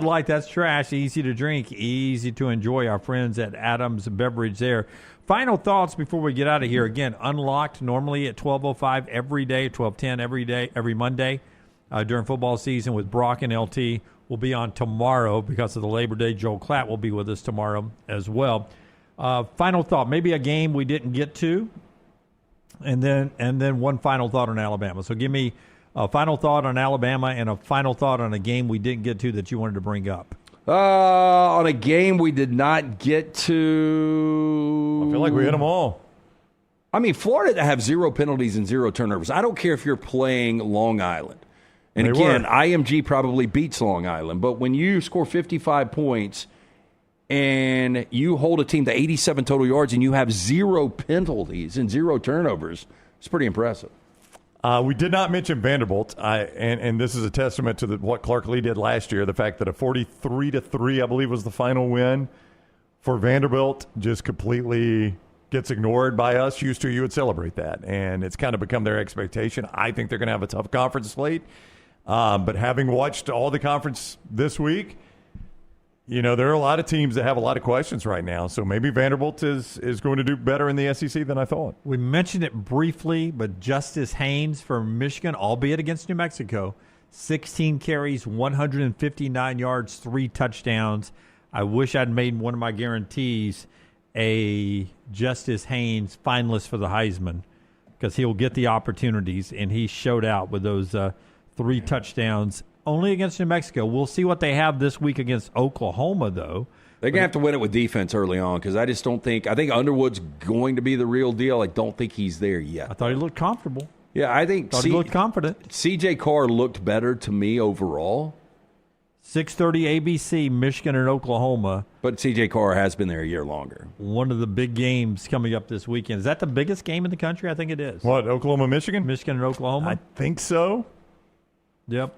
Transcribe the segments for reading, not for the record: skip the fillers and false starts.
Light, that's trash. Easy to drink, easy to enjoy. Our friends at Adams Beverage there. Final thoughts before we get out of here. Again, Unlocked normally at 12:05 every day, 12:10 every day, every Monday during football season with Brock and LT. Will be on tomorrow because of the Labor Day. Joel Klatt will be with us tomorrow as well. Final thought, maybe a game we didn't get to, and then one final thought on Alabama. So give me a final thought on Alabama and a final thought on a game we didn't get to that you wanted to bring up. On a game we did not get to. I feel like we hit them all. I mean, Florida have 0 penalties and 0 turnovers. I don't care if you're playing Long Island. And again, IMG probably beats Long Island. But when you score 55 points and you hold a team to 87 total yards and you have 0 penalties and 0 turnovers, it's pretty impressive. We did not mention Vanderbilt, and this is a testament to what Clark Lee did last year, the fact that a 43-3, I believe, was the final win for Vanderbilt, just completely gets ignored by us. Used to, you would celebrate that, and it's kind of become their expectation. I think they're going to have a tough conference slate, but having watched all the conference this week, you know, there are a lot of teams that have a lot of questions right now. So maybe Vanderbilt is going to do better in the SEC than I thought. We mentioned it briefly, but Justice Haynes from Michigan, albeit against New Mexico, 16 carries, 159 yards, 3 touchdowns. I wish I'd made one of my guarantees a Justice Haynes finalist for the Heisman because he'll get the opportunities, and he showed out with those 3 touchdowns. Only against New Mexico. We'll see what they have this week against Oklahoma, though. They're going to have to win it with defense early on because I just don't think – I think Underwood's going to be the real deal. I don't think he's there yet. I thought he looked comfortable. Yeah, I think he looked confident. C.J. Carr looked better to me overall. 6:30 ABC, Michigan and Oklahoma. But C.J. Carr has been there a year longer. One of the big games coming up this weekend. Is that the biggest game in the country? I think it is. What, Oklahoma, Michigan? Michigan and Oklahoma? I think so. Yep.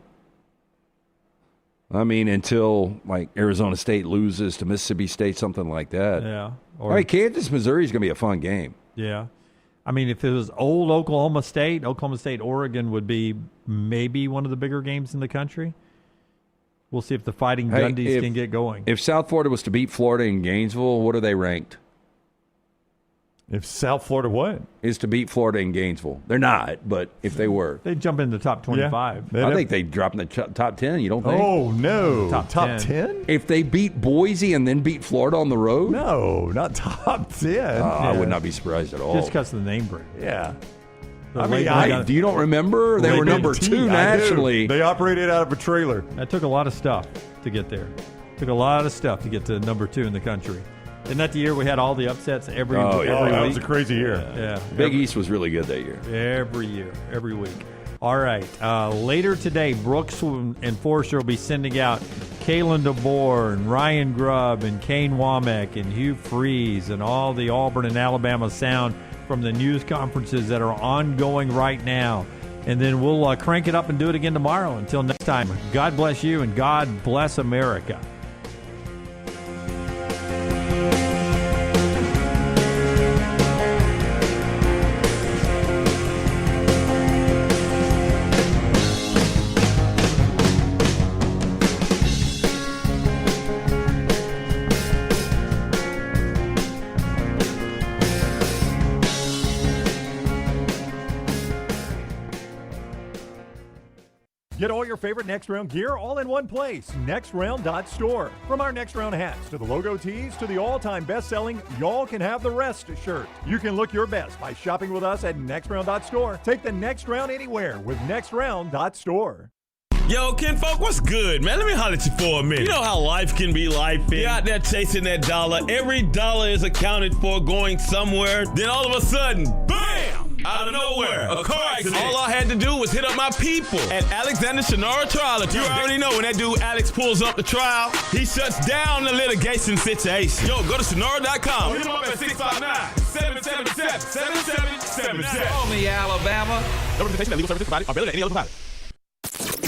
I mean, until, like, Arizona State loses to Mississippi State, something like that. Yeah. All right, Kansas, Missouri is going to be a fun game. Yeah. I mean, if it was old Oklahoma State, Oregon would be maybe one of the bigger games in the country. We'll see if the Fighting Dundies can get going. If South Florida was to beat Florida in Gainesville, what are they ranked? If South Florida what? Is to beat Florida in Gainesville. They're not, but if they were. They'd jump in the top 25. Yeah, I think they'd drop in the top 10, you don't think? Oh, no. Top 10? If they beat Boise and then beat Florida on the road? No, not top 10. I would not be surprised at all. Just because of the name brand. Yeah. Do you don't remember? They were number 2 nationally. They operated out of a trailer. That took a lot of stuff to get there. Took a lot of stuff to get to number 2 in the country. Isn't that the year we had all the upsets every week? That was a crazy year. Yeah. Big East was really good that year. Every year, every week. All right. Later today, Brooks and Forrester will be sending out Kalen DeBoer and Ryan Grubb and Kane Womack and Hugh Freeze and all the Auburn and Alabama sound from the news conferences that are ongoing right now. And then we'll crank it up and do it again tomorrow. Until next time, God bless you and God bless America. Get all your favorite Next Round gear all in one place. NextRound.store. From our Next Round hats to the logo tees to the all-time best-selling Y'all Can Have the Rest shirt. You can look your best by shopping with us at NextRound.store. Take the next round anywhere with NextRound.store. Yo, kinfolk, what's good, man? Let me holler at you for a minute. You know how life can be life. You're out there chasing that dollar. Every dollar is accounted for going somewhere. Then all of a sudden, bam! Out of nowhere, a car accident. All I had to do was hit up my people at Alexander Shinara Trial. You already know when that dude Alex pulls up the trial, he shuts down the litigation situation. Yo, go to Shinara.com. Hit him up at 659-777-7777. Call me, Alabama. No representation that legal services provided are better than any other provider.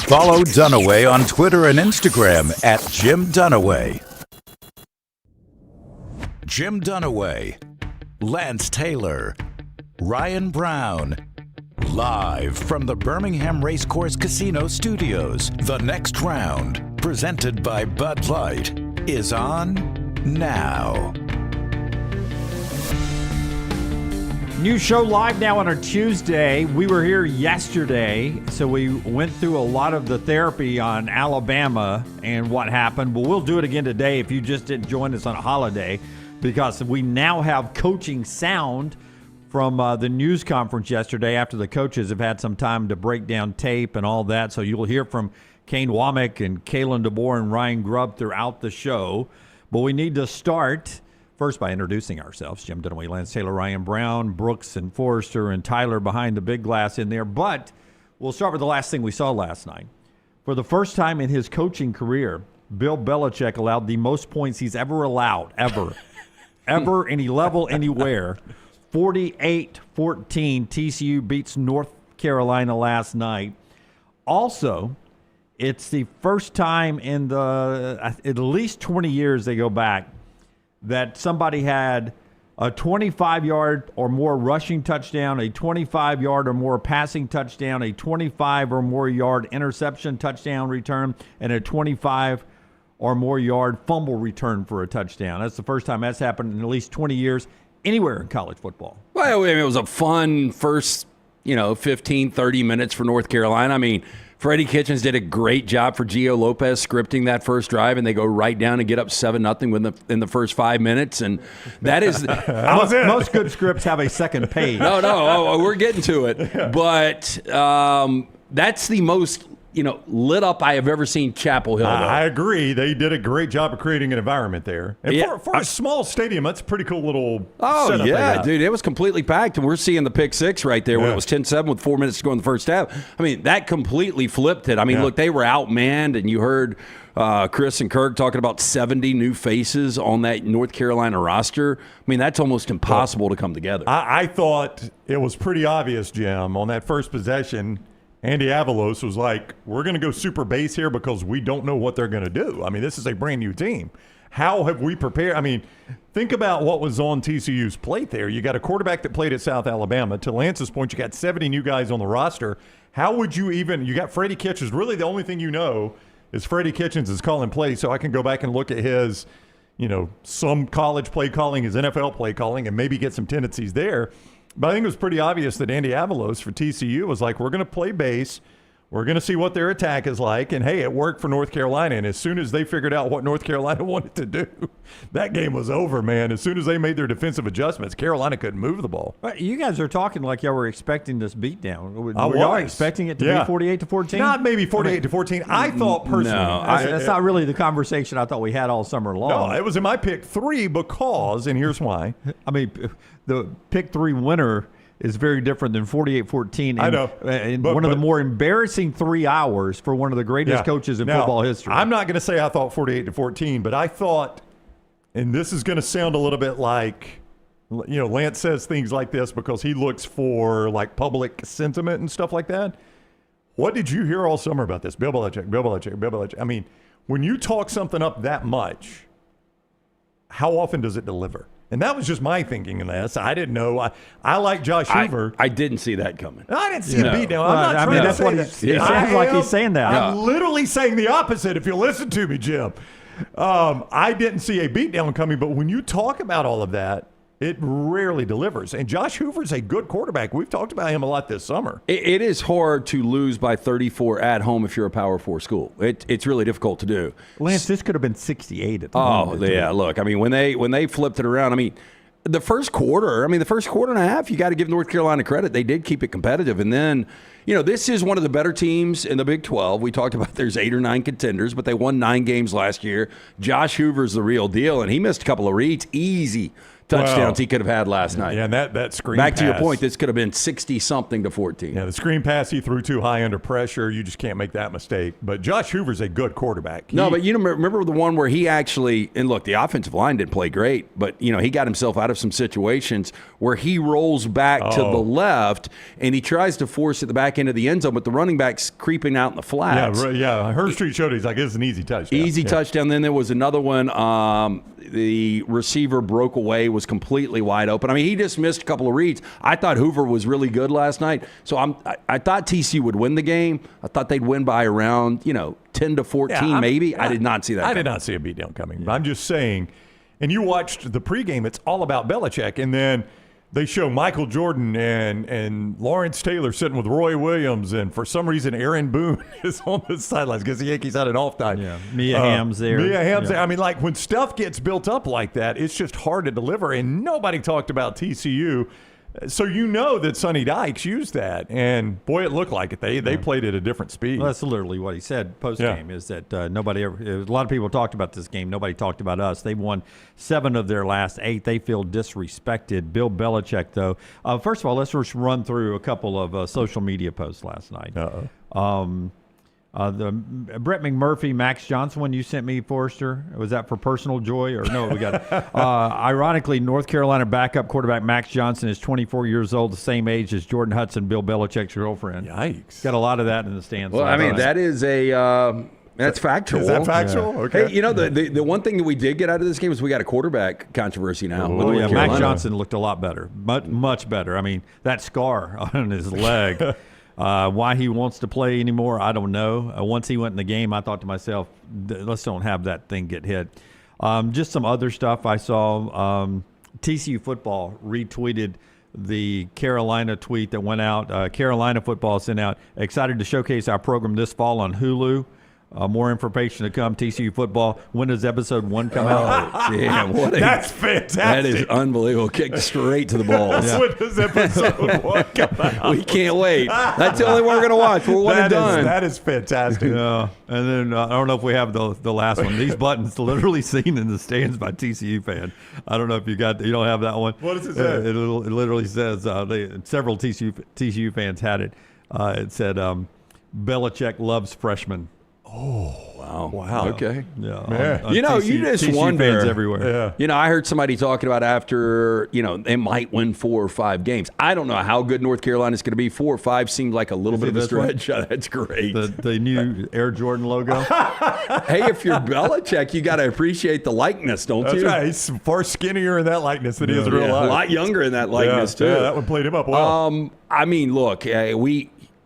Follow Dunaway on Twitter and Instagram at Jim Dunaway. Jim Dunaway, Lance Taylor, Ryan Brown. Live from the Birmingham Racecourse Casino Studios, The Next Round. presented by Bud Light, is on now. New show live now on a Tuesday. We were here yesterday, so we went through a lot of the therapy on Alabama and what happened. But we'll do it again today if you just didn't join us on a holiday, because we now have coaching sound from the news conference yesterday after the coaches have had some time to break down tape and all that. So you'll hear from Kane Womack and Kalen DeBoer and Ryan Grubb throughout the show. But we need to start first by introducing ourselves. Jim Dunaway, Lance Taylor, Ryan Brown, Brooks and Forrester, and Tyler behind the big glass in there. But we'll start with the last thing we saw last night. For the first time in his coaching career, Bill Belichick allowed the most points he's ever allowed, ever, any level, anywhere. 48-14, TCU beats North Carolina last night. Also, it's the first time in the at least 20 years they go back that somebody had a 25-yard or more rushing touchdown, a 25-yard or more passing touchdown, a 25 or more yard interception touchdown return, and a 25 or more yard fumble return for a touchdown. That's the first time that's happened in at least 20 years anywhere in college football. Well, I mean, it was a fun first, 15, 30 minutes for North Carolina. I mean, Freddie Kitchens did a great job for Gio Lopez scripting that first drive, and they go right down and get up 7-0 in the first 5 minutes, and that is most good scripts have a second page. No, we're getting to it, but that's the most lit up I have ever seen Chapel Hill. I agree. They did a great job of creating an environment there. And Yeah. for a small stadium, that's a pretty cool little Oh, setup they yeah, got. dude. It was completely packed, and we're seeing the pick six right there when it was 10-7 with 4 minutes to go in the first half. I mean, that completely flipped it. I mean, look, they were outmanned, and you heard Chris and Kirk talking about 70 new faces on that North Carolina roster. I mean, that's almost impossible to come together. I thought it was pretty obvious, Jim, on that first possession. Andy Avalos was like, we're going to go super base here because we don't know what they're going to do. I mean, this is a brand new team. How have we prepared? I mean, think about what was on TCU's plate there. You got a quarterback that played at South Alabama. To Lance's point, you got 70 new guys on the roster. How would you you got Freddie Kitchens. Really the only thing you know is Freddie Kitchens is calling plays, so I can go back and look at his, some college play calling, his NFL play calling, and maybe get some tendencies there. But I think it was pretty obvious that Andy Avalos for TCU was like, we're going to play base. We're going to see what their attack is like. And, hey, it worked for North Carolina. And as soon as they figured out what North Carolina wanted to do, that game was over, man. As soon as they made their defensive adjustments, Carolina couldn't move the ball. You guys are talking like y'all were expecting this beatdown. Were I y'all was. expecting it to Yeah. be 48-14? Not maybe 48-14. I thought personally. No, That's not really the conversation I thought we had all summer long. No, it was in my pick 3 because, and here's why. I mean, the pick 3 winner is very different than 48-14. I know. And But- one of the more embarrassing 3 hours for one of the greatest coaches in Now, football history. I'm not going to say I thought 48-14, but I thought, and this is going to sound a little bit like, Lance says things like this because he looks for like public sentiment and stuff like that. What did you hear all summer about this? Bill Belichick. I mean, when you talk something up that much, how often does it deliver? And that was just my thinking in this. I didn't know. I like Josh Hoover. I didn't see that coming. I didn't see the beat down. Well, I'm not trying that's to what say he's, that. it sounds like he's saying that. I'm literally saying the opposite if you listen to me, Jim. I didn't see a beatdown coming, but when you talk about all of that, it rarely delivers. And Josh Hoover's a good quarterback. We've talked about him a lot this summer. It is hard to lose by 34 at home if you're a Power 4 school. It's really difficult to do. Lance, this could have been 68 at the Oh, moment. yeah, look, I mean, when they flipped it around, I mean, the first quarter and a half, you got to give North Carolina credit. They did keep it competitive. And then, this is one of the better teams in the Big 12. We talked about there's 8 or 9 contenders, but they won 9 games last year. Josh Hoover's the real deal, and he missed a couple of reads. Easy touchdowns he could have had last night. Yeah, and that screen Back pass. to your point, this could have been 60-something to 14. Yeah, the screen pass he threw too high under pressure. You just can't make that mistake. But Josh Hoover's a good quarterback. No, but remember the one where he actually, and look, the offensive line didn't play great, but he got himself out of some situations where he rolls back to the left and he tries to force it the back end of the end zone, but the running back's creeping out in the flats. Yeah. Hurst Street showed it. He's like, it's an easy touchdown. Easy touchdown. Then there was another one. the receiver broke away, was completely wide open. I mean, he just missed a couple of reads. I thought Hoover was really good last night. So I thought TCU would win the game. I thought they'd win by around, 10 to 14 maybe. I did not see that. I did not see a beatdown coming. But I'm just saying, and you watched the pregame, it's all about Belichick. And then they show Michael Jordan and Lawrence Taylor sitting with Roy Williams, and for some reason Aaron Boone is on the sidelines because the Yankees had an off time. Yeah, Mia Hamm's there. there. I mean, like when stuff gets built up like that, it's just hard to deliver, and nobody talked about TCU. So that Sonny Dykes used that, and boy, it looked like it. They played at a different speed. Well, that's literally what he said post-game, is that nobody ever – a lot of people talked about this game. Nobody talked about us. They've won 7 of their last 8. They feel disrespected. Bill Belichick, though. First of all, let's just run through a couple of social media posts last night. The Brett McMurphy, Max Johnson one you sent me, Forrester, was that for personal joy or no? We got ironically, North Carolina backup quarterback Max Johnson is 24 years old, the same age as Jordan Hudson, Bill Belichick's girlfriend. Yikes! Got a lot of that in the stands. Well, I mean, that is that's factual. Is that factual? Yeah. Okay. Hey, the one thing that we did get out of this game is we got a quarterback controversy now. Oh, yeah, Max Johnson looked a lot better, much better. I mean, that scar on his leg. Why he wants to play anymore, I don't know. Once he went in the game, I thought to myself, let's don't have that thing get hit. Just some other stuff I saw. TCU Football retweeted the Carolina tweet that went out. Carolina Football sent out, excited to showcase our program this fall on Hulu. More information to come. TCU Football. When does episode 1 come out? Damn, that's fantastic. That is unbelievable. Kicked straight to the balls. Yeah. When does episode 1 come out? We can't wait. That's the only one we're going to watch. We're one and done. That is fantastic. Yeah. And then I don't know if we have the last one. These buttons literally seen in the stands by TCU fan. I don't know if you don't have that one. What does it say? It literally says several TCU fans had it. It said Belichick loves freshmen. Oh, wow. Okay. Yeah. On you just TCU wonder. Fans everywhere. Yeah. I heard somebody talking about after, they might win 4 or 5 games. I don't know how good North Carolina is going to be. 4 or 5 seemed like a little bit of a stretch. That's great. The new Air Jordan logo. Hey, if you're Belichick, you got to appreciate the likeness, don't you? That's right. He's far skinnier in that likeness than he is in real life. A lot younger in that likeness, too. Yeah, that one played him up well. I mean, look,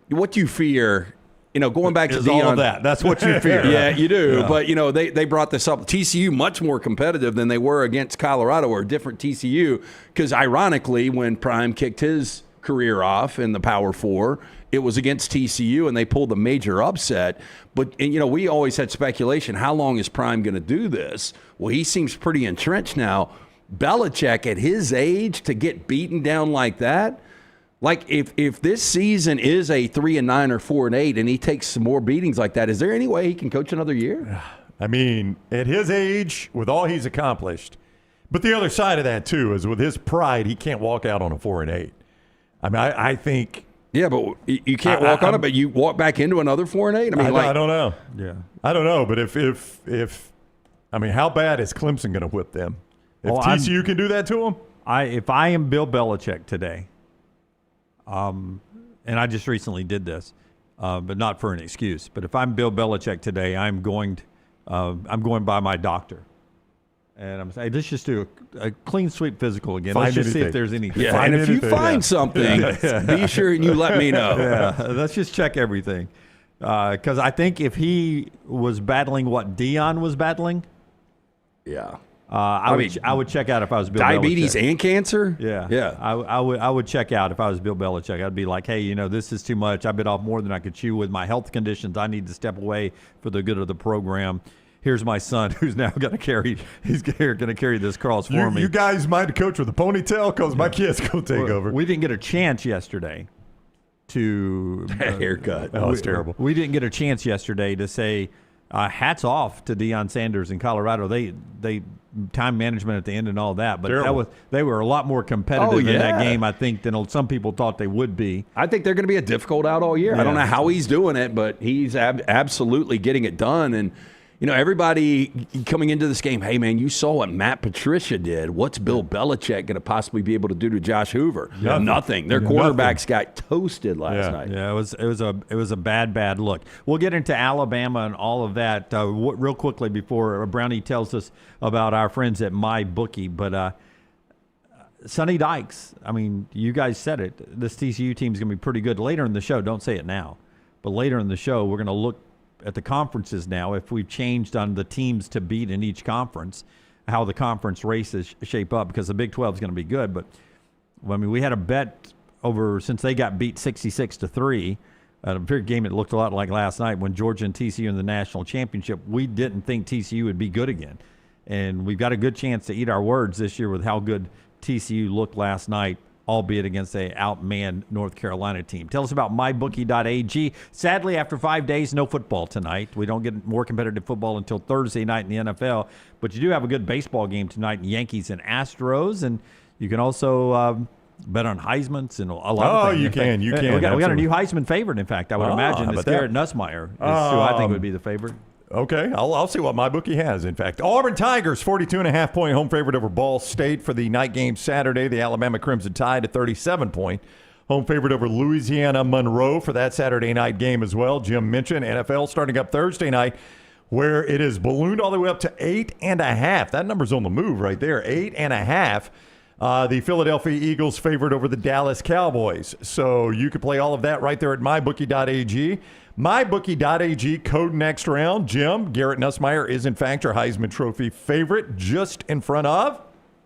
what you fear. Going back to all of that. That's what you fear. Yeah, you do. Yeah. But, they brought this up. TCU much more competitive than they were against Colorado, or a different TCU. Because ironically, when Prime kicked his career off in the Power 4, it was against TCU, and they pulled a major upset. But, we always had speculation, how long is Prime going to do this? Well, he seems pretty entrenched now. Belichick, at his age, to get beaten down like that, like if this season is a 3-9 or 4-8 and he takes some more beatings like that, is there any way he can coach another year? I mean, at his age, with all he's accomplished, but the other side of that too is with his pride, he can't walk out on a 4-8. I mean, I think. Yeah, but you can't walk on it, but you walk back into another 4-8. I mean, I don't know. Yeah, I don't know. But if I mean, how bad is Clemson going to whip them? If TCU can do that to them, if I am Bill Belichick today. And I just recently did this, but not for an excuse. But if I'm Bill Belichick today, I'm going by my doctor, and I'm saying let's just do a clean sweep physical again. Let's just see if there's anything. Yeah, and if you find something, be sure and you let me know. Yeah, let's just check everything, because I think if he was battling what Dion was battling, yeah. I would check out if I was Bill diabetes Belichick. And cancer? Yeah. I would check out if I was Bill Belichick. I'd be like, hey, this is too much. I bit off more than I could chew with my health conditions. I need to step away for the good of the program. Here's my son who's now going to carry this cross for me. You guys might coach with a ponytail because my kid's going to take over. We didn't get a chance yesterday to haircut. That was terrible. We didn't get a chance yesterday to say hats off to Deion Sanders in Colorado. They time management at the end and all that, but they were a lot more competitive in that game, I think, than some people thought they would be. I think they're going to be a difficult out all year. Yeah. I don't know how he's doing it, but he's absolutely getting it done. And everybody coming into this game, hey, man, you saw what Matt Patricia did. What's Bill Belichick going to possibly be able to do to Josh Hoover? Nothing. Their quarterbacks got toasted last night. Yeah, it was a bad look. We'll get into Alabama and all of that real quickly before Brownie tells us about our friends at MyBookie. But Sonny Dykes, I mean, you guys said it. This TCU team is going to be pretty good. Later in the show, don't say it now, but later in the show, we're going to look at the conferences now, if we've changed on the teams to beat in each conference, how the conference races shape up, because the Big 12 is going to be good. But, I mean, we had a bet over, since they got beat 66-3, a big game that looked a lot like last night when Georgia and TCU in the national championship. We didn't think TCU would be good again. And we've got a good chance to eat our words this year with how good TCU looked last night, albeit against a outmanned North Carolina team. Tell us about mybookie.ag. Sadly, after 5 days, no football tonight. We don't get more competitive football until Thursday night in the NFL, but you do have a good baseball game tonight, Yankees and Astros, and you can also bet on Heisman's and a lot of things. You can. We got a new Heisman favorite, in fact. I would imagine it's Garrett Nussmeier is who I think would be the favorite. Okay, I'll see what MyBookie has, in fact. Auburn Tigers, 42.5-point home favorite over Ball State for the night game Saturday. The Alabama Crimson Tide, a 37-point home favorite over Louisiana Monroe for that Saturday night game as well. Jim mentioned NFL starting up Thursday night, where it is ballooned all the way up to 8.5. That number's on the move right there, 8.5. The Philadelphia Eagles favored over the Dallas Cowboys. So you can play all of that right there at mybookie.ag. MyBookie.ag, code next round. Jim, Garrett Nussmeier is in fact your Heisman Trophy favorite, just in front of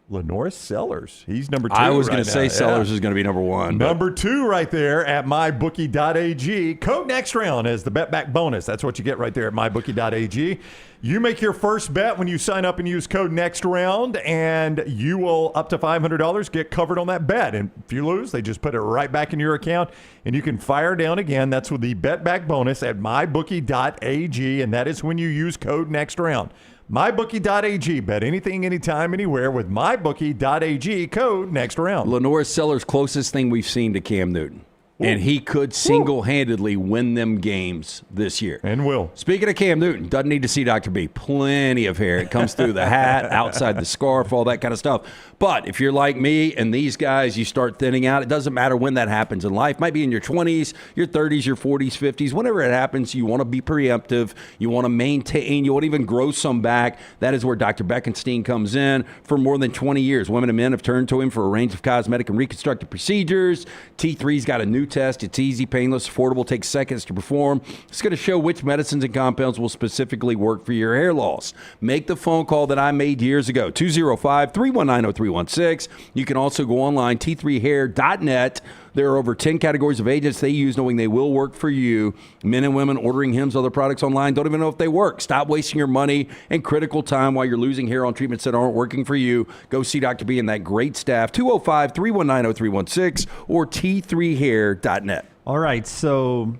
Lenore Sellers. He's number 2. I was going to say Sellers is going to be number 1. Number 2 right there at mybookie.ag. Code next round as the bet back bonus. That's what you get right there at mybookie.ag. You make your first bet when you sign up and use code next round, and you will, up to $500, get covered on that bet. And if you lose, they just put it right back in your account, and you can fire down again. That's with the bet back bonus at mybookie.ag, and that is when you use code next round. MyBookie.ag. Bet anything, anytime, anywhere with MyBookie.ag. Code next round. Lenore Sellers, closest thing we've seen to Cam Newton. And he could single-handedly win them games this year. And will. Speaking of Cam Newton, doesn't need to see Dr. B. Plenty of hair. It comes through the hat, outside the scarf, all that kind of stuff. But if you're like me and these guys, you start thinning out. It doesn't matter when that happens in life. It might be in your 20s, your 30s, your 40s, 50s. Whenever it happens, you want to be preemptive. You want to maintain. You want to even grow some back. That is where Dr. Beckenstein comes in. For more than 20 years, women and men have turned to him for a range of cosmetic and reconstructive procedures. T3's got a new test. It's easy, painless, affordable, takes seconds to perform. It's going to show which medicines and compounds will specifically work for your hair loss. Make the phone call that I made years ago, 205-319-0316. You can also go online, t3hair.net. There are over 10 categories of agents they use, knowing they will work for you. Men and women ordering Hims, other products online, don't even know if they work. Stop wasting your money and critical time while you're losing hair on treatments that aren't working for you. Go see Dr. B and that great staff, 205-319-0316 or t3hair.net. All right, so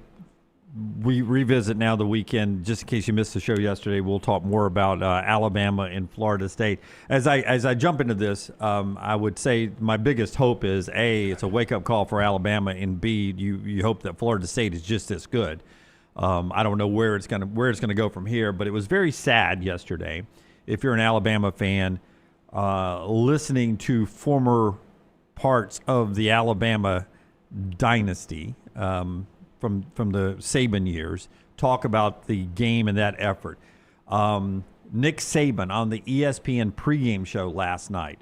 we revisit now the weekend. Just in case you missed the show yesterday, we'll talk more about Alabama and Florida State. As I jump into this, I would say my biggest hope is A, it's a wake up call for Alabama, and B, you hope that Florida State is just this good. I don't know where it's gonna go from here, but it was very sad yesterday. If you're an Alabama fan, listening to former parts of the Alabama dynasty. From the Saban years, talk about the game and that effort. Nick Saban on the ESPN pregame show last night.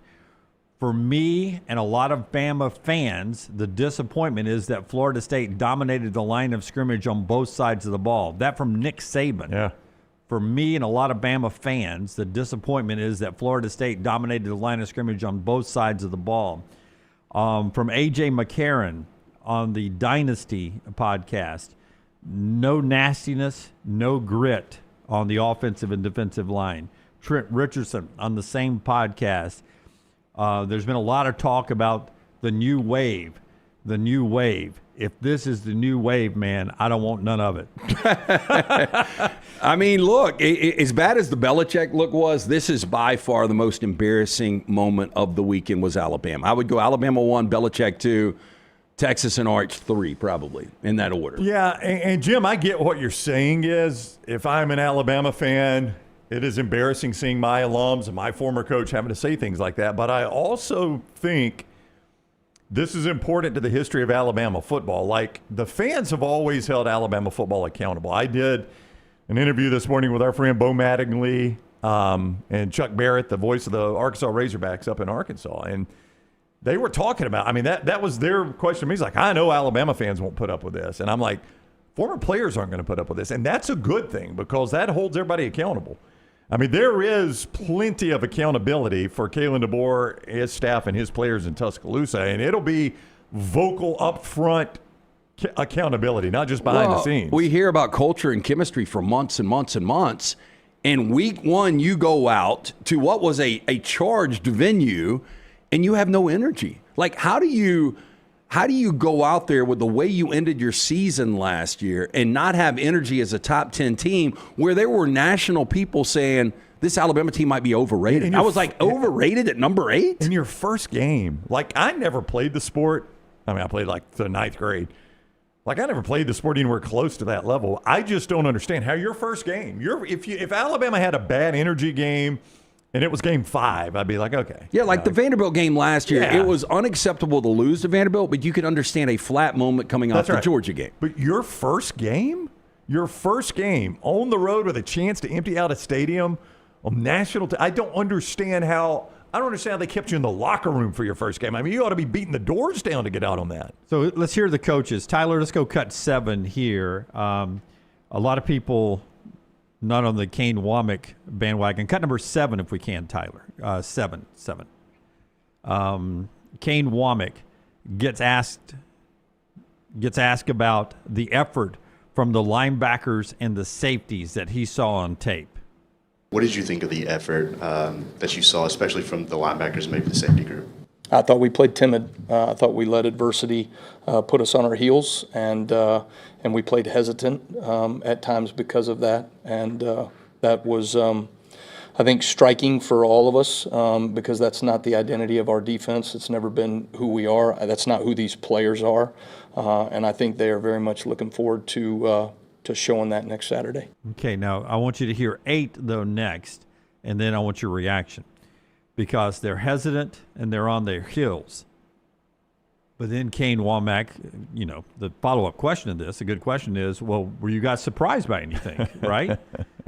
For me and a lot of Bama fans, the disappointment is that Florida State dominated the line of scrimmage on both sides of the ball. That from Nick Saban. Yeah. For me and a lot of Bama fans, the disappointment is that Florida State dominated the line of scrimmage on both sides of the ball. From A.J. McCarron on the Dynasty podcast, no nastiness, no grit on the offensive and defensive line. Trent Richardson on the same podcast. There's been a lot of talk about the new wave. If this is the new wave, man, I don't want none of it. I mean, look, as bad as the Belichick look was, this is by far the most embarrassing moment of the weekend was Alabama. I would go Alabama 1, Belichick 2. Texas and Arch 3, probably, in that order. Yeah, and Jim, I get what you're saying is if I'm an Alabama fan, it is embarrassing seeing my alums and my former coach having to say things like that. But I also think this is important to the history of Alabama football. Like, the fans have always held Alabama football accountable. I did an interview this morning with our friend Bo Mattingly and Chuck Barrett, the voice of the Arkansas Razorbacks up in Arkansas. And they were talking about, I mean, that was their question to me. He's like, I know Alabama fans won't put up with this. And I'm like, former players aren't going to put up with this. And that's a good thing because that holds everybody accountable. I mean, there is plenty of accountability for Kalen DeBoer, his staff, and his players in Tuscaloosa, and it'll be vocal, upfront accountability, not just behind the scenes. We hear about culture and chemistry for months and months and months, and week one you go out to what was a charged venue, and you have no energy. Like, how do you go out there with the way you ended your season last year and not have energy as a top 10 team where there were national people saying this Alabama team might be overrated? I was like, overrated at number 8? In your first game. Like, I never played the sport. I mean, I played like the 9th grade. Like, I never played the sport anywhere close to that level. I just don't understand how your first game, if Alabama had a bad energy game and it was game 5, I'd be like, okay. Yeah, like the Vanderbilt game last year, it was unacceptable to lose to Vanderbilt, but you could understand a flat moment coming off the Georgia game. But your first game on the road with a chance to empty out a stadium on national I don't understand how they kept you in the locker room for your first game. I mean, you ought to be beating the doors down to get out on that. So let's hear the coaches. Tyler, let's go cut 7 here. A lot of people not on the Kane Womack bandwagon. Cut number 7 if we can, Tyler. 7. Kane Womack gets asked about the effort from the linebackers and the safeties that he saw on tape. What did you think of the effort that you saw, especially from the linebackers, maybe the safety group? I thought we played timid. I thought we let adversity put us on our heels, and we played hesitant at times because of that. And that was, I think, striking for all of us because that's not the identity of our defense. It's never been who we are. That's not who these players are. And I think they are very much looking forward to showing that next Saturday. Okay, now I want you to hear 8, though, next, and then I want your reaction. Because they're hesitant and they're on their heels. But then Kane Womack, the follow-up question of this, a good question is, well, were you guys surprised by anything, right?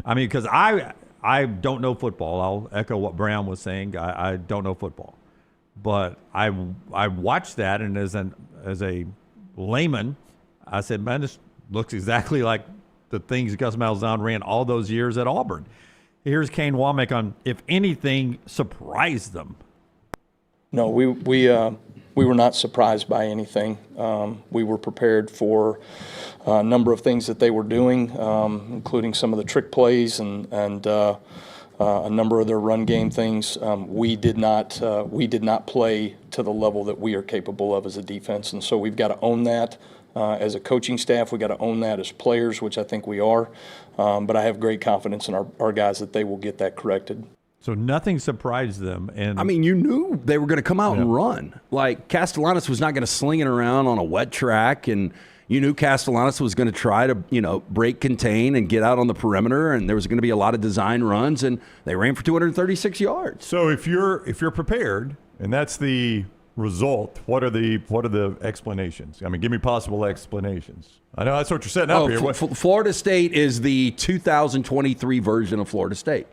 I mean, because I don't know football. I'll echo what Brown was saying. I don't know football. But I watched that, and as a layman, I said, man, this looks exactly like the things Gus Malzahn ran all those years at Auburn. Here's Kane Womack on, if anything, surprised them. No, we were not surprised by anything. We were prepared for a number of things that they were doing, including some of the trick plays and a number of their run game things. We did not play to the level that we are capable of as a defense, and so we've got to own that. As a coaching staff, we got to own that as players, which I think we are. But I have great confidence in our guys that they will get that corrected. So nothing surprised them. And I mean, you knew they were going to come out and run. Like, Castellanos was not going to sling it around on a wet track, and you knew Castellanos was going to try to, break, contain, and get out on the perimeter, and there was going to be a lot of design runs, and they ran for 236 yards. So if you're prepared, and that's the result, what are the explanations? I mean, give me possible explanations. I know that's what you're setting up here. Florida State is the 2023 version of Florida State.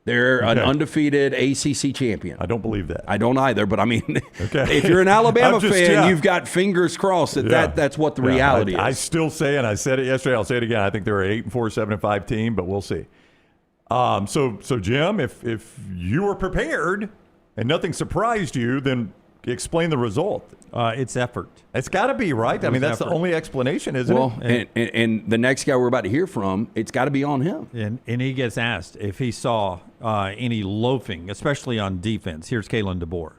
They're an undefeated ACC champion. I don't believe that. I don't either, but I mean, if you're an Alabama fan, you've got fingers crossed that's what the reality is. I still say, and I said it yesterday, I'll say it again, I think they're an 8-4, 7-5 team, but we'll see. So Jim, if you were prepared and nothing surprised you, then explain the result. It's effort. It's got to be, right? I mean, that's the only explanation, isn't it? And the next guy we're about to hear from, it's got to be on him. And he gets asked if he saw any loafing, especially on defense. Here's Kalen DeBoer.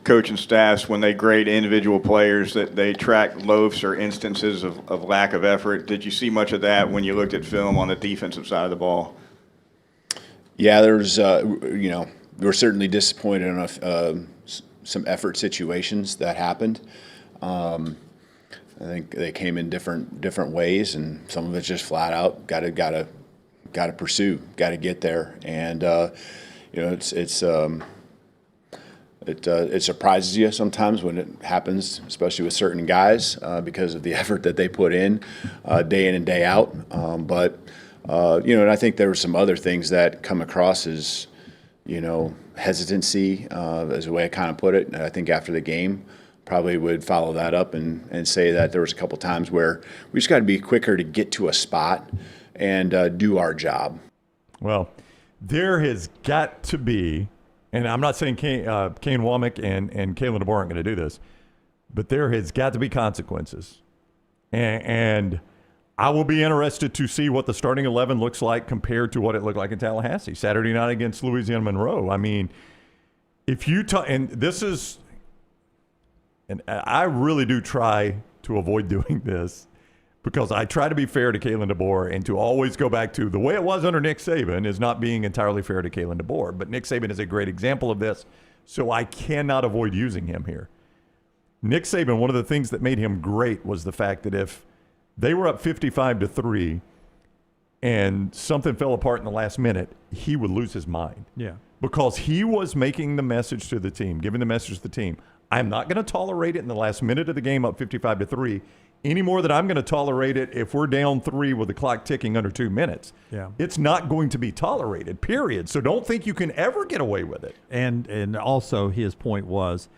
Coach and staffs, when they grade individual players, that they track loafs or instances of lack of effort. Did you see much of that when you looked at film on the defensive side of the ball? Yeah, there's, we were certainly disappointed in some effort situations that happened. I think they came in different ways, and some of it's just flat out got to pursue, got to get there, and it surprises you sometimes when it happens, especially with certain guys because of the effort that they put in and day out. But and I think there were some other things that come across as hesitancy, as the way I kind of put it. And I think after the game, probably would follow that up and say that there was a couple times where we just got to be quicker to get to a spot and do our job. Well, there has got to be, and I'm not saying Kane Womack and Kalen DeBoer aren't going to do this, but there has got to be consequences. And I will be interested to see what the starting 11 looks like compared to what it looked like in Tallahassee Saturday night against Louisiana Monroe. I mean, if you and this is, and I really do try to avoid doing this because I try to be fair to Kalen DeBoer and to always go back to the way it was under Nick Saban is not being entirely fair to Kalen DeBoer. But Nick Saban is a great example of this, so I cannot avoid using him here. Nick Saban, one of the things that made him great was the fact that if they were up 55-3 and something fell apart in the last minute, he would lose his mind. Yeah. Because he was making the message to the team, giving the message to the team. I'm not going to tolerate it in the last minute of the game up 55-3 any more than I'm going to tolerate it if we're down 3 with the clock ticking under 2 minutes. Yeah. It's not going to be tolerated, period. So don't think you can ever get away with it. And also his point was,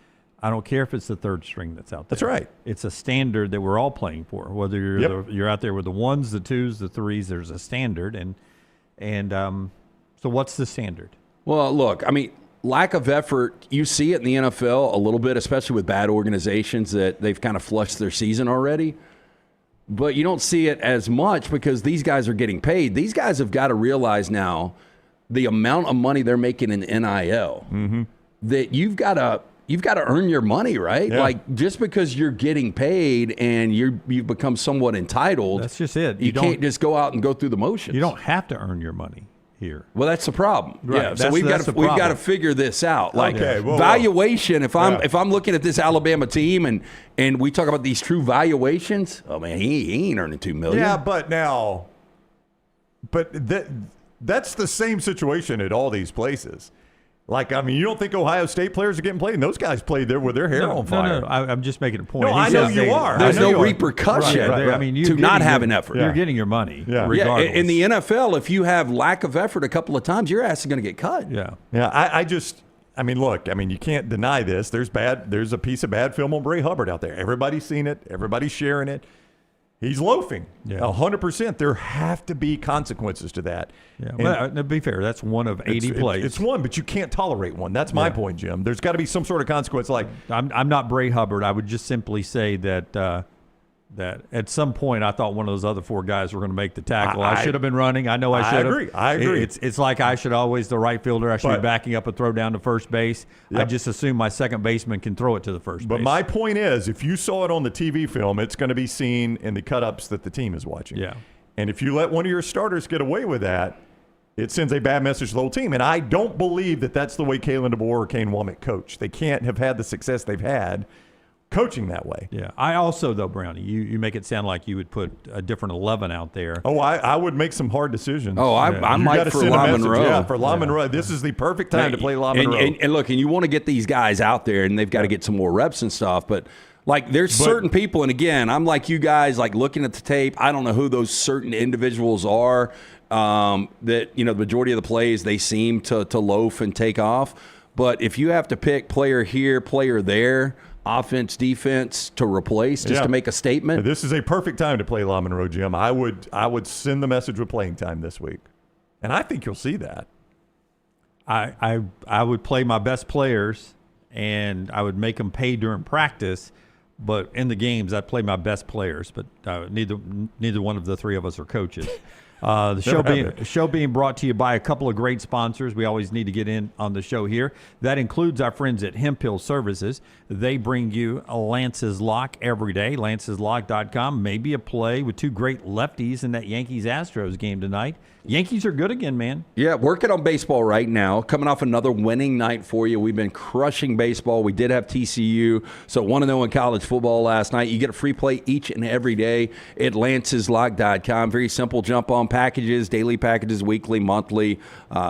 I don't care if it's the third string that's out there. That's right. It's a standard that we're all playing for. Whether you're out there with the ones, the twos, the threes, there's a standard. And so what's the standard? Well, look, I mean, lack of effort, you see it in the NFL a little bit, especially with bad organizations that they've kind of flushed their season already. But you don't see it as much because these guys are getting paid. These guys have got to realize now the amount of money they're making in NIL, that you've got to earn your money, right? Yeah. Like, just because you're getting paid and you've become somewhat entitled. That's just it. You can't just go out and go through the motions. You don't have to earn your money here. Well, that's the problem. Right. Yeah. So we've got to figure this out. Like, well, valuation. If I'm looking at this Alabama team and we talk about these true valuations, oh man, he ain't earning $2 million. Yeah, but that's the same situation at all these places. Like, I mean, you don't think Ohio State players are getting played? And those guys played there with their hair on fire. No, I'm just making a point. No, I know you are. There's no repercussion I mean, to not having effort. You're getting your money, Yeah. regardless. In the NFL, if you have lack of effort a couple of times, your ass is going to get cut. Yeah. I mean, look, you can't deny this. There's a piece of bad film on Bray Hubbard out there. Everybody's seen it. Everybody's sharing it. He's loafing. Yeah. 100%. There have to be consequences to that. Yeah. Well, to be fair, that's one of 80 plays. It's one, but you can't tolerate one. That's my point, Jim. There's got to be some sort of consequence. Like, I'm not Bray Hubbard. I would just simply say that that at some point I thought one of those other four guys were going to make the tackle. I should have been running. I know I should have. I agree. It's like I should always, the right fielder, I should be backing up a throw down to first base. Yep. I just assume my second baseman can throw it to the first base. But my point is, if you saw it on the TV film, it's going to be seen in the cut-ups that the team is watching. Yeah. And if you let one of your starters get away with that, it sends a bad message to the whole team. And I don't believe that that's the way Kalen DeBoer or Kane Womack coach. They can't have had the success they've had coaching that way. Yeah. I also, though, Brownie, you make it sound like you would put a different 11 out there. Oh, I would make some hard decisions. Oh, I might for La Monroe. Yeah, for La Monroe. This is the perfect time to play La Monroe. And look, and you want to get these guys out there, and they've got to get some more reps and stuff. But like, there's certain people, and again, I'm like you guys, like looking at the tape. I don't know who those certain individuals are. That the majority of the plays they seem to loaf and take off. But if you have to pick player here, player there, offense, defense to replace just to make a statement. This is a perfect time to play La Monroe, Jim. I would send the message with playing time this week. And I think you'll see that. I would play my best players, and I would make them pay during practice. But in the games, I'd play my best players. But neither one of the three of us are coaches. The show being brought to you by a couple of great sponsors. We always need to get in on the show here. That includes our friends at Hemp Hill Services. They bring you Lance's Lock every day. Lance'sLock.com. Maybe a play with two great lefties in that Yankees-Astros game tonight. Yankees are good again, man. Yeah, working on baseball right now. Coming off another winning night for you. We've been crushing baseball. We did have TCU, so 1-0 in college football last night. You get a free play each and every day at Lance'sLock.com. Very simple jump-on packages, daily packages, weekly, monthly,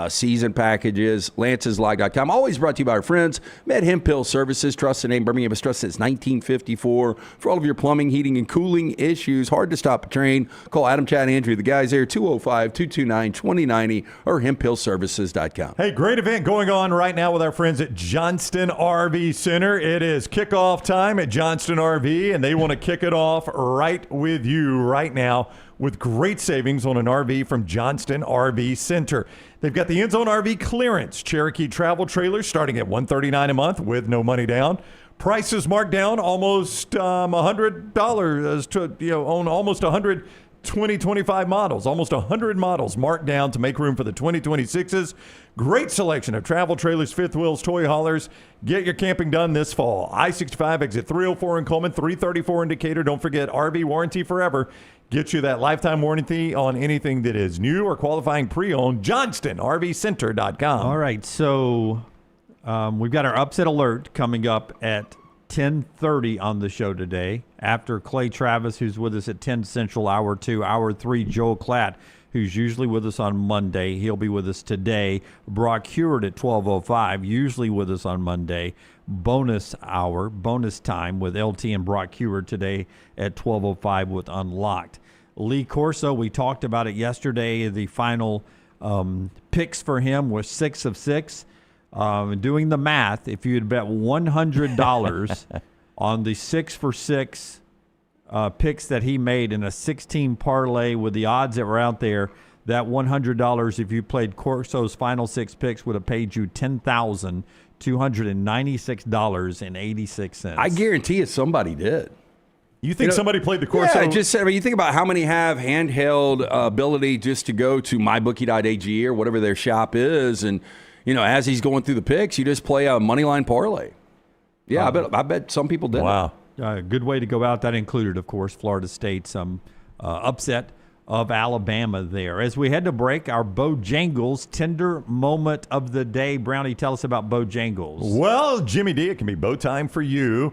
season packages. Lance'sLock.com. Always brought to you by our friends at Hempill Services. Trusted name, Birmingham has trusted since 1954. For all of your plumbing, heating, and cooling issues, hard to stop a train. Call Adam, Chad, Andrew. The guys there, 205-229-2090 or hemphillservices.com. Hey, great event going on right now with our friends at Johnston RV Center. It is kickoff time at Johnston RV, and they want to kick it off right with you right now with great savings on an RV from Johnston RV Center. They've got the End Zone RV clearance, Cherokee travel trailers starting at $139 a month with no money down. Prices marked down almost $100 on almost 100 2025 models, almost 100 models marked down to make room for the 2026s. Great selection of travel trailers, fifth wheels, toy haulers. Get your camping done this fall. I-65 exit 304 in Coleman, 334 in Decatur. Don't forget RV warranty forever. Get you that lifetime warranty on anything that is new or qualifying pre-owned. JohnstonRVCenter.com. All right, so we've got our upset alert coming up at 10:30 on the show today. After Clay Travis, who's with us at 10 Central, Hour 2. Hour 3, Joel Klatt, who's usually with us on Monday. He'll be with us today. Brock Heward at 12:05, usually with us on Monday. Bonus hour, bonus time with LT and Brock Heward today at 12:05 with Unlocked. Lee Corso, we talked about it yesterday. The final picks for him was 6 of 6. Doing the math, if you had bet $100 on the 6 for 6 picks that he made in a 16 parlay with the odds that were out there, that $100, if you played Corso's final 6 picks, would have paid you $10,296.86. I guarantee you somebody did. You think somebody played the Corso? Yeah, you think about how many have handheld ability just to go to mybookie.ag or whatever their shop is, and as he's going through the picks, you just play a moneyline parlay. Yeah, I bet some people did. Wow. Good way to go out. That included, of course, Florida State's upset of Alabama there. As we head to break, our Bojangles tender moment of the day. Brownie, tell us about Bojangles. Well, Jimmy D, it can be bow time for you.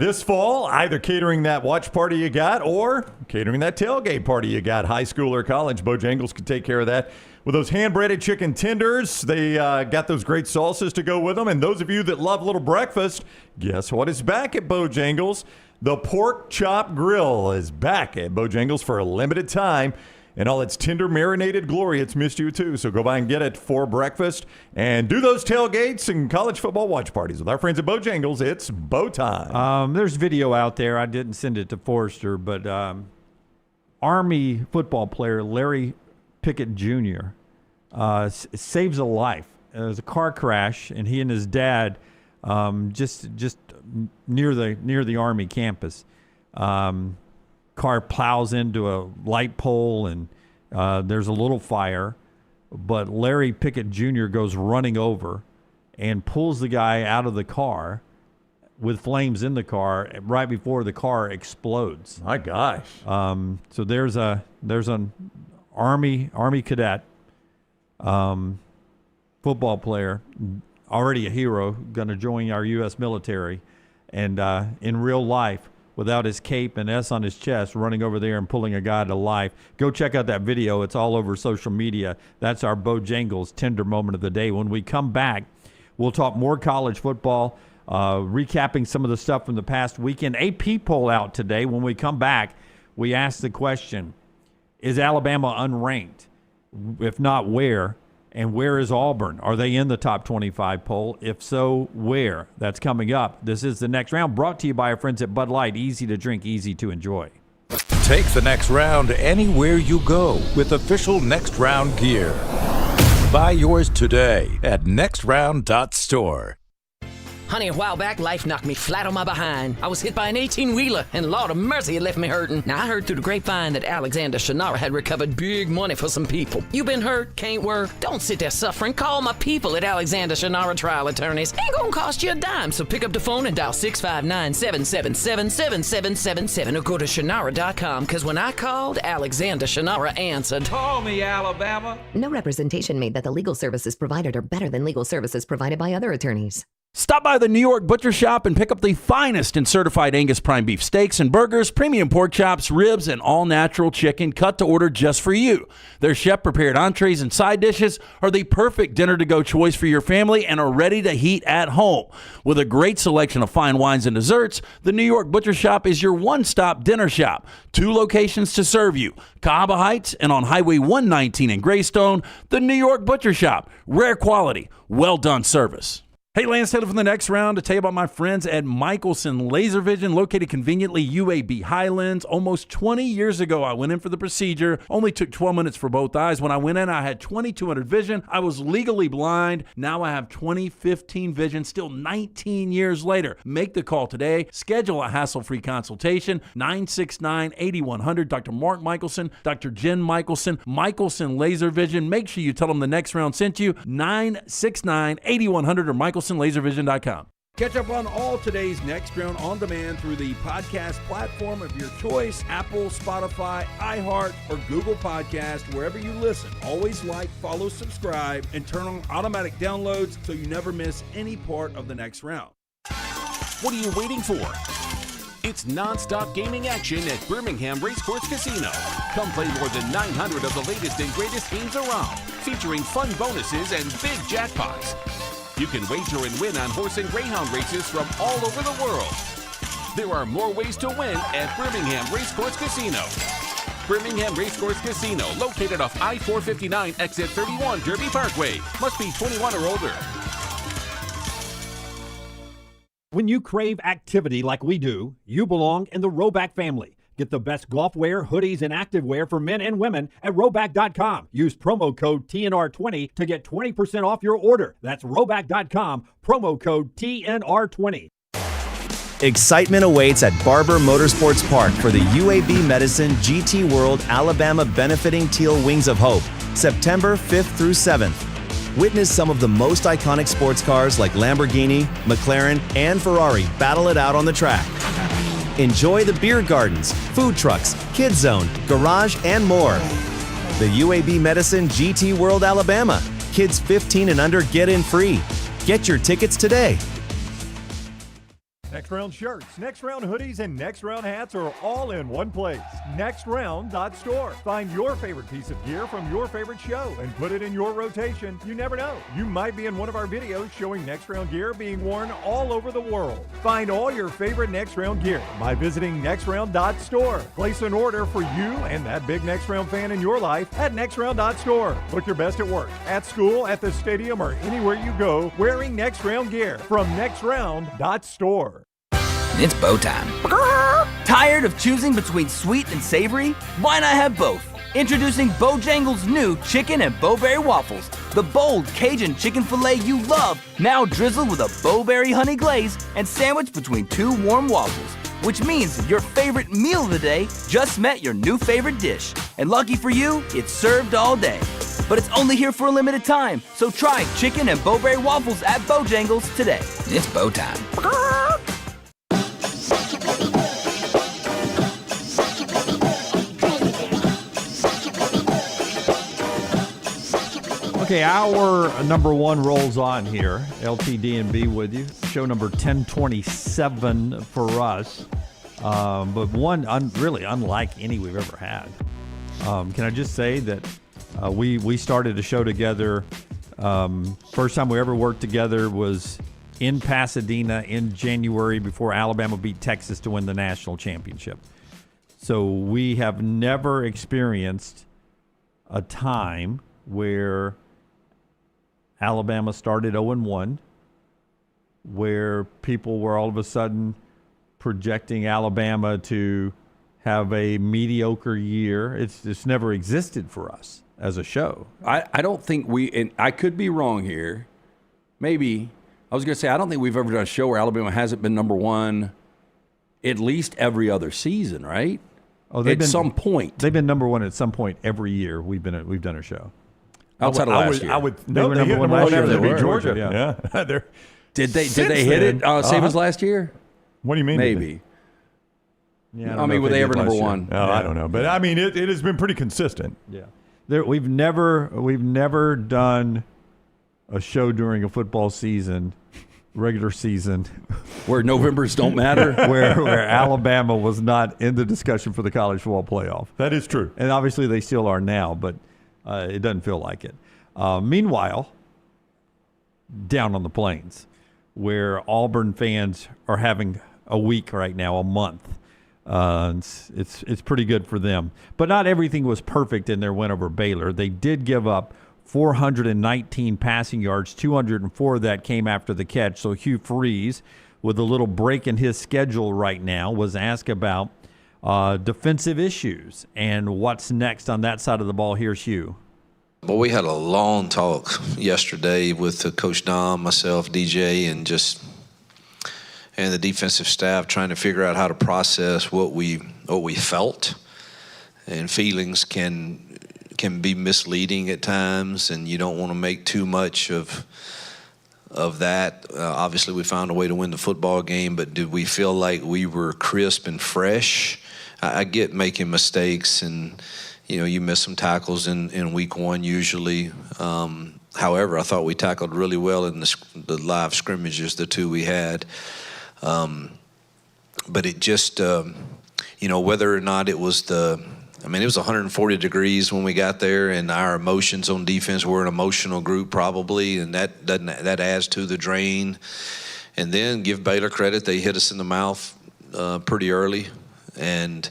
This fall, either catering that watch party you got or catering that tailgate party you got, high school or college. Bojangles can take care of that. With those hand-breaded chicken tenders, they got those great salsas to go with them. And those of you that love little breakfast, guess what is back at Bojangles? The Pork Chop Grill is back at Bojangles for a limited time. And all its tender, marinated glory, it's missed you too. So go by and get it for breakfast. And do those tailgates and college football watch parties with our friends at Bojangles. It's bow time. There's video out there. I didn't send it to Forrester, but Army football player Larry Pickett Jr. Saves a life. It was a car crash, and he and his dad just near the Army campus. Car plows into a light pole, and there's a little fire. But Larry Pickett Jr. goes running over and pulls the guy out of the car with flames in the car right before the car explodes. My gosh! So there's an Army cadet, football player, already a hero, going to join our U.S. military, and in real life, without his cape and S on his chest, running over there and pulling a guy to life. Go check out that video. It's all over social media. That's our Bojangles tender moment of the day. When we come back, we'll talk more college football, recapping some of the stuff from the past weekend. AP poll out today. When we come back, we ask the question, is Alabama unranked? If not, where? And where is Auburn? Are they in the top 25 poll? If so, where? That's coming up. This is the next round, brought to you by our friends at Bud Light. Easy to drink, easy to enjoy. Take the next round anywhere you go with official Next Round gear. Buy yours today at nextround.store. Honey, a while back, life knocked me flat on my behind. I was hit by an 18-wheeler, and Lord of mercy, it left me hurting. Now, I heard through the grapevine that Alexander Shannara had recovered big money for some people. You been hurt? Can't work? Don't sit there suffering. Call my people at Alexander Shannara Trial Attorneys. Ain't gonna cost you a dime, so pick up the phone and dial 659-777-7777 or go to Shannara.com, because when I called, Alexander Shannara answered. Call me, Alabama. No representation made that the legal services provided are better than legal services provided by other attorneys. Stop by the New York Butcher Shop and pick up the finest in certified Angus prime beef steaks and burgers, premium pork chops, ribs, and all-natural chicken cut to order just for you. Their chef-prepared entrees and side dishes are the perfect dinner-to-go choice for your family and are ready to heat at home. With a great selection of fine wines and desserts, the New York Butcher Shop is your one-stop dinner shop. 2 locations to serve you, Cahaba Heights and on Highway 119 in Greystone. The New York Butcher Shop. Rare quality, well-done service. Hey, Lance Taylor from the next round to tell you about my friends at Michelson Laser Vision, located conveniently UAB Highlands. Almost 20 years ago, I went in for the procedure. Only took 12 minutes for both eyes. When I went in, I had 20/200 vision. I was legally blind. Now I have 20/15 vision, still 19 years later. Make the call today. Schedule a hassle-free consultation. 969-8100. Dr. Mark Michelson, Dr. Jen Michelson, Michelson Laser Vision. Make sure you tell them the next round sent you. 969-8100 or MichelsonLaserVision.com. Catch up on all today's Next Round on demand through the podcast platform of your choice, Apple, Spotify, iHeart, or Google Podcast, wherever you listen. Always like, follow, subscribe, and turn on automatic downloads so you never miss any part of the next round. What are you waiting for? It's non-stop gaming action at Birmingham Racecourse Casino. Come play more than 900 of the latest and greatest games around, featuring fun bonuses and big jackpots. You can wager and win on horse and greyhound races from all over the world. There are more ways to win at Birmingham Racecourse Casino. Birmingham Racecourse Casino, located off I-459, exit 31, Derby Parkway. Must be 21 or older. When you crave activity like we do, you belong in the Roback family. Get the best golf wear, hoodies, and activewear for men and women at Roback.com. Use promo code TNR20 to get 20% off your order. That's Roback.com, promo code TNR20. Excitement awaits at Barber Motorsports Park for the UAB Medicine GT World Alabama Benefiting Teal Wings of Hope, September 5th through 7th. Witness some of the most iconic sports cars like Lamborghini, McLaren, and Ferrari battle it out on the track. Enjoy the beer gardens, food trucks, kids zone, garage, and more. The UAB Medicine GT World Alabama. Kids 15 and under get in free. Get your tickets today. Next Round shirts, Next Round hoodies, and Next Round hats are all in one place. NextRound.store. Find your favorite piece of gear from your favorite show and put it in your rotation. You never know. You might be in one of our videos showing Next Round gear being worn all over the world. Find all your favorite Next Round gear by visiting NextRound.store. Place an order for you and that big Next Round fan in your life at NextRound.store. Look your best at work, at school, at the stadium, or anywhere you go wearing Next Round gear from NextRound.store. It's bow time. Tired of choosing between sweet and savory? Why not have both? Introducing Bojangles' new chicken and bowberry waffles. The bold Cajun chicken filet you love, now drizzled with a bowberry honey glaze and sandwiched between 2 warm waffles. Which means your favorite meal of the day just met your new favorite dish. And lucky for you, it's served all day. But it's only here for a limited time, so try chicken and bowberry waffles at Bojangles today. It's bow time. Okay, hour number 1 rolls on here. LTD&B with you. Show number 1027 for us. But one really unlike any we've ever had. Can I just say that we started a show together. First time we ever worked together was in Pasadena in January before Alabama beat Texas to win the national championship. So we have never experienced a time where Alabama started 0-1, where people were all of a sudden projecting Alabama to have a mediocre year. It's never existed for us as a show. I don't think and I could be wrong here, maybe, I was going to say, I don't think we've ever done a show where Alabama hasn't been number one at least every other season, right? Oh, at some point. They've been number one at some point every year we've done a show. Outside of last year. They were number one last year. They beat were. Georgia. Yeah. Did they hit it same as last year? What do you mean? Maybe. Yeah, I mean, were they ever number one? No, I don't know. But, I mean, it has been pretty consistent. Yeah. We've never done a show during a football season, regular season, where Novembers don't matter, where Alabama was not in the discussion for the college football playoff. That is true, and obviously they still are now, but it doesn't feel like it. Meanwhile, down on the plains, where Auburn fans are having a week right now, a month. It's pretty good for them. But not everything was perfect in their win over Baylor. They did give up 419 passing yards, 204 of that came after the catch. So Hugh Freeze, with a little break in his schedule right now, was asked about defensive issues and what's next on that side of the ball. Here's Hugh. Well, we had a long talk yesterday with Coach Dom, myself, DJ, and the defensive staff, trying to figure out how to process what we felt. And feelings can be misleading at times, and you don't want to make too much of that. Obviously, we found a way to win the football game, but did we feel like we were crisp and fresh? I get making mistakes, and you miss some tackles in week one usually. However, I thought we tackled really well in the live scrimmages, the two we had. But it just, whether or not it was it was 140 degrees when we got there, and our emotions on defense were an emotional group probably, and that adds to the drain. And then give Baylor credit, they hit us in the mouth pretty early, and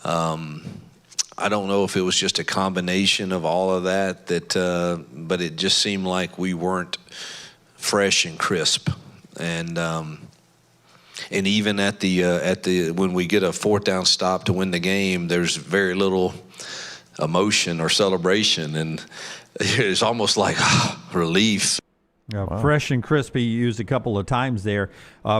I don't know if it was just a combination of all of that, but it just seemed like we weren't fresh and crisp, and even at the when we get a fourth down stop to win the game, there's very little emotion or celebration, and it's almost like relief. Wow. Fresh and crispy used a couple of times there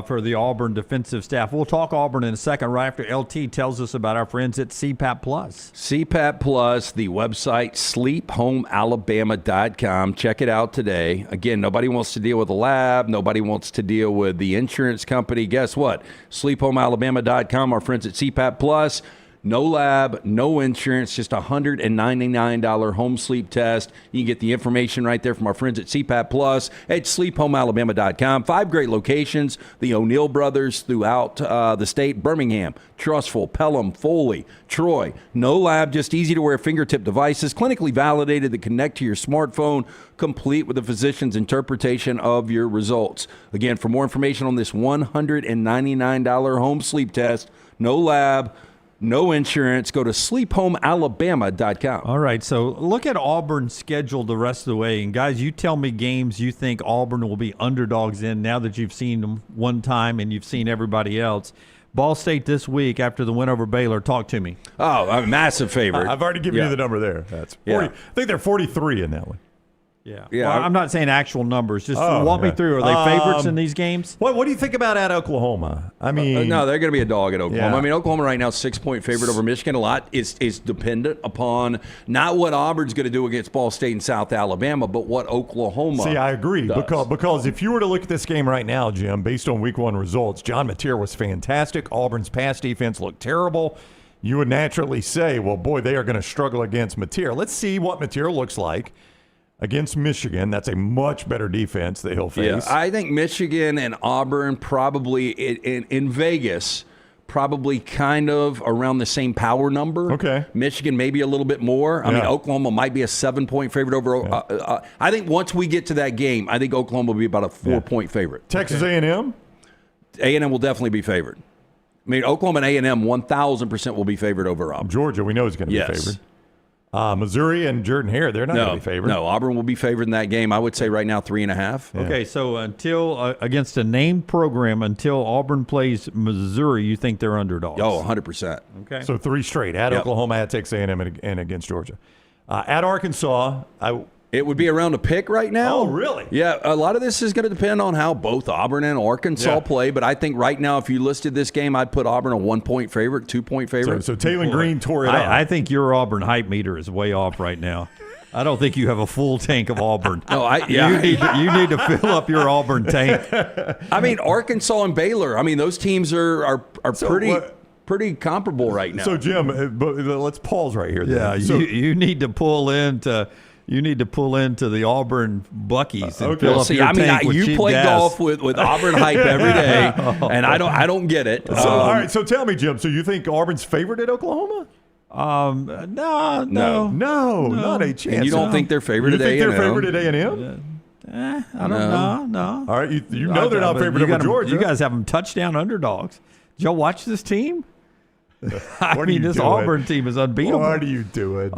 for the Auburn defensive staff. We'll talk Auburn in a second, right after LT tells us about our friends at CPAP Plus. CPAP Plus, the website, sleephomealabama.com. Check it out today. Again, nobody wants to deal with the lab. Nobody wants to deal with the insurance company. Guess what? Sleephomealabama.com, our friends at CPAP Plus. No lab, no insurance, just a $199 home sleep test. You can get the information right there from our friends at CPAP Plus at sleephomealabama.com. 5 great locations, the O'Neill brothers throughout the state, Birmingham, Trustful, Pelham, Foley, Troy. No lab, just easy-to-wear fingertip devices, clinically validated that connect to your smartphone, complete with the physician's interpretation of your results. Again, for more information on this $199 home sleep test, no lab, no insurance, go to sleephomealabama.com. All right, so look at Auburn's schedule the rest of the way. And, guys, you tell me games you think Auburn will be underdogs in now that you've seen them one time and you've seen everybody else. Ball State this week after the win over Baylor. Talk to me. Oh, a massive favorite. I've already given you the number there. That's 40. I think they're 43 in that one. Yeah. Well, I'm not saying actual numbers. Just walk me through. Are they favorites in these games? What do you think about at Oklahoma? I mean, no, they're going to be a dog at Oklahoma. Yeah. I mean, Oklahoma right now is 6-point favorite over Michigan. A lot is dependent upon not what Auburn's going to do against Ball State and South Alabama, but what Oklahoma. See, I agree because if you were to look at this game right now, Jim, based on Week 1 results, John Mateer was fantastic. Auburn's pass defense looked terrible. You would naturally say, well, boy, they are going to struggle against Mateer. Let's see what Mateer looks like against Michigan. That's a much better defense that he'll face. Yeah, I think Michigan and Auburn probably in Vegas, probably kind of around the same power number. Okay. Michigan maybe a little bit more. I mean, Oklahoma might be a 7-point favorite over. I think once we get to that game, I think Oklahoma will be about a 4-point favorite. Texas A&M? A&M will definitely be favored. I mean, Oklahoma and A&M 1,000% will be favored over Auburn. Georgia, we know is going to be favored. Missouri and Jordan Hare, they're not going to be favored. No, Auburn will be favored in that game. I would say right now 3.5. Yeah. Okay, so until against a named program, until Auburn plays Missouri, you think they're underdogs? Oh, 100%. Okay. So 3 straight. At Oklahoma, at Texas A&M, and against Georgia. At Arkansas, and It would be around a pick right now. Oh, really? Yeah, a lot of this is going to depend on how both Auburn and Arkansas play. But I think right now, if you listed this game, I'd put Auburn a 1-point favorite, 2-point favorite. So Taylor Green tore it up. I think your Auburn hype meter is way off right now. I don't think you have a full tank of Auburn. No, you need to fill up your Auburn tank. I mean, Arkansas and Baylor. I mean, those teams are pretty comparable right now. So Jim, but let's pause right here. Yeah, so, you need to pull into the Auburn Buckies and fill up your tank with cheap play gas. golf with Auburn hype every day, and I don't get it. So all right, so tell me, Jim. So you think Auburn's favored at Oklahoma? No, not a chance. And you don't think they're favored at A&M? You think they're favored at A&M? I don't know. All right, you know they're not favored over Georgia. You guys have them touchdown underdogs. Did y'all watch this team? I mean, this doing? Auburn team is unbeatable. What are you doing?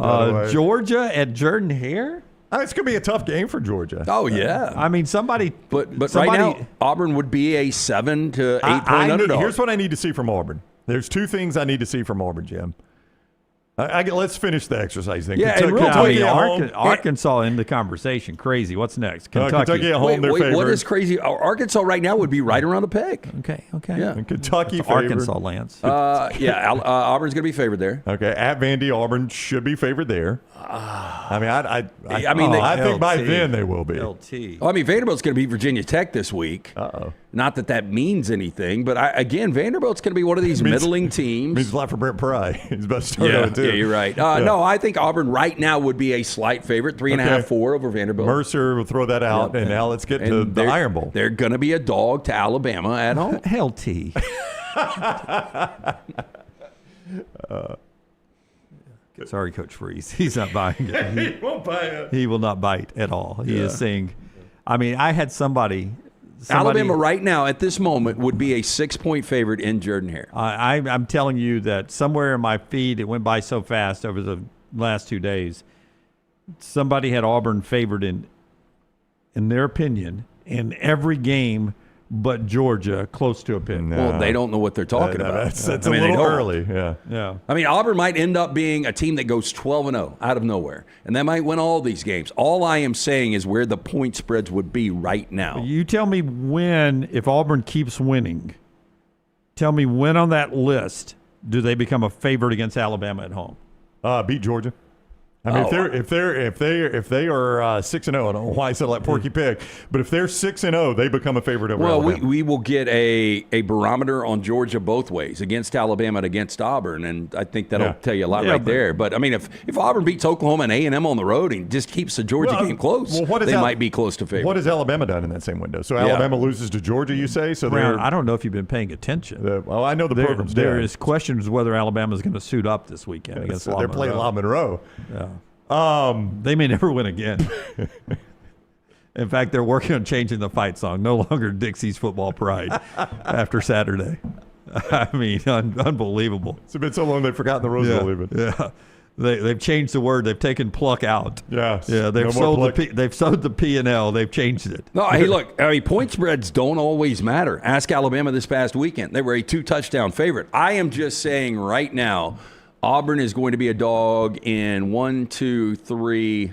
Georgia at Jordan Hare? It's going to be a tough game for Georgia. Oh, yeah. I mean, But right now, Auburn would be a 7 to 8 point underdog. Here's what I need to see from Auburn. There's two things I need to see from Auburn, Jim. Let's finish the exercise thing. Yeah, Kentucky Arkansas in the conversation. Crazy. What's next? Kentucky at home. Wait, what is crazy? Arkansas right now would be right around the pick. Okay. Yeah. And Kentucky favored. Arkansas lands. Auburn's going to be favored there. Okay, at Vandy, Auburn should be favored there. I think by then they will be. LT. Well, I mean, Vanderbilt's going to beat Virginia Tech this week. Not that means anything, but Vanderbilt's going to be one of these middling teams. Means a lot for Brent Pry. He's about to start out too. Yeah, you're right. No, I think Auburn right now would be a slight favorite, 3.5, 4 over Vanderbilt. Mercer will throw that out, and now let's get to the Iron Bowl. They're going to be a dog to Alabama at home. LT. Sorry, Coach Freeze. He's not buying it. He won't buy it. He will not bite at all. He is saying, I mean, I had somebody Alabama right now at this moment would be a 6-point favorite in Jordan Hare. I'm telling you that somewhere in my feed, it went by so fast over the last 2 days, somebody had Auburn favored in their opinion, in every game but Georgia, close to a pin. Well, they don't know what they're talking about. That's a little early. Yeah. I mean, Auburn might end up being a team that goes 12-0 out of nowhere, and they might win all these games. All I am saying is where the point spreads would be right now. You tell me when, if Auburn keeps winning, tell me when on that list do they become a favorite against Alabama at home? Beat Georgia. I mean, if they are 6-0, I don't know why I said like Porky Pig, but if they're 6-0, they become a favorite over Alabama. Well, we will get a barometer on Georgia both ways, against Alabama and against Auburn, and I think that'll tell you a lot there. But I mean, if Auburn beats Oklahoma and A&M on the road and just keeps the Georgia game close, they might be close to favorite. What has Alabama done in that same window? So Alabama loses to Georgia, you say? So Brown, I don't know if you've been paying attention. Well, I know the program's there is questions whether Alabama is going to suit up this weekend against La Monroe. They're playing La Monroe. Yeah. They may never win again. In fact, they're working on changing the fight song. No longer Dixie's Football Pride after Saturday. I mean, unbelievable. It's been so long they've forgotten the Rose Bowl even. Yeah. They've changed the word. They've taken pluck out. Yeah. They've sold the P and L. They've changed it. No, hey, look. I mean, point spreads don't always matter. Ask Alabama this past weekend. They were a 2-touchdown favorite. I am just saying right now, Auburn is going to be a dog in 1, 2, 3,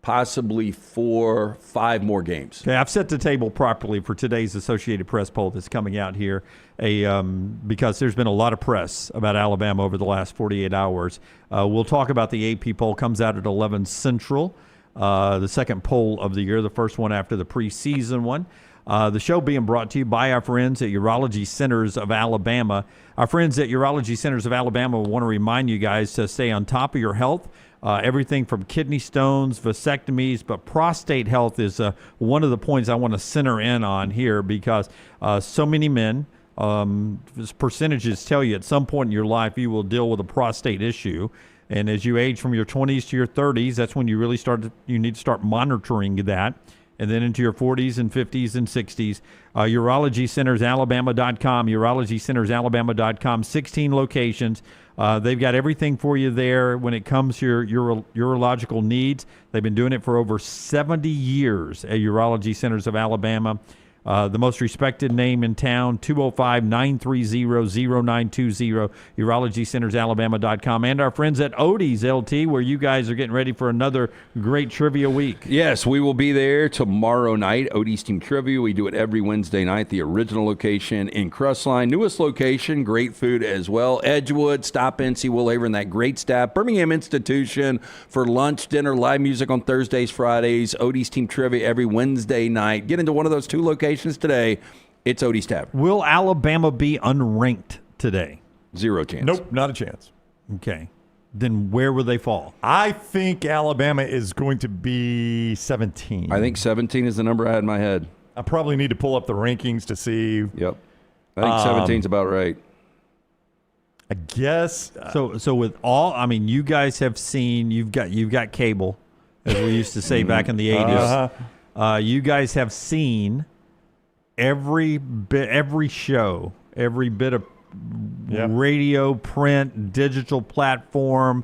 possibly 4, 5 more games. Okay, I've set the table properly for today's Associated Press poll that's coming out here, because there's been a lot of press about Alabama over the last 48 hours. We'll talk about the AP poll. Comes out at 11 Central, the second poll of the year, the first one after the preseason one. The show being brought to you by our friends at Urology Centers of Alabama. Our friends at Urology Centers of Alabama want to remind you guys to stay on top of your health. Everything from kidney stones, vasectomies, but prostate health is one of the points I want to center in on here, because so many men, percentages tell you at some point in your life you will deal with a prostate issue. And as you age from your 20s to your 30s, that's when you really you need to start monitoring that. And then into your 40s and 50s and 60s. UrologyCentersAlabama.com, UrologyCentersAlabama.com, 16 locations. They've got everything for you there when it comes to your urological needs. They've been doing it for over 70 years at Urology Centers of Alabama. The most respected name in town, 205-930-0920, UrologyCentersAlabama.com, and our friends at Odie's, LT, where you guys are getting ready for another great trivia week. Yes, we will be there tomorrow night. Odie's Team Trivia. We do it every Wednesday night. The original location in Crestline. Newest location, great food as well. Edgewood, stop in, see Will Aver and that great staff. Birmingham Institution for lunch, dinner, live music on Thursdays, Fridays. Odie's Team Trivia every Wednesday night. Get into one of those two locations today. It's Odie's Tavern. Will Alabama be unranked today? Zero chance. Nope, not a chance. Okay. Then where will they fall? I think Alabama is going to be 17. I think 17 is the number I had in my head. I probably need to pull up the rankings to see. Yep. I think 17 is about right. I guess. So with all, I mean, you guys have seen, you've got cable, as we used to say back in the 80s. You guys have seen every show, every bit of radio, print, digital platform,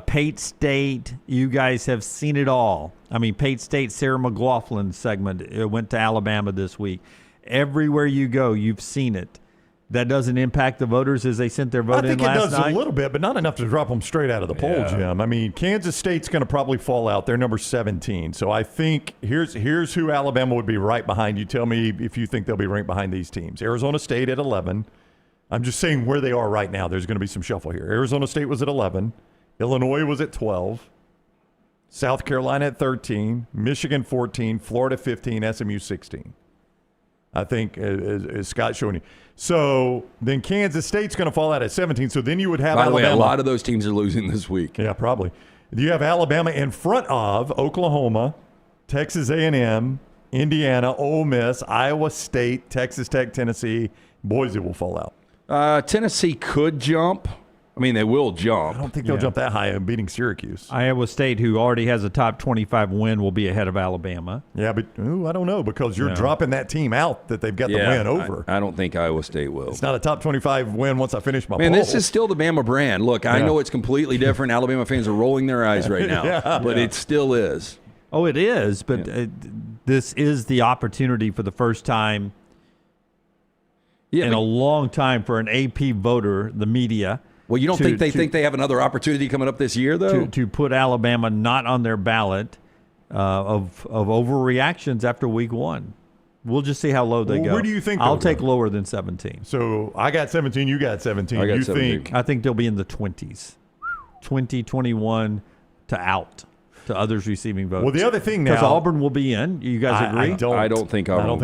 Pate State. You guys have seen it all. I mean, Pate State, Sarah McLaughlin segment, it went to Alabama this week. Everywhere you go, you've seen it. That doesn't impact the voters as they sent their vote in last night? I think it does a little bit, but not enough to drop them straight out of the poll, Jim. I mean, Kansas State's going to probably fall out. They're number 17. So I think here's who Alabama would be right behind. You tell me if you think they'll be ranked behind these teams. Arizona State at 11. I'm just saying where they are right now. There's going to be some shuffle here. Arizona State was at 11. Illinois was at 12. South Carolina at 13. Michigan 14. Florida 15. SMU 16. I think, as Scott's showing you. So then Kansas State's going to fall out at 17. So then you would have Alabama. By the way, a lot of those teams are losing this week. Yeah, probably. You have Alabama in front of Oklahoma, Texas A&M, Indiana, Ole Miss, Iowa State, Texas Tech, Tennessee. Boise will fall out. Tennessee could jump. I mean, they will jump. I don't think they'll jump that high in beating Syracuse. Iowa State, who already has a top 25 win, will be ahead of Alabama. Yeah, but I don't know, because you're dropping that team out that they've got the win over. I don't think Iowa State will. It's not a top 25 win once I finish my poll. This is still the Bama brand. Look, I know it's completely different. Alabama fans are rolling their eyes right now, but it still is. Oh, it is, but this is the opportunity for the first time in a long time for an AP voter, the media. Well, you don't think they think they have another opportunity coming up this year, though? To put Alabama not on their ballot of overreactions after week one. We'll just see how low they go. Where do you think I'll take lower than 17. So I got 17, you got 17. I got 17. I think they'll be in the 20s. 20, 21 to out to others receiving votes. Well, the other thing now. Because Auburn will be in. You guys agree? I don't think Auburn will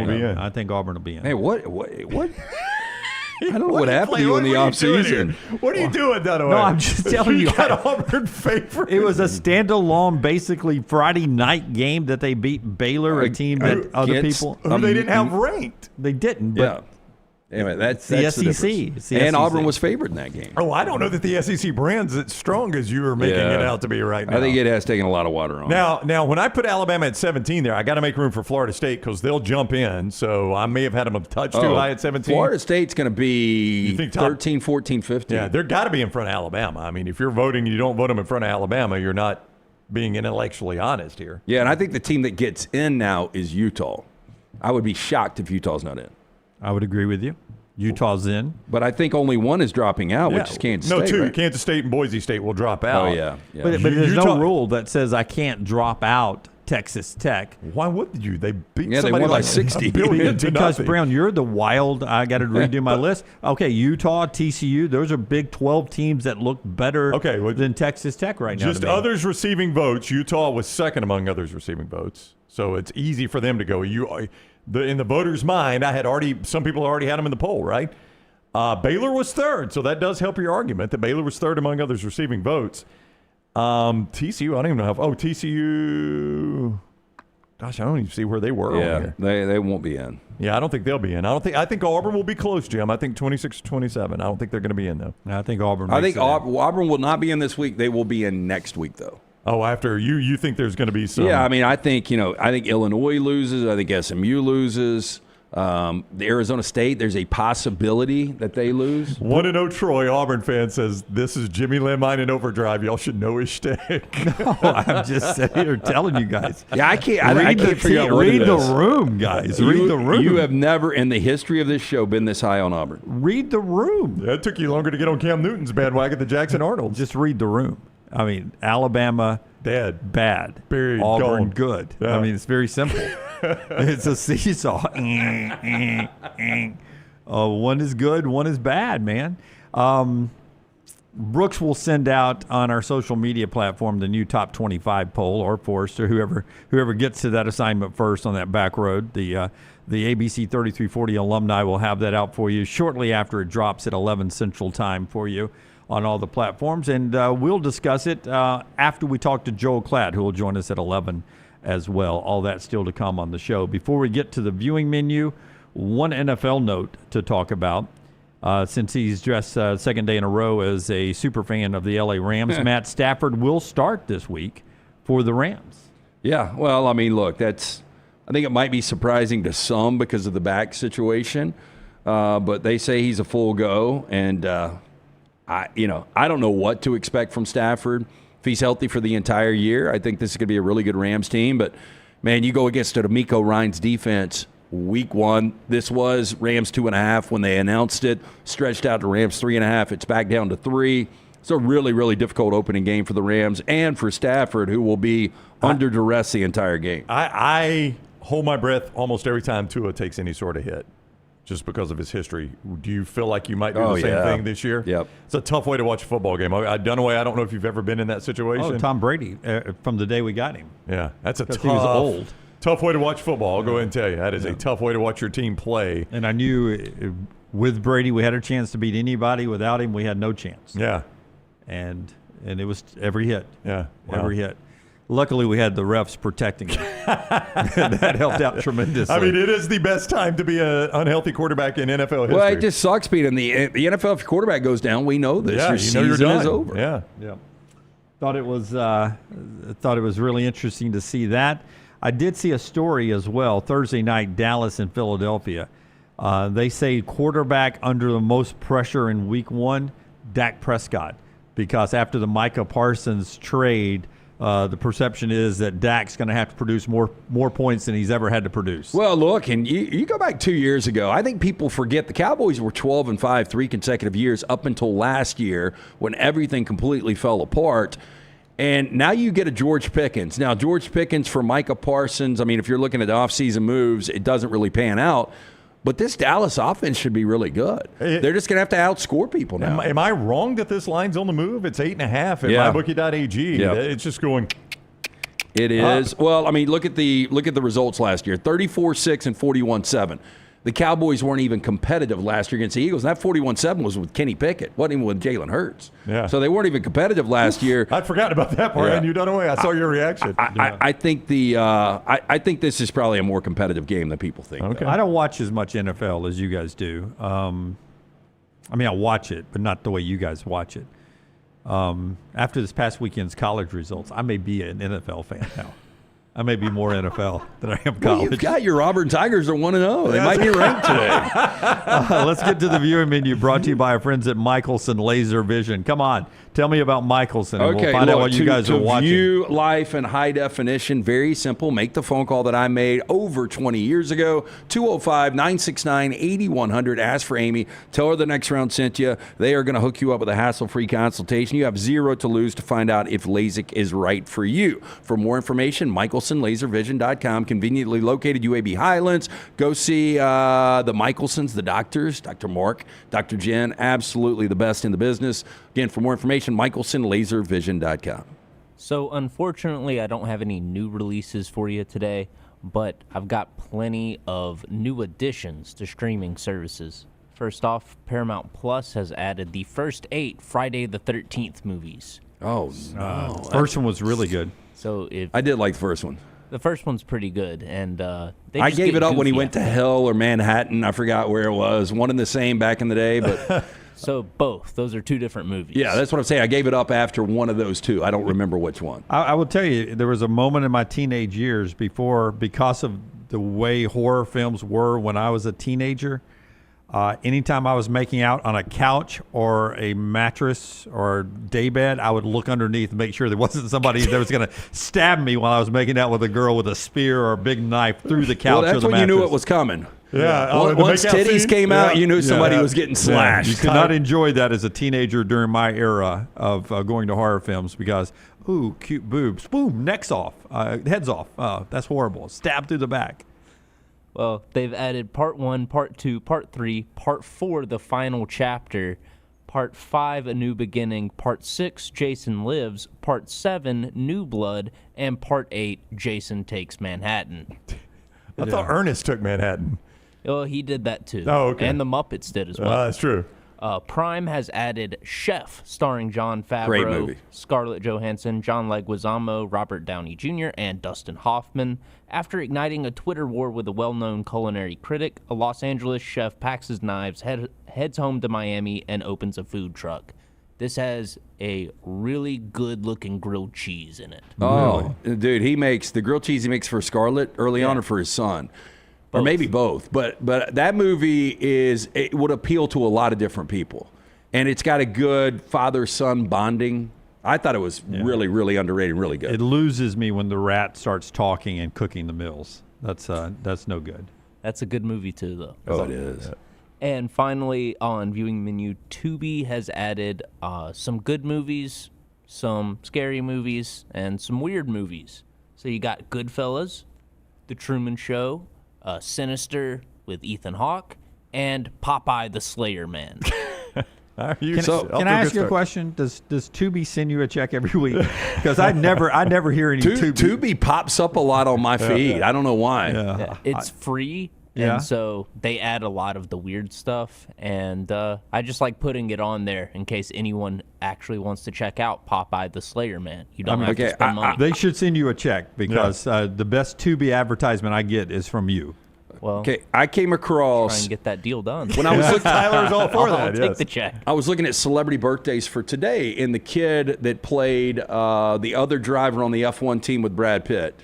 be in. I think Auburn will be in. Hey, what? I don't know what happened to you in the offseason. What are you doing, Dunaway? No, I'm just telling you. You got Auburn favorite. It was a standalone, basically Friday night game that they beat Baylor, a team that other people they didn't have ranked. They didn't. But Anyway, that's the the SEC. difference. And Auburn was favored in that game. Oh, I don't know that the SEC brand's as strong as you are making it out to be right now. I think it has taken a lot of water on. Now, when I put Alabama at 17 there, I got to make room for Florida State because they'll jump in. So I may have had them a touch too high at 17. Florida State's going to be 13, 14, 15. Yeah, they're got to be in front of Alabama. I mean, if you're voting, you don't vote them in front of Alabama, you're not being intellectually honest here. Yeah, and I think the team that gets in now is Utah. I would be shocked if Utah's not in. I would agree with you. Utah's in. But I think only one is dropping out, which is Kansas State. No, two. Right? Kansas State and Boise State will drop out. Oh, yeah. But there's no rule that says I can't drop out Texas Tech. Why would you? They beat they somebody won like by 60. Because, Brown, you're the wild. I got to redo my list. Okay, Utah, TCU, those are Big 12 teams that look better than Texas Tech right now. Just others receiving votes. Utah was second among others receiving votes. So it's easy for them to go. In the voters' mind, some people already had them in the poll, right? Baylor was third, so that does help your argument that Baylor was third among others receiving votes. TCU, I don't even know how. TCU. Gosh, I don't even see where they were. Yeah, they won't be in. Yeah, I don't think they'll be in. I think Auburn will be close, Jim. I think 26-27. I don't think they're going to be in though. I think Auburn. Auburn will not be in this week. They will be in next week though. Oh, after you think there's going to be some? Yeah, I mean, I think Illinois loses. I think SMU loses. The Arizona State, there's a possibility that they lose. 1-0 Troy, Auburn fan says, this is Jimmy Lemine in overdrive. Y'all should know his shtick. No, I'm just sitting here telling you guys. Yeah, I can't figure out what Read it the is. room, guys. Read the room. You have never in the history of this show been this high on Auburn. Read the room. Yeah, it took you longer to get on Cam Newton's bandwagon than Jackson Arnold. Just read the room. I mean, Alabama, bad. Buried, Auburn, gone. good. Yeah. I mean, it's very simple. It's a seesaw. One is good, one is bad, man. Brooks will send out on our social media platform the new top 25 poll, or Forrest, or whoever gets to that assignment first on that back road. The ABC 3340 alumni will have that out for you shortly after it drops at 11 Central Time for you on all the platforms. And we'll discuss it after we talk to Joel Klatt, who will join us at 11 as well. All that still to come on the show. Before we get to the viewing menu, one NFL note to talk about. Since he's dressed second day in a row as a super fan of the LA Rams, Matt Stafford will start this week for the Rams. Yeah, well, I mean, look, I think it might be surprising to some because of the back situation, but they say he's a full go, and I don't know what to expect from Stafford. If he's healthy for the entire year, I think this is going to be a really good Rams team. But, man, you go against a D'Amico Ryans defense week one. This was Rams 2.5 when they announced it, stretched out to Rams 3.5. It's back down to 3. It's a really, really difficult opening game for the Rams and for Stafford, who will be under duress the entire game. I hold my breath almost every time Tua takes any sort of hit, just because of his history. Do you feel like you might do the same thing this year? Yep. It's a tough way to watch a football game. Dunaway, I don't know if you've ever been in that situation. Oh, Tom Brady, from the day we got him. Yeah, that's a tough, he was old. Tough way to watch football. I'll go ahead and tell you. That is a tough way to watch your team play. And I knew with Brady we had a chance to beat anybody. Without him, we had no chance. Yeah. And it was every hit. Yeah. Every hit. Luckily, we had the refs protecting him. That helped out tremendously. I mean, it is the best time to be an unhealthy quarterback in NFL history. Well, it just sucks being the NFL. If your quarterback goes down, we know this. Yeah, your season is over. Yeah. Thought it was really interesting to see that. I did see a story as well Thursday night, Dallas and Philadelphia. They say quarterback under the most pressure in week one, Dak Prescott, because after the Micah Parsons trade, the perception is that Dak's going to have to produce more points than he's ever had to produce. Well, look, and you go back 2 years ago, I think people forget the Cowboys were 12-5 3 consecutive years up until last year when everything completely fell apart. And now you get a George Pickens. Now, George Pickens for Micah Parsons, I mean, if you're looking at offseason moves, it doesn't really pan out. But this Dallas offense should be really good. They're just going to have to outscore people now. Am I wrong that this line's on the move? It's 8.5 at mybookie.ag. Yep. It's just going. It is. Well, I mean, look at the results last year: 34-6 and 41-7. The Cowboys weren't even competitive last year against the Eagles. And that 41-7 was with Kenny Pickett. Wasn't even with Jalen Hurts. Yeah. So they weren't even competitive last year. I'd forgotten about that part, and you done away. I saw your reaction. I think I think this is probably a more competitive game than people think. Okay. I don't watch as much NFL as you guys do. I mean, I watch it, but not the way you guys watch it. After this past weekend's college results, I may be an NFL fan now. I may be more NFL than I am college. Well, you've got your Auburn Tigers are 1-0. They might be ranked today. Let's get to the viewing menu brought to you by our friends at Michelson Laser Vision. Come on. Tell me about Michelson, and we'll find out what you guys are watching. To view life in high definition, very simple. Make the phone call that I made over 20 years ago, 205-969-8100. Ask for Amy. Tell her the next round sent you. They are going to hook you up with a hassle-free consultation. You have zero to lose to find out if LASIK is right for you. For more information, MichelsonLaserVision.com, conveniently located UAB Highlands. Go see the Michelsons, the doctors, Dr. Mark, Dr. Jen, absolutely the best in the business. Again, for more information, MichelsonLaserVision.com. So, unfortunately, I don't have any new releases for you today, but I've got plenty of new additions to streaming services. First off, Paramount Plus has added the first 8 Friday the 13th movies. Oh, no. First one was really good. So I did like the first one. The first one's pretty good, and I gave it up when he went to Hell or Manhattan. I forgot where it was. One and the same back in the day, but so both. Those are two different movies. Yeah, that's what I'm saying. I gave it up after one of those two. I don't remember which one. I will tell you, there was a moment in my teenage years because of the way horror films were when I was a teenager. Anytime I was making out on a couch or a mattress or daybed, I would look underneath and make sure there wasn't somebody that was going to stab me while I was making out with a girl with a spear or a big knife through the couch. Well, that's or the when you knew mattress. it was coming. Yeah. Once titties came out, you knew somebody was getting slashed. You could not enjoy that as a teenager during my era of going to horror films because, ooh, cute boobs. Boom, neck's off, head's off. That's horrible. Stabbed through the back. Well, they've added part 1, part 2, part 3, part 4, the final chapter, part 5, a new beginning, part 6, Jason Lives, part 7, New Blood, and part 8, Jason Takes Manhattan. I thought Ernest took Manhattan. Oh, he did that too. Oh, okay. And the Muppets did as well. That's true. Prime has added Chef, starring Jon Favreau, Great movie. Scarlett Johansson, John Leguizamo, Robert Downey Jr., and Dustin Hoffman. After igniting a Twitter war with a well-known culinary critic, a Los Angeles chef packs his knives, heads home to Miami, and opens a food truck. This has a really good-looking grilled cheese in it. Oh, dude, he makes the grilled cheese he makes for Scarlett early on or for his son. Or maybe both. But that movie it would appeal to a lot of different people. And it's got a good father-son bonding. I thought it was really, really underrated, really good. It loses me when the rat starts talking and cooking the meals. That's no good. That's a good movie too, though. Oh, it is. And finally, on viewing menu, Tubi has added some good movies, some scary movies, and some weird movies. So you got Goodfellas, The Truman Show, Sinister with Ethan Hawke, and Popeye the Slayer Man. Can I ask you a question? Does Tubi send you a check every week? Because I never hear any Tubi. Tubi pops up a lot on my feed. I don't know why. Yeah, it's free. Yeah. And so they add a lot of the weird stuff, and I just like putting it on there in case anyone actually wants to check out Popeye the Slayer Man. You don't have to spend money. They should send you a check because the best Tubi advertisement I get is from you. Well, okay, I came across try and get that deal done. when I was looking. Tyler's all for that. I'll take the check. I was looking at celebrity birthdays for today, and the kid that played the other driver on the F1 team with Brad Pitt,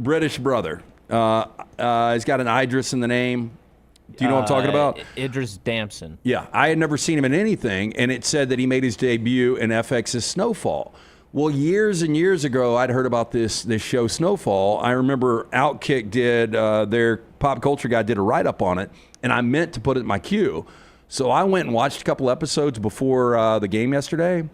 British brother. He's got an Idris in the name. Do you know what I'm talking about? Idris Damson. Yeah, I had never seen him in anything, and it said that he made his debut in FX's Snowfall. Well, years and years ago, I'd heard about this show Snowfall. I remember Outkick did, their pop culture guy did a write-up on it, and I meant to put it in my queue. So I went and watched a couple episodes before the game yesterday.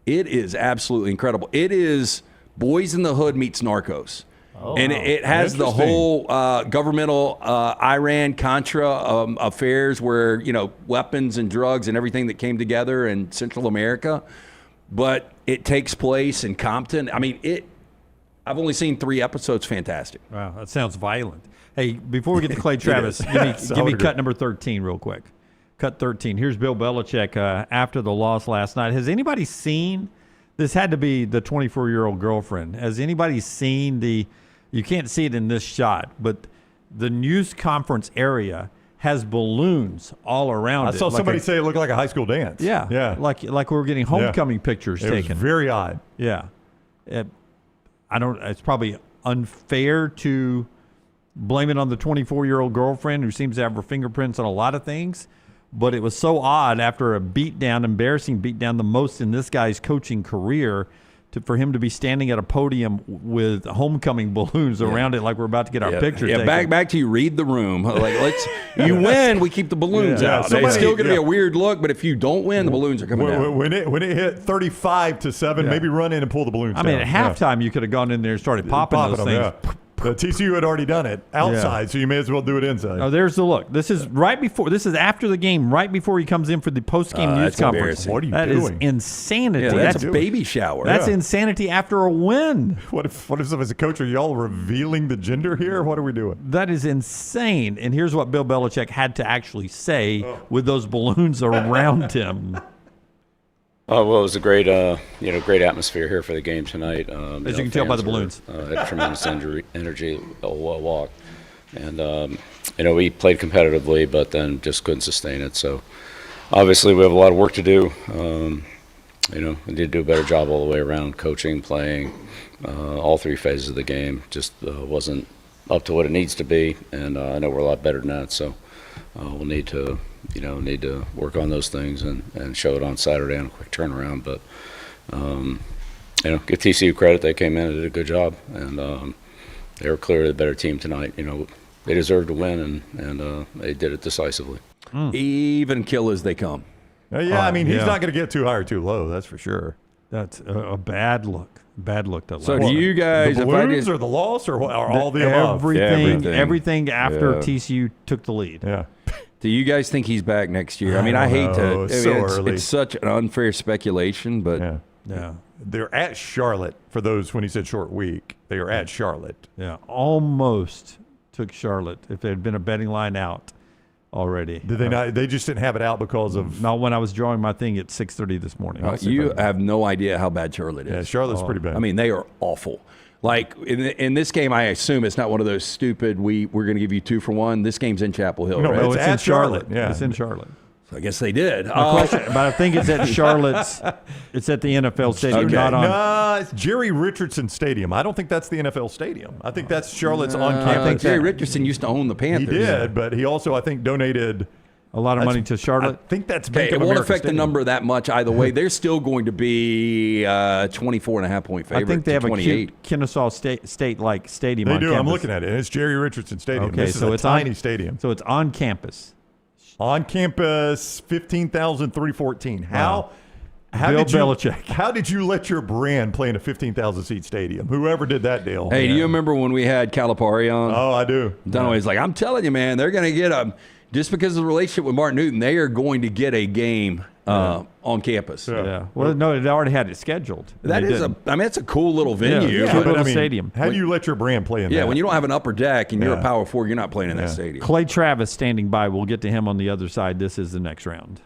It is absolutely incredible. It is Boys in the Hood meets Narcos. And it has the whole governmental Iran-Contra affairs where, weapons and drugs and everything that came together in Central America. But it takes place in Compton. I mean, I've only seen 3 episodes. Fantastic. Wow, that sounds violent. Hey, before we get to Clay Travis, give me cut number 13 real quick. Cut 13. Here's Bill Belichick after the loss last night. Has anybody seen, this had to be the 24-year-old girlfriend. Has anybody seen you can't see it in this shot, but the news conference area has balloons all around it. I saw somebody say it looked like a high school dance. Yeah. Yeah. Like we were getting homecoming pictures taken. It was very odd. Yeah. It's probably unfair to blame it on the 24-year-old girlfriend who seems to have her fingerprints on a lot of things, but it was so odd after a embarrassing beatdown, the most in this guy's coaching career, for him to be standing at a podium with homecoming balloons around it like we're about to get our pictures taken. Back to you. Read the room. You win, we keep the balloons out. It's still going to be a weird look, but if you don't win, the balloons are coming down. When it hit 35-7, maybe run in and pull the balloons down. I mean, at halftime, you could have gone in there and started popping those things. Yeah. The TCU had already done it outside, so you may as well do it inside. Oh, there's the look. This is after the game, right before he comes in for the post-game news conference. What are you doing? That is insanity. Yeah, that's a baby shower. That's insanity after a win. What if as a coach, are y'all revealing the gender here? What are we doing? That is insane. And here's what Bill Belichick had to actually say with those balloons around him. Oh, well, it was a great atmosphere here for the game tonight. As you can tell by the balloons. Had tremendous energy all walk. And, we played competitively, but then just couldn't sustain it. So, obviously, we have a lot of work to do. We need to do a better job all the way around, coaching, playing, all three phases of the game. Just wasn't up to what it needs to be, and I know we're a lot better than that. So we'll need to work on those things and show it on Saturday on a quick turnaround. But give TCU credit; they came in and did a good job, and they were clearly the better team tonight. They deserved to win, and they did it decisively. Even kill as they come. He's not going to get too high or too low. That's for sure. That's a bad look. Bad look. So do you guys, the balloons or the loss or all the above? Everything after TCU took the lead. Yeah. Do you guys think he's back next year? I hate to. It's such an unfair speculation, but yeah. They're at Charlotte for those when he said short week. They are at Charlotte. Yeah, almost took Charlotte if there had been a betting line out already. Did they not? They just didn't have it out because of. Not when I was drawing my thing at 6:30 this morning. You have no idea how bad Charlotte is. Yeah, Charlotte's pretty bad. They are awful. Like in this game, I assume it's not one of those stupid. We're going to give you 2 for 1. This game's in Chapel Hill. No, right? it's at Charlotte. Yeah, it's in Charlotte. So I guess they did. But I think it's at Charlotte's. It's at the NFL stadium, not on. No, it's Jerry Richardson Stadium. I don't think that's the NFL stadium. I think that's Charlotte's on campus. I think Jerry Richardson used to own the Panthers. He did, but he also, I think, donated a lot of money to Charlotte. I think that's Bank of America. It won't affect the number that much either way. They're still going to be 24.5-point favorite. I think they have 28. a Kennesaw State-like stadium. They on do. campus. I'm looking at it. It's Jerry Richardson Stadium. Okay, this so is it's a tiny stadium. So it's on campus. On campus, 15,314. How Bill Belichick. How did you let your brand play in a 15,000-seat stadium? Whoever did that deal. Hey, do you remember when we had Calipari on? Oh, I do. Dunaway's like, I'm telling you, man, they're going to get just because of the relationship with Martin Newton, they are going to get a game on campus. Yeah. Well, no, they already had it scheduled. It's a cool little venue. Yeah, little stadium. How do you let your brand play in that? Yeah, when you don't have an upper deck and you're a Power 4, you're not playing in that stadium. Clay Travis standing by. We'll get to him on the other side. This is the next round.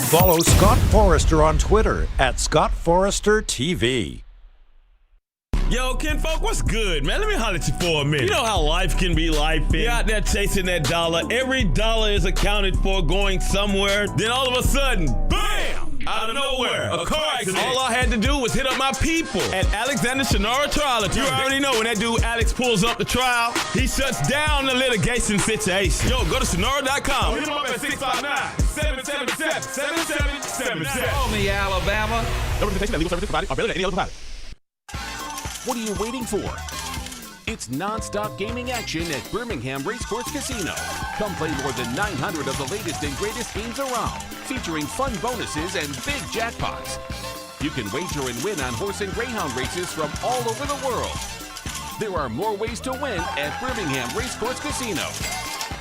Follow Scott Forrester on Twitter at ScottForresterTV. Yo, kinfolk, what's good, man? Let me holler at you for a minute. You know how life can be life. You're out there chasing that dollar. Every dollar is accounted for going somewhere. Then all of a sudden, bam! Out of nowhere, a car accident. All I had to do was hit up my people at Alexander Shannara Trial Attorney. You already know when that dude Alex pulls up the trial, he shuts down the litigation situation. Yo, go to Shannara.com. Hit him up at 659-777-7777. Call me, Alabama. No representation that legal services provided are better than any other provider. What are you waiting for? It's non-stop gaming action at Birmingham Racecourse Casino. Come play more than 900 of the latest and greatest games around, featuring fun bonuses and big jackpots. You can wager and win on horse and greyhound races from all over the world. There are more ways to win at Birmingham Racecourse Casino.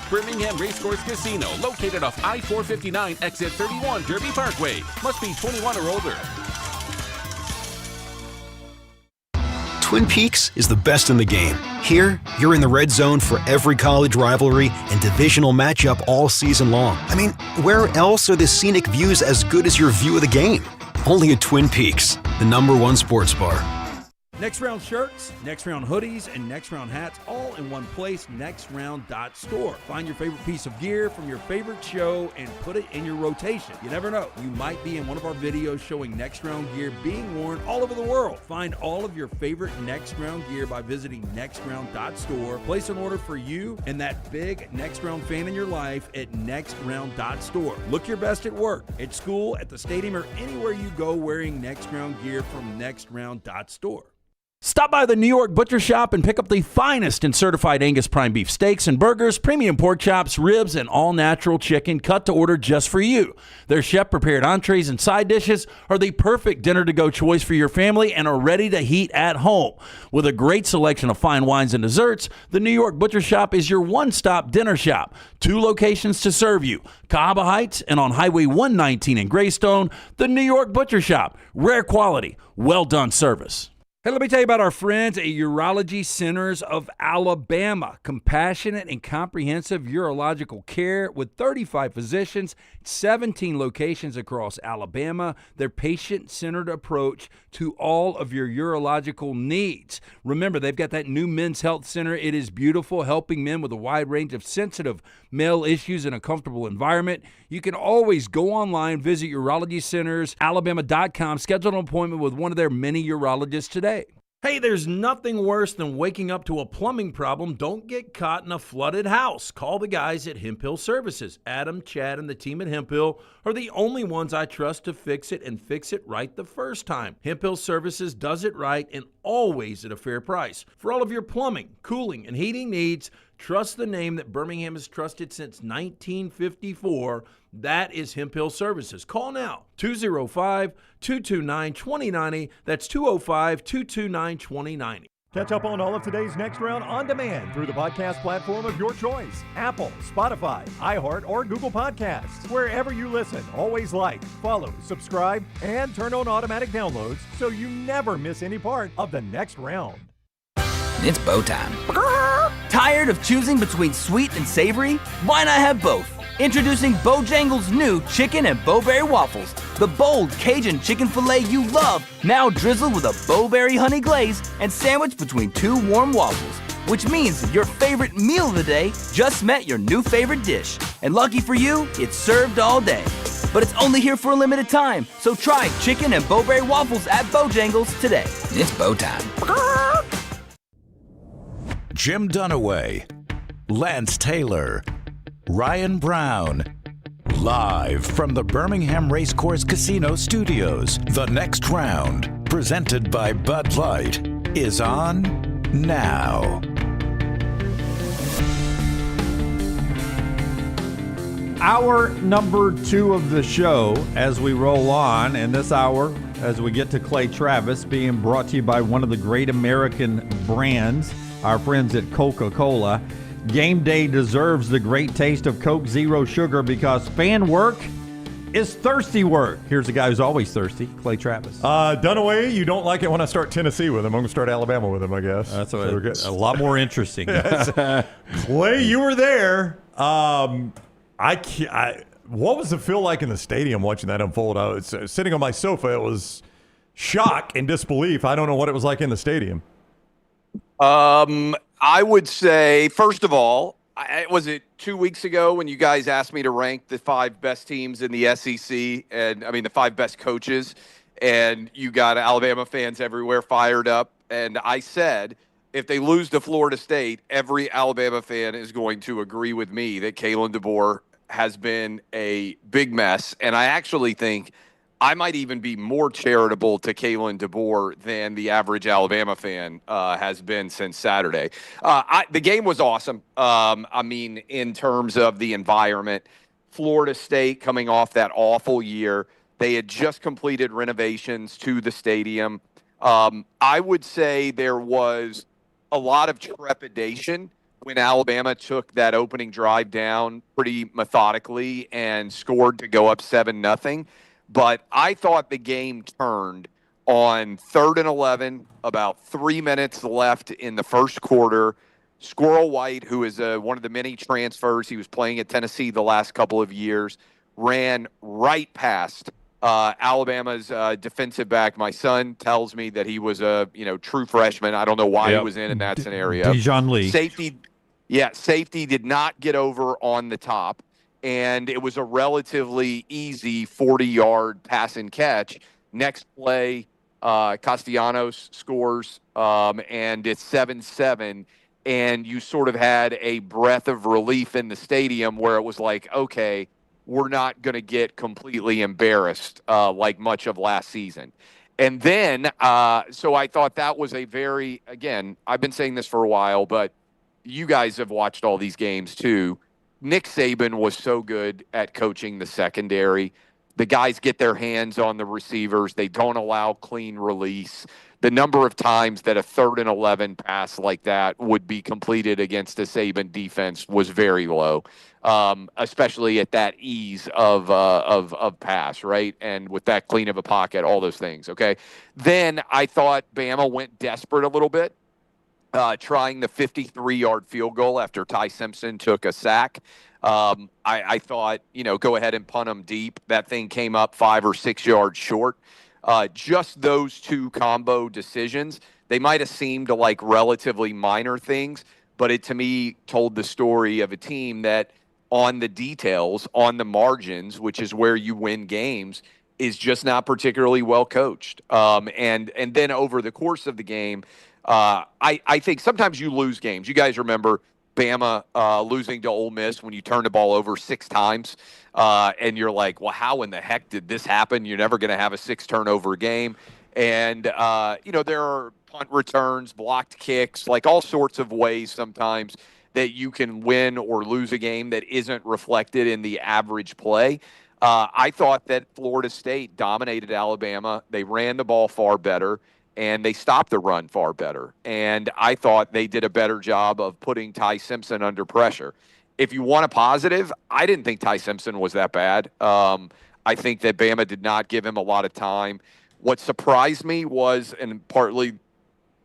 Birmingham Racecourse Casino, located off I-459, exit 31, Derby Parkway. Must be 21 or older. Twin Peaks is the best in the game. Here, you're in the red zone for every college rivalry and divisional matchup all season long. I mean, where else are the scenic views as good as your view of the game? Only at Twin Peaks, the #1 sports bar. Next Round shirts, Next Round hoodies, and Next Round hats all in one place, nextround.store. Find your favorite piece of gear from your favorite show and put it in your rotation. You never know, you might be in one of our videos showing Next Round gear being worn all over the world. Find all of your favorite Next Round gear by visiting nextround.store. Place an order for you and that big Next Round fan in your life at nextround.store. Look your best at work, at school, at the stadium, or anywhere you go wearing Next Round gear from nextround.store. Stop by the New York Butcher Shop and pick up the finest in certified Angus prime beef steaks and burgers, premium pork chops, ribs, and all-natural chicken cut to order just for you. Their chef-prepared entrees and side dishes are the perfect dinner-to-go choice for your family and are ready to heat at home. With a great selection of fine wines and desserts, the New York Butcher Shop is your one-stop dinner shop. 2 locations to serve you, Cahaba Heights and on Highway 119 in Greystone. The New York Butcher Shop, rare quality, well-done service. Hey, let me tell you about our friends at Urology Centers of Alabama. Compassionate and comprehensive urological care with 35 physicians, 17 locations across Alabama. Their patient-centered approach to all of your urological needs. Remember, they've got that new men's health center. It is beautiful, helping men with a wide range of sensitive male issues in a comfortable environment. You can always go online, visit urologycentersalabama.com, schedule an appointment with one of their many urologists today. Hey, there's nothing worse than waking up to a plumbing problem. Don't get caught in a flooded house. Call the guys at Hemp Hill Services. Adam, Chad, and the team at Hemp Hill are the only ones I trust to fix it and fix it right the first time. Hemp Hill Services does it right and always at a fair price. For all of your plumbing, cooling, and heating needs, trust the name that Birmingham has trusted since 1954. That is Hemp Hill Services. Call now, 205-229-2090. That's 205-229-2090. Catch up on all of today's Next Round on demand through the podcast platform of your choice. Apple, Spotify, iHeart, or Google Podcasts. Wherever you listen, always like, follow, subscribe, and turn on automatic downloads so you never miss any part of the Next Round. It's bow time. Tired of choosing between sweet and savory? Why not have both? Introducing Bojangles' new chicken and bowberry waffles. The bold Cajun chicken filet you love, now drizzled with a bowberry honey glaze and sandwiched between two warm waffles. Which means your favorite meal of the day just met your new favorite dish. And lucky for you, it's served all day. But it's only here for a limited time, so try chicken and bowberry waffles at Bojangles today. It's bow time. Jim Dunaway, Lance Taylor, Ryan Brown. Live from the Birmingham Racecourse Casino Studios, the Next Round, presented by Bud Light, is on now. Hour number 2 of the show as we roll on, and this hour, as we get to Clay Travis, being brought to you by one of the great American brands, our friends at Coca-Cola. Game day deserves the great taste of Coke Zero Sugar because fan work is thirsty work. Here's a guy who's always thirsty, Clay Travis. Dunaway, you don't like it when I start Tennessee with him. I'm going to start Alabama with him, I guess. That's a lot more interesting. Clay, you were there. What was the feel like in the stadium watching that unfold? I was sitting on my sofa. It was shock and disbelief. I don't know what it was like in the stadium. I would say, first of all, was it 2 weeks ago when you guys asked me to rank the 5 best teams in the SEC, and I mean the 5 best coaches, and you got Alabama fans everywhere fired up, and I said if they lose to Florida State, every Alabama fan is going to agree with me that Kalen DeBoer has been a big mess, and I actually think I might even be more charitable to Kalen DeBoer than the average Alabama fan has been since Saturday. The game was awesome. I mean, in terms of the environment, Florida State coming off that awful year, they had just completed renovations to the stadium. I would say there was a lot of trepidation when Alabama took that opening drive down pretty methodically and scored to go up 7-0. But I thought the game turned on 3rd and 11, about 3 minutes left in the first quarter. Squirrel White, who is one of the many transfers, he was playing at Tennessee the last couple of years, ran right past Alabama's defensive back. My son tells me that he was a true freshman. I don't know why he was in that scenario. Dijon Lee. Safety did not get over on the top. And it was a relatively easy 40-yard pass and catch. Next play, Castellanos scores, and it's 7-7. And you sort of had a breath of relief in the stadium where it was like, okay, we're not going to get completely embarrassed like much of last season. And then, so I thought that was a very, again, I've been saying this for a while, but you guys have watched all these games too. Nick Saban was so good at coaching the secondary. The guys get their hands on the receivers. They don't allow clean release. the number of times that a 3rd and 11 pass like that would be completed against a Saban defense was very low, especially at that ease of pass, right? And with that clean of a pocket, all those things, okay? Then I thought Bama went desperate a little bit, trying the 53-yard field goal after Ty Simpson took a sack. I thought, go ahead and punt them deep. That thing came up 5 or 6 yards short. Just those two combo decisions, they might have seemed like relatively minor things, but it to me told the story of a team that on the details, on the margins, which is where you win games, is just not particularly well coached. And then over the course of the game, I think sometimes you lose games. You guys remember Bama losing to Ole Miss when you turn the ball over 6 times, and you're like, well, how in the heck did this happen? You're never going to have a 6-turnover game. And, there are punt returns, blocked kicks, like all sorts of ways sometimes that you can win or lose a game that isn't reflected in the average play. I thought that Florida State dominated Alabama. They ran the ball far better, and they stopped the run far better. And I thought they did a better job of putting Ty Simpson under pressure. If you want a positive, I didn't think Ty Simpson was that bad. I think that Bama did not give him a lot of time. What surprised me was, and partly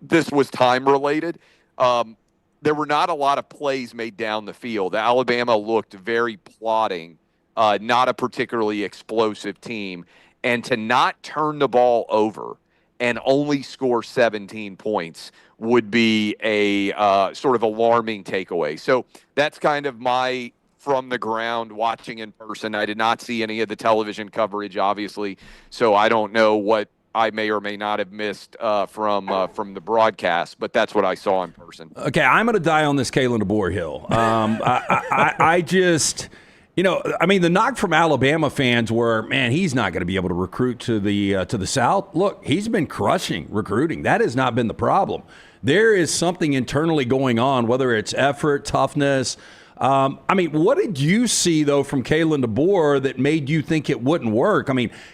this was time-related, there were not a lot of plays made down the field. Alabama looked very plodding, not a particularly explosive team. And to not turn the ball over and only score 17 points would be a sort of alarming takeaway. So that's kind of my from the ground watching in person. I did not see any of the television coverage, obviously, so I don't know what I may or may not have missed from the broadcast, but that's what I saw in person. Okay, I'm going to die on this Kalen DeBoer hill. I just... the knock from Alabama fans were, man, he's not going to be able to recruit to the South. Look, he's been crushing recruiting. That has not been the problem. There is something internally going on, whether it's effort, toughness. What did you see, though, from Kalen DeBoer that made you think it wouldn't work?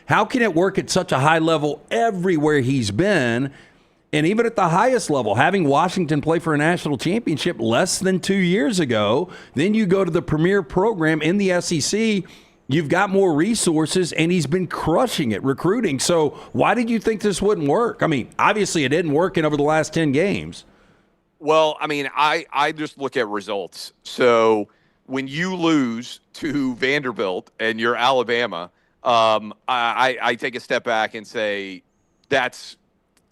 How can it work at such a high level everywhere he's been? And even at the highest level, having Washington play for a national championship less than 2 years ago, then you go to the premier program in the SEC, you've got more resources, and he's been crushing it recruiting. So why did you think this wouldn't work? Obviously it didn't work in over the last 10 games. Well, I just look at results. So when you lose to Vanderbilt and you're Alabama, I take a step back and say that's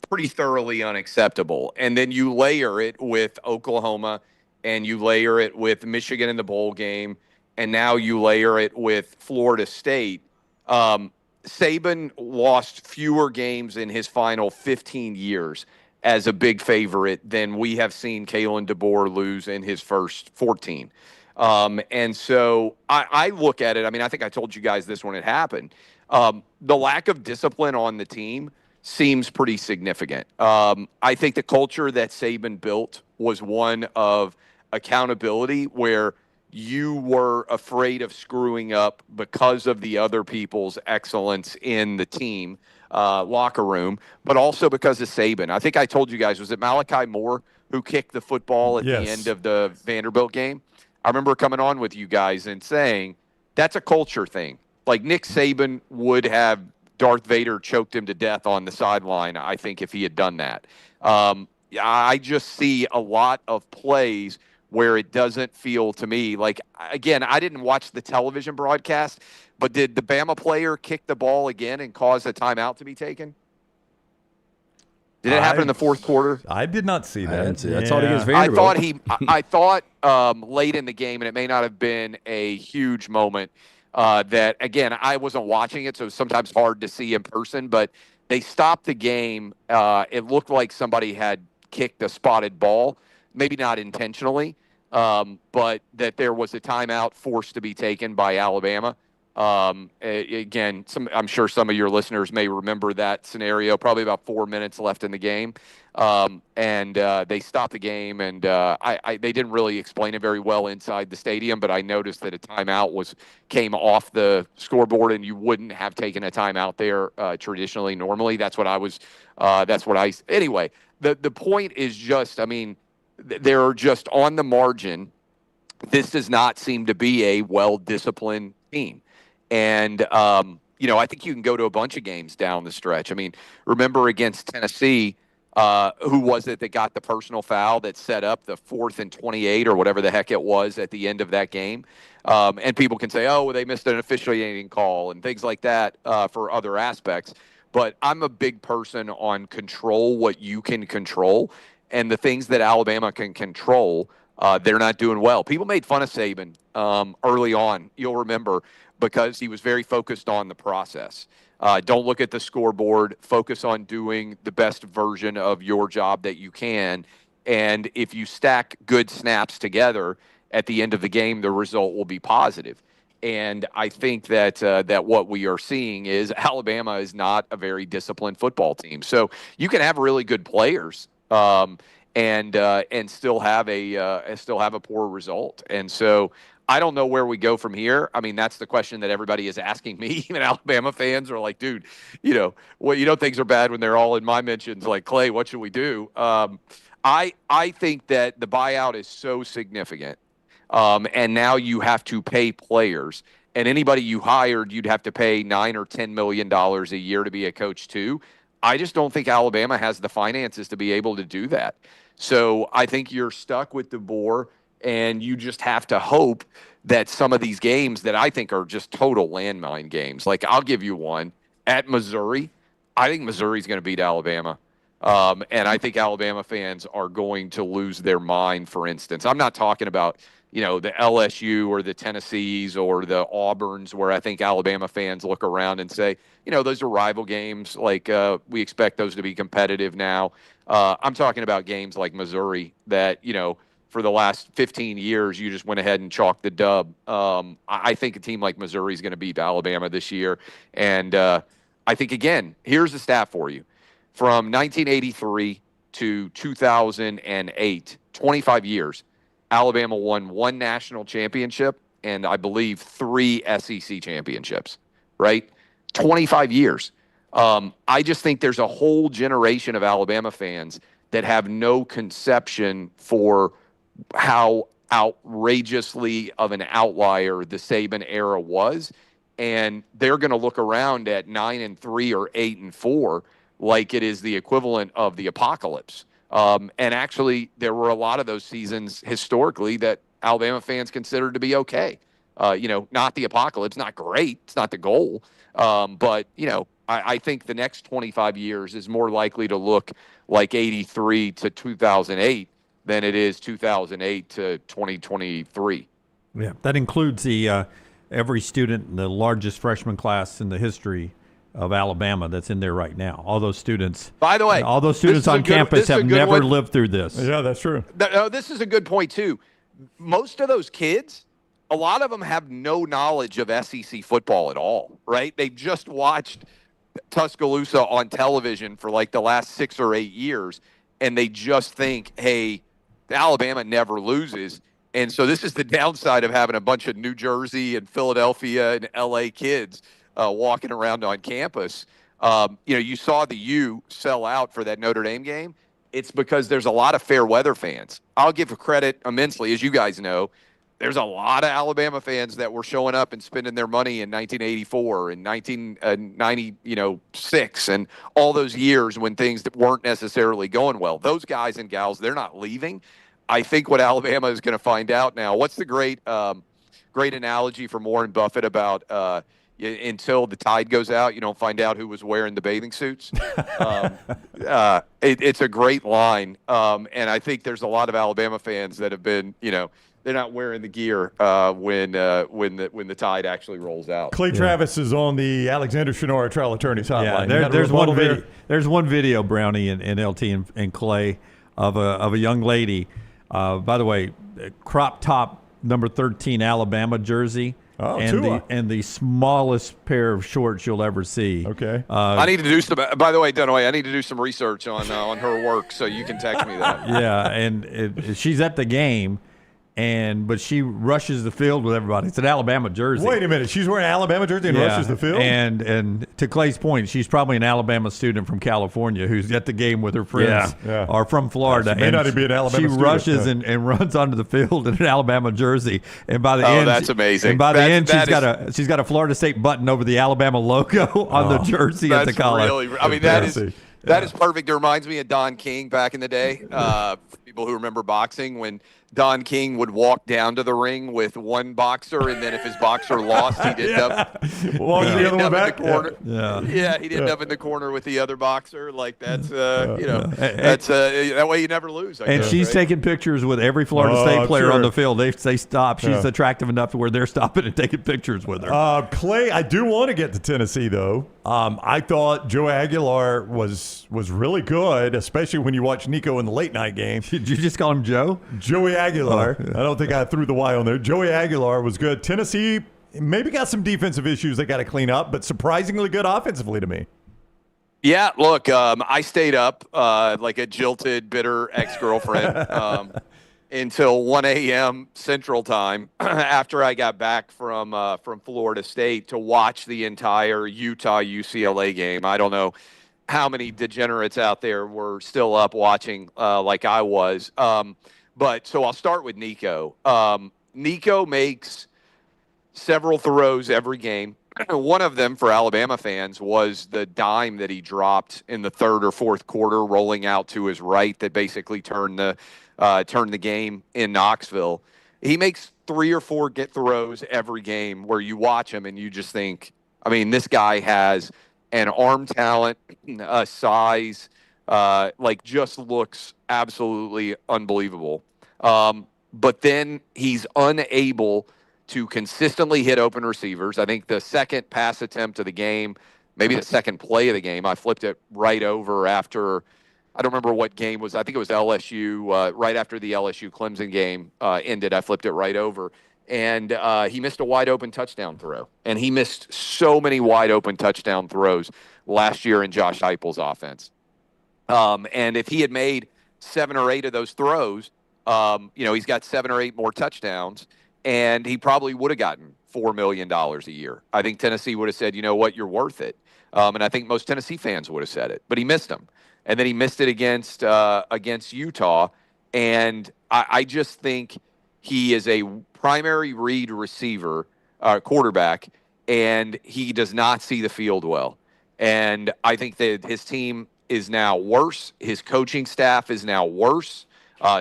pretty thoroughly unacceptable. And then you layer it with Oklahoma, and you layer it with Michigan in the bowl game, and now you layer it with Florida State. Saban lost fewer games in his final 15 years as a big favorite than we have seen Kalen DeBoer lose in his first 14. And so I look at it. I think I told you guys this when it happened. The lack of discipline on the team seems pretty significant. I think the culture that Saban built was one of accountability, where you were afraid of screwing up because of the other people's excellence in the team locker room, but also because of Saban. I think I told you guys, was it Malachi Moore who kicked the football at the end of the Vanderbilt game? I remember coming on with you guys and saying that's a culture thing. Like Nick Saban would have Darth Vader choked him to death on the sideline, I think, if he had done that. I just see a lot of plays where it doesn't feel to me like, again, I didn't watch the television broadcast, but did the Bama player kick the ball again and cause a timeout to be taken? Did it happen in the fourth quarter? I did not see that. I didn't see that. I thought he was Vanderbilt. I thought late in the game, and it may not have been a huge moment, that, again, I wasn't watching it, so it's sometimes hard to see in person, but they stopped the game. It looked like somebody had kicked a spotted ball, maybe not intentionally, but that there was a timeout forced to be taken by Alabama. Again, I'm sure some of your listeners may remember that scenario. Probably about 4 minutes left in the game, and they stopped the game, and they didn't really explain it very well inside the stadium. But I noticed that a timeout came off the scoreboard, and you wouldn't have taken a timeout there traditionally. Normally, Anyway, the point is just, I mean, they're just on the margin. This does not seem to be a well-disciplined team. And, I think you can go to a bunch of games down the stretch. I mean, remember against Tennessee, who was it that got the personal foul that set up the 4th and 28 or whatever the heck it was at the end of that game? And people can say, oh, well, they missed an officiating call and things like that for other aspects. But I'm a big person on control what you can control. And the things that Alabama can control, they're not doing well. People made fun of Saban early on, you'll remember, because he was very focused on the process. Don't look at the scoreboard. Focus on doing the best version of your job that you can. And if you stack good snaps together at the end of the game, the result will be positive. And I think that what we are seeing is Alabama is not a very disciplined football team. So you can have really good players and still have a poor result. And so I don't know where we go from here. I mean, that's the question that everybody is asking me. Even Alabama fans are like, dude, things are bad when they're all in my mentions. Like, Clay, what should we do? I think that the buyout is so significant. And now you have to pay players. And anybody you hired, you'd have to pay $9 or $10 million a year to be a coach too. I just don't think Alabama has the finances to be able to do that. So I think you're stuck with DeBoer. And you just have to hope that some of these games that I think are just total landmine games, like I'll give you one at Missouri. I think Missouri's going to beat Alabama. And I think Alabama fans are going to lose their mind, for instance. I'm not talking about, the LSU or the Tennessees or the Auburns where I think Alabama fans look around and say, those are rival games. Like we expect those to be competitive now. I'm talking about games like Missouri that, for the last 15 years, you just went ahead and chalked the dub. I think a team like Missouri is going to beat Alabama this year. And I think, again, here's the stat for you. From 1983 to 2008, 25 years, Alabama won 1 national championship and I believe 3 SEC championships, right? 25 years. I just think there's a whole generation of Alabama fans that have no conception for how outrageously of an outlier the Saban era was. And they're going to look around at 9-3 or 8-4 like it is the equivalent of the apocalypse. And actually, there were a lot of those seasons historically that Alabama fans considered to be okay. Not the apocalypse, not great. It's not the goal. But I think the next 25 years is more likely to look like 83 to 2008 than it is 2008 to 2023. Yeah, that includes the every student in the largest freshman class in the history of Alabama that's in there right now. All those students. By the way, all those students on campus have never lived through this. Yeah, that's true. This is a good point too. Most of those kids, a lot of them have no knowledge of SEC football at all, right? They've just watched Tuscaloosa on television for like the last 6 or 8 years, and they just think, hey, Alabama never loses. And so this is the downside of having a bunch of New Jersey and Philadelphia and LA kids walking around on campus. You saw the U sell out for that Notre Dame game. It's because there's a lot of fair weather fans. I'll give credit immensely, as you guys know. There's a lot of Alabama fans that were showing up and spending their money in 1984 and 1996 and all those years when things that weren't necessarily going well. Those guys and gals, they're not leaving. I think what Alabama is going to find out now, what's the great analogy from Warren Buffett about until the tide goes out, you don't find out who was wearing the bathing suits? It's a great line. And I think there's a lot of Alabama fans that have been, they're not wearing the gear when the tide actually rolls out. Clay Travis is on the Alexander Shannara trial attorney's hotline. Yeah, there's one video. There's one video, Brownie and LT and Clay, of a young lady. By the way, crop top number 13 Alabama jersey. and the smallest pair of shorts you'll ever see. Okay. I need to do some. By the way, Dunaway, I need to do some research on her work, so you can text me that. Yeah, and she's at the game. But she rushes the field with everybody. It's an Alabama jersey. Wait a minute. She's wearing an Alabama jersey and rushes the field? And to Clay's point, she's probably an Alabama student from California who's at the game with her friends or from Florida. She may not be an Alabama student. She rushes and runs onto the field in an Alabama jersey. And by the end, that's amazing. And by the end, she's got a Florida State button over the Alabama logo on the jersey at the collar. That is perfect. It reminds me of Don King back in the day. People who remember boxing, when Don King would walk down to the ring with one boxer, and then if his boxer lost, he'd end up walking the other one back. In the corner. He'd end up in the corner with the other boxer. Like that's that way you never lose. She's taking pictures with every Florida State player on the field. They stop. She's attractive enough to where they're stopping and taking pictures with her. Clay, I do want to get to Tennessee though. I thought Joe Aguilar was really good, especially when you watch Nico in the late night game. Did you just call him Joe? Joey Aguilar. I don't think I threw the Y on there. Joey Aguilar was good. Tennessee maybe got some defensive issues they got to clean up, but surprisingly good offensively to me. Yeah, look, I stayed up like a jilted, bitter ex-girlfriend until 1 a.m. Central Time after I got back from Florida State to watch the entire Utah-UCLA game. I don't know how many degenerates out there were still up watching like I was. But so I'll start with Nico. Nico makes several throws every game. One of them for Alabama fans was the dime that he dropped in the third or fourth quarter, rolling out to his right that basically turned the game in Knoxville. He makes 3 or 4 throws every game where you watch him and you just think, I mean, this guy has an arm talent, a size, just looks absolutely unbelievable. But then he's unable to consistently hit open receivers. I think the second pass attempt of the game, maybe the second play of the game, I flipped it right over after, I don't remember what game was. I think it was LSU, right after the LSU-Clemson game ended. I flipped it right over. And he missed a wide-open touchdown throw. And he missed so many wide-open touchdown throws last year in Josh Heupel's offense. And if he had made 7 or 8 of those throws, he's got 7 or 8 more touchdowns, and he probably would have gotten $4 million a year. I think Tennessee would have said, you know what, you're worth it. And I think most Tennessee fans would have said it. But he missed them. And then he missed it against Utah. And I just think he is a primary read receiver, quarterback, and he does not see the field well. And I think that his team is now worse. His coaching staff is now worse.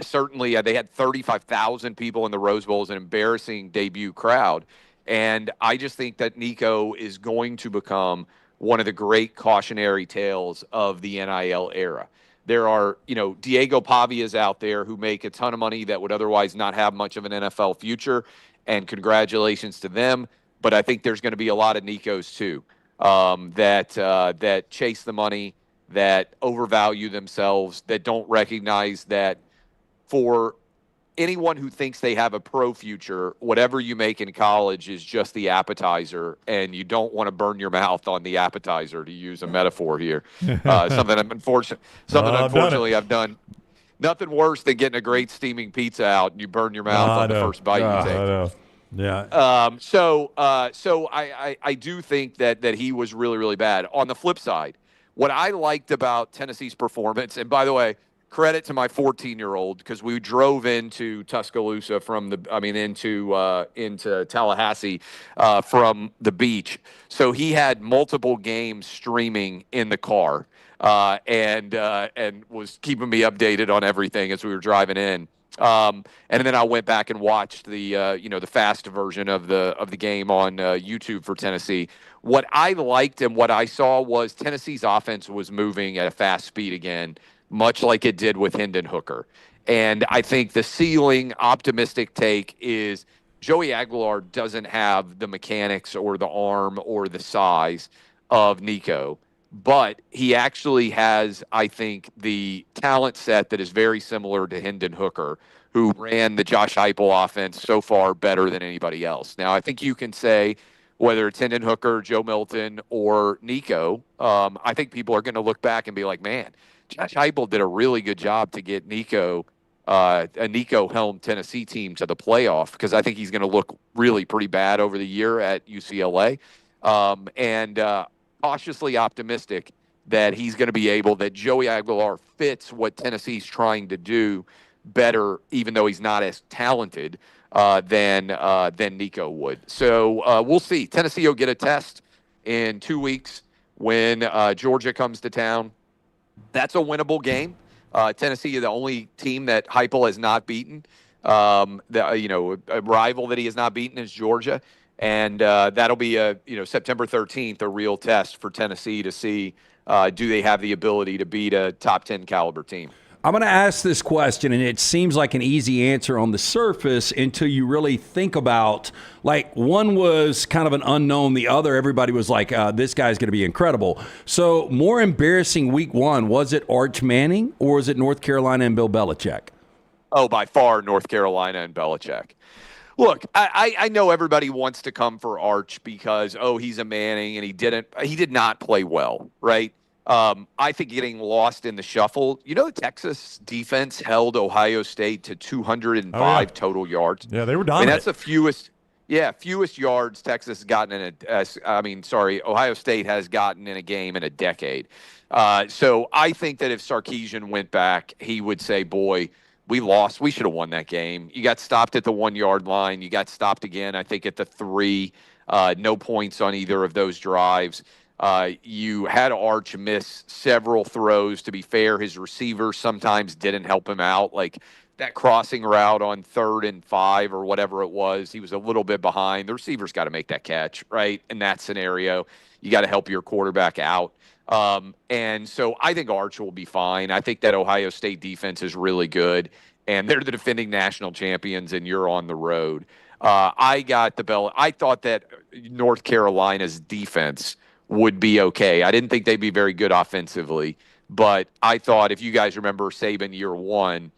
Certainly, they had 35,000 people in the Rose Bowl as an embarrassing debut crowd. And I just think that Nico is going to become one of the great cautionary tales of the NIL era. There are, Diego Pavias out there who make a ton of money that would otherwise not have much of an NFL future, and congratulations to them. But I think there's going to be a lot of Nicos too that chase the money, that overvalue themselves, that don't recognize that for anyone who thinks they have a pro future, whatever you make in college is just the appetizer, and you don't want to burn your mouth on the appetizer, to use a metaphor here. Something unfortunately I've done. Nothing worse than getting a great steaming pizza out and you burn your mouth on the first bite you take. I know. Yeah. So I do think that he was really, really bad. On the flip side, what I liked about Tennessee's performance, and by the way, credit to my 14-year-old, because we drove into Tuscaloosa into Tallahassee from the beach. So he had multiple games streaming in the car and was keeping me updated on everything as we were driving in. And then I went back and watched the fast version of the game on YouTube for Tennessee. What I liked and what I saw was Tennessee's offense was moving at a fast speed again, much like it did with Hendon Hooker. And I think the ceiling optimistic take is Joey Aguilar doesn't have the mechanics or the arm or the size of Nico, but he actually has, I think, the talent set that is very similar to Hendon Hooker, who ran the Josh Heupel offense so far better than anybody else. Now, I think you can say whether it's Hendon Hooker, Joe Milton, or Nico, I think people are going to look back and be like, man, Josh Heupel did a really good job to get a Nico-helmed Tennessee team to the playoff, because I think he's going to look really pretty bad over the year at UCLA. And cautiously optimistic that he's going to be able, that Joey Aguilar fits what Tennessee's trying to do better, even though he's not as talented than Nico would. So we'll see. Tennessee will get a test in 2 weeks when Georgia comes to town. That's a winnable game. Tennessee is the only team that Heupel has not beaten. A rival that he has not beaten is Georgia. And that'll be September 13th, a real test for Tennessee to see do they have the ability to beat a top 10 caliber team. I'm going to ask this question, and it seems like an easy answer on the surface until you really think about, like, one was kind of an unknown. The other, everybody was like, this guy's going to be incredible. So more embarrassing week one, was it Arch Manning or was it North Carolina and Bill Belichick? Oh, by far North Carolina and Belichick. Look, I know everybody wants to come for Arch because, he's a Manning and he did not play well, right? I think getting lost in the shuffle. The Texas defense held Ohio State to 205 total yards. Yeah, they were dominant. That's the fewest yards Texas has gotten Ohio State has gotten in a game in a decade. So I think that if Sarkisian went back, he would say, boy, we lost. We should have won that game. You got stopped at the 1 yard line. You got stopped again, I think, at the 3. No points on either of those drives. You had Arch miss several throws. To be fair, his receivers sometimes didn't help him out. Like that crossing route on 3rd and 5 or whatever it was, he was a little bit behind. The receiver's got to make that catch, right? In that scenario, you got to help your quarterback out. And so I think Arch will be fine. I think that Ohio State defense is really good, and they're the defending national champions, and you're on the road. I thought that North Carolina's defense would be okay. I didn't think they'd be very good offensively, but I thought, if you guys remember Saban year one,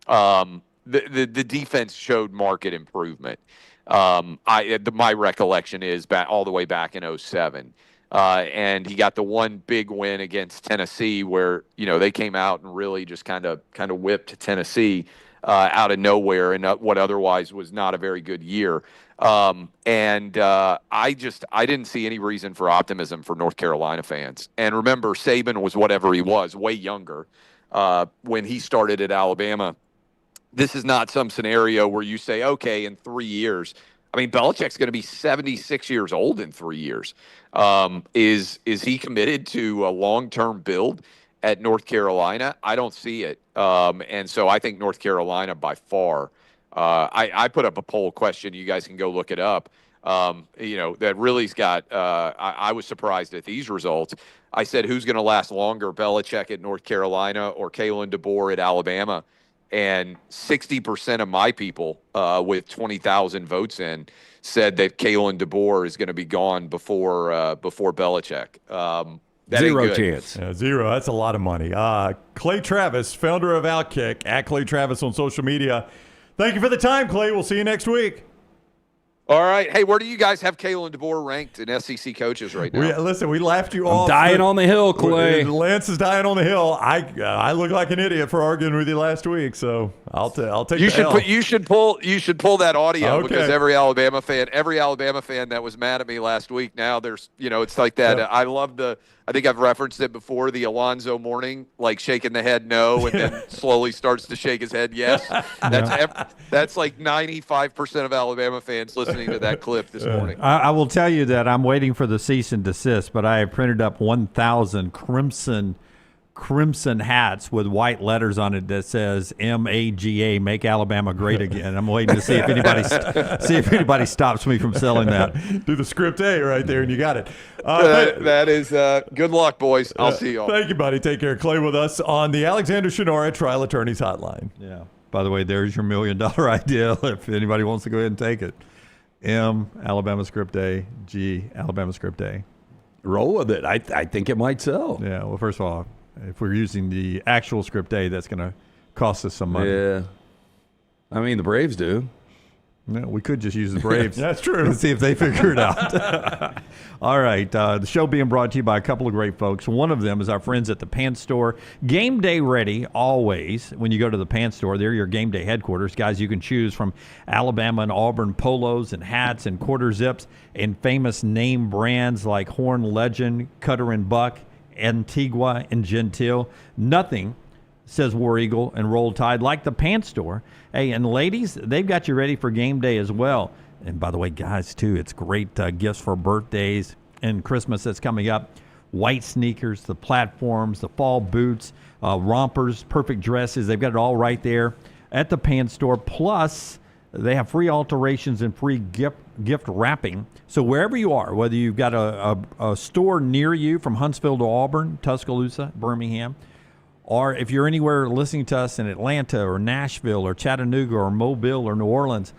the defense showed market improvement. My recollection is all the way back in 2007. And he got the one big win against Tennessee where, they came out and really just kind of whipped Tennessee out of nowhere in what otherwise was not a very good year. I didn't see any reason for optimism for North Carolina fans. And remember, Saban was whatever he was, way younger, when he started at Alabama. This is not some scenario where you say, okay, in 3 years. I mean, Belichick's going to be 76 years old in 3 years. Is he committed to a long-term build at North Carolina? I don't see it. And so I think North Carolina by far. I put up a poll question. You guys can go look it up. That really's got. I was surprised at these results. I said, who's going to last longer, Belichick at North Carolina or Kalen DeBoer at Alabama? And 60% of my people, with 20,000 votes in, said that Kalen DeBoer is going to be gone before Belichick. Zero chance. Yeah, zero. That's a lot of money. Clay Travis, founder of Outkick, at Clay Travis on social media. Thank you for the time, Clay. We'll see you next week. All right. Hey, where do you guys have Kalen DeBoer ranked in SEC coaches right now? Listen, we laughed you off. Dying on the hill, Clay. Lance is dying on the hill. I look like an idiot for arguing with you last week, so I'll take you the L. You should pull that audio, okay. Because every Alabama fan that was mad at me last week, now there's it's like that. Yeah. I think I've referenced it before, the Alonzo Mourning, like shaking the head no, and then slowly starts to shake his head yes. That's like 95% of Alabama fans listening to that clip this morning. I will tell you that I'm waiting for the cease and desist, but I have printed up 1,000 crimson hats with white letters on it that says MAGA, Make Alabama Great Again. I'm waiting to see if anybody stops me from selling that. Do the script A right there, and you got it. That is good luck, boys. I'll see y'all. Thank you, buddy. Take care. Clay with us on the Alexander Shinara Trial Attorneys Hotline. Yeah. By the way, there's your $1 million idea if anybody wants to go ahead and take it. M, Alabama script A. G, Alabama script A. Roll with it. I think it might sell. Yeah. Well, first of all, if we're using the actual script A, that's going to cost us some money. Yeah. I mean, the Braves do. No, we could just use the Braves. That's true. And see if they figure it out. All right. The show being brought to you by a couple of great folks. One of them is our friends at the Pants Store. Game day ready always when you go to the Pants Store. They're your game day headquarters. Guys, you can choose from Alabama and Auburn polos and hats and quarter zips and famous name brands like Horn Legend, Cutter and Buck, Antigua and Gentile. Nothing says War Eagle and Roll Tide like the Pants Store. Hey, and ladies, they've got you ready for game day as well. And by the way, guys, too, it's great gifts for birthdays and Christmas that's coming up. White sneakers, the platforms, the fall boots, rompers, perfect dresses. They've got it all right there at the Pants Store. Plus, they have free alterations and free gift wrapping. So wherever you are, whether you've got a store near you from Huntsville to Auburn, Tuscaloosa, Birmingham, or if you're anywhere listening to us in Atlanta or Nashville or Chattanooga or Mobile or New Orleans,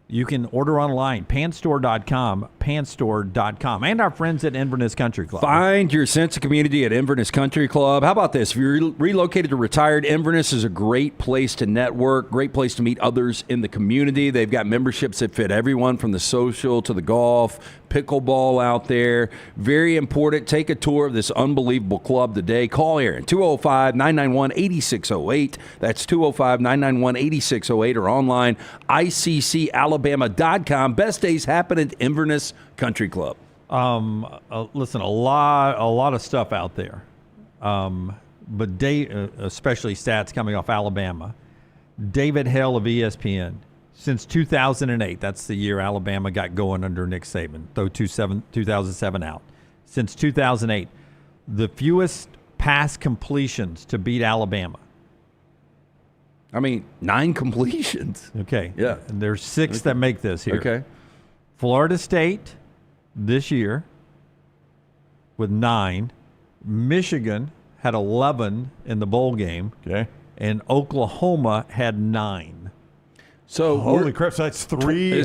you can order online, pantstore.com, pantstore.com, and our friends at Inverness Country Club. Find your sense of community at Inverness Country Club. How about this? If you're relocated to retired, Inverness is a great place to network, great place to meet others in the community. They've got memberships that fit everyone from the social to the golf, pickleball out there. Very important. Take a tour of this unbelievable club today. Call Aaron, 205-991-8608. That's 205-991-8608 or online, ICCalabama.com. Best days happen at Inverness Country Club. Listen, a lot of stuff out there. But especially stats coming off Alabama. David Hale of ESPN. Since 2008, that's the year Alabama got going under Nick Saban, though 2007 out. Since 2008, the fewest pass completions to beat Alabama. I mean, 9 completions. Okay. Yeah. And there's 6 that make this here. Okay. Florida State this year with 9. Michigan had 11 in the bowl game. Okay. And Oklahoma had 9. So holy crap! So that's 3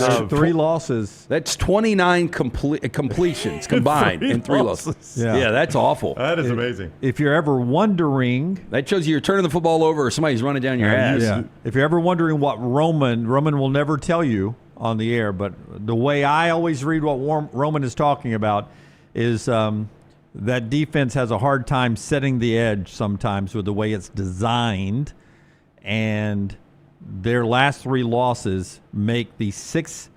losses. That's 29 completions combined in 3 losses. Yeah, that's awful. That is amazing. If you're ever wondering, that shows you you're turning the football over or somebody's running down your ass. Yeah. If you're ever wondering what Roman will never tell you on the air, but the way I always read what Roman is talking about is that defense has a hard time setting the edge sometimes with the way it's designed, and their last 3 losses make the 6th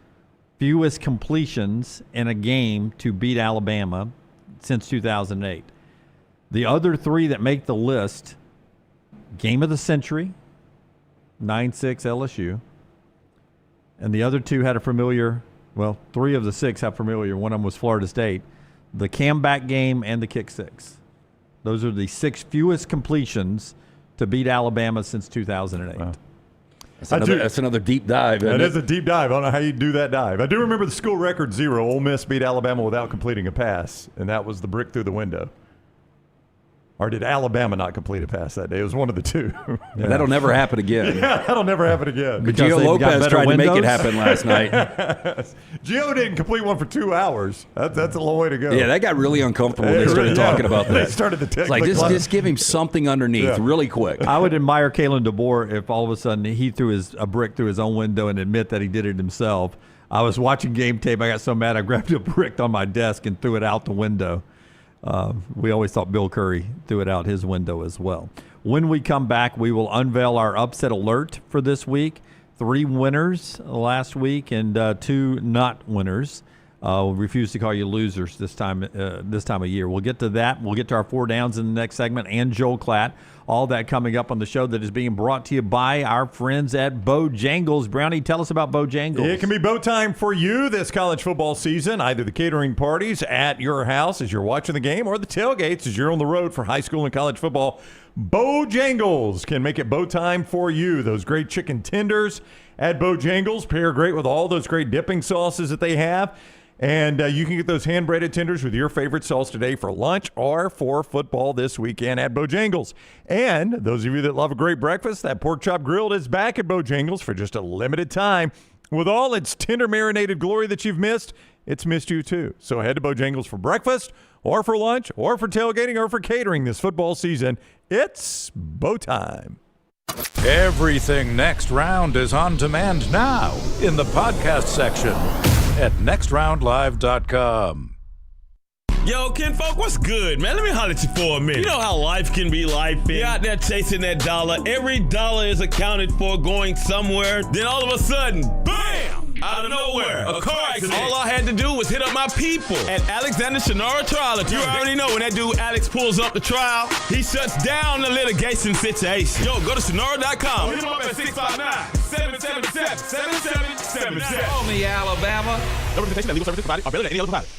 fewest completions in a game to beat Alabama since 2008. The other 3 that make the list, game of the century, 9-6 LSU, and the other 2 had a familiar, 3 of the 6 have familiar. One of them was Florida State. The comeback game and the kick 6. Those are the 6 fewest completions to beat Alabama since 2008. Wow. That's another deep dive. That is a deep dive. I don't know how you do that dive. I do remember the school record 0. Ole Miss beat Alabama without completing a pass, and that was the brick through the window. Or did Alabama not complete a pass that day? It was one of the 2. Yeah. That'll never happen again. Yeah, that'll never happen again. But Gio Lopez tried to make it happen last night. Gio didn't complete one for 2 hours. That's a long way to go. Yeah, that got really uncomfortable when they started talking about that. They started to it's like, just give him something underneath really quick. I would admire Kalen DeBoer if all of a sudden he threw a brick through his own window and admit that he did it himself. I was watching game tape. I got so mad I grabbed a brick on my desk and threw it out the window. We always thought Bill Curry threw it out his window as well. When we come back, we will unveil our upset alert for this week. 3 winners last week and 2 not winners. We'll refuse to call you losers this time of year. We'll get to that. We'll get to our 4 downs in the next segment and Joel Klatt. All that coming up on the show that is being brought to you by our friends at Bojangles. Brownie, tell us about Bojangles. It can be bow time for you this college football season. Either the catering parties at your house as you're watching the game or the tailgates as you're on the road for high school and college football. Bojangles can make it bow time for you. Those great chicken tenders at Bojangles pair great with all those great dipping sauces that they have. And you can get those hand-breaded tenders with your favorite sauce today for lunch or for football this weekend at Bojangles. And those of you that love a great breakfast, that pork chop grilled is back at Bojangles for just a limited time. With all its tender marinated glory that you've missed, it's missed you too. So head to Bojangles for breakfast or for lunch or for tailgating or for catering this football season. It's bow time. Everything Next Round is on demand now in the podcast section at nextroundlive.com. Yo, kinfolk, what's good, man? Let me holler at you for a minute. You know how life can be life. You're out there chasing that dollar. Every dollar is accounted for going somewhere. Then all of a sudden, bam! Out of nowhere, a car accident. All I had to do was hit up my people at Alexander Shannara Trial Attorney. You already know when that dude Alex pulls up the trial, he shuts down the litigation situation. Yo, go to Shannara.com. Hit him up at 659-777-7777. Call me, Alabama. No representation that legal services provided are better than any other provider.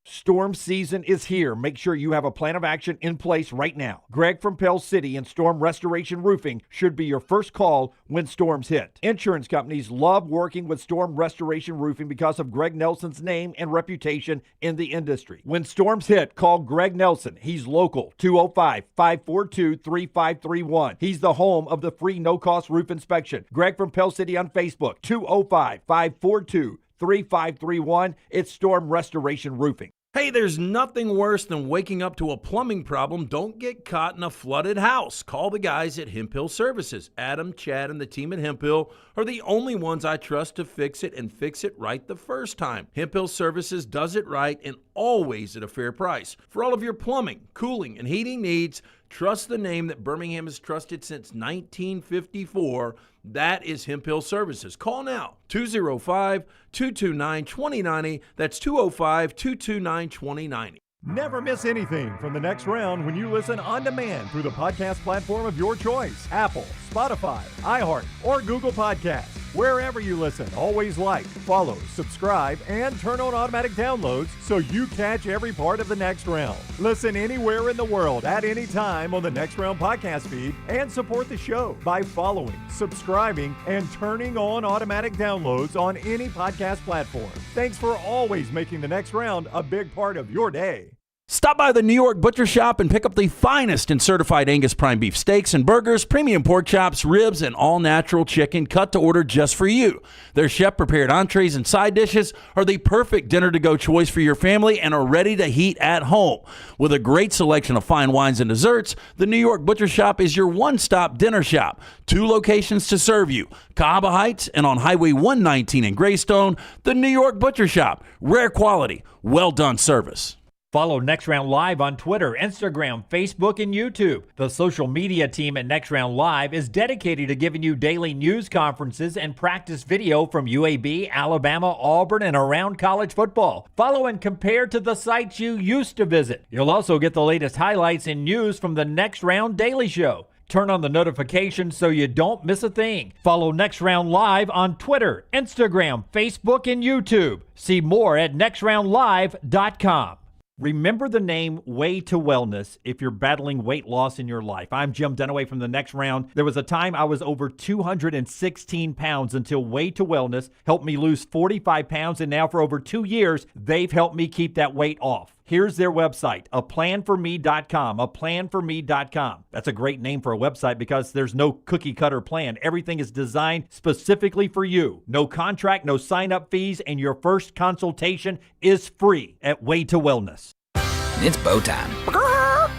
Storm season is here. Make sure you have a plan of action in place right now. Greg from Pell City and Storm Restoration Roofing should be your first call when storms hit. Insurance companies love working with Storm Restoration Roofing because of Greg Nelson's name and reputation in the industry. When storms hit, call Greg Nelson. He's local, 205-542-3531. He's the home of the free no-cost roof inspection. Greg from Pell City on Facebook, 205-542-3531. It's Storm Restoration Roofing. Hey, there's nothing worse than waking up to a plumbing problem. Don't get caught in a flooded house. Call the guys at Hemp Hill Services. Adam, Chad, and the team at Hemp Hill are the only ones I trust to fix it and fix it right the first time. Hemp Hill Services does it right and always at a fair price. For all of your plumbing, cooling, and heating needs, trust the name that Birmingham has trusted since 1954. That is Hemp Hill Services. Call now, 205-229-2090. That's 205-229-2090. Never miss anything from the Next Round when you listen on demand through the podcast platform of your choice. Apple, Spotify, iHeart, or Google Podcasts. Wherever you listen, always like, follow, subscribe, and turn on automatic downloads so you catch every part of the Next Round. Listen anywhere in the world at any time on the Next Round podcast feed and support the show by following, subscribing, and turning on automatic downloads on any podcast platform. Thanks for always making the Next Round a big part of your day. Stop by the New York Butcher Shop and pick up the finest in certified Angus prime beef steaks and burgers, premium pork chops, ribs, and all-natural chicken cut to order just for you. Their chef-prepared entrees and side dishes are the perfect dinner-to-go choice for your family and are ready to heat at home. With a great selection of fine wines and desserts, the New York Butcher Shop is your one-stop dinner shop. 2 locations to serve you, Cahaba Heights and on Highway 119 in Greystone. The New York Butcher Shop, rare quality, well-done service. Follow Next Round Live on Twitter, Instagram, Facebook, and YouTube. The social media team at Next Round Live is dedicated to giving you daily news conferences and practice video from UAB, Alabama, Auburn, and around college football. Follow and compare to the sites you used to visit. You'll also get the latest highlights and news from the Next Round Daily Show. Turn on the notifications so you don't miss a thing. Follow Next Round Live on Twitter, Instagram, Facebook, and YouTube. See more at nextroundlive.com. Remember the name Way to Wellness if you're battling weight loss in your life. I'm Jim Dunaway from the Next Round. There was a time I was over 216 pounds until Way to Wellness helped me lose 45 pounds, and now for over 2 years, they've helped me keep that weight off. Here's their website, aplanforme.com, aplanforme.com. That's a great name for a website because there's no cookie cutter plan. Everything is designed specifically for you. No contract, no sign-up fees, and your first consultation is free at Way to Wellness. It's bow time.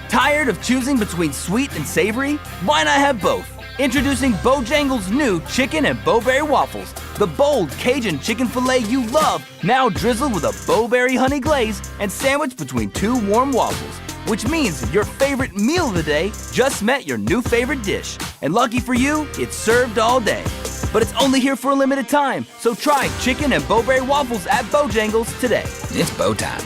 Tired of choosing between sweet and savory? Why not have both? Introducing Bojangles' new chicken and bowberry waffles. The bold Cajun chicken filet you love, now drizzled with a bowberry honey glaze and sandwiched between 2 warm waffles. Which means your favorite meal of the day just met your new favorite dish. And lucky for you, it's served all day. But it's only here for a limited time, so try chicken and bowberry waffles at Bojangles today. It's bow time.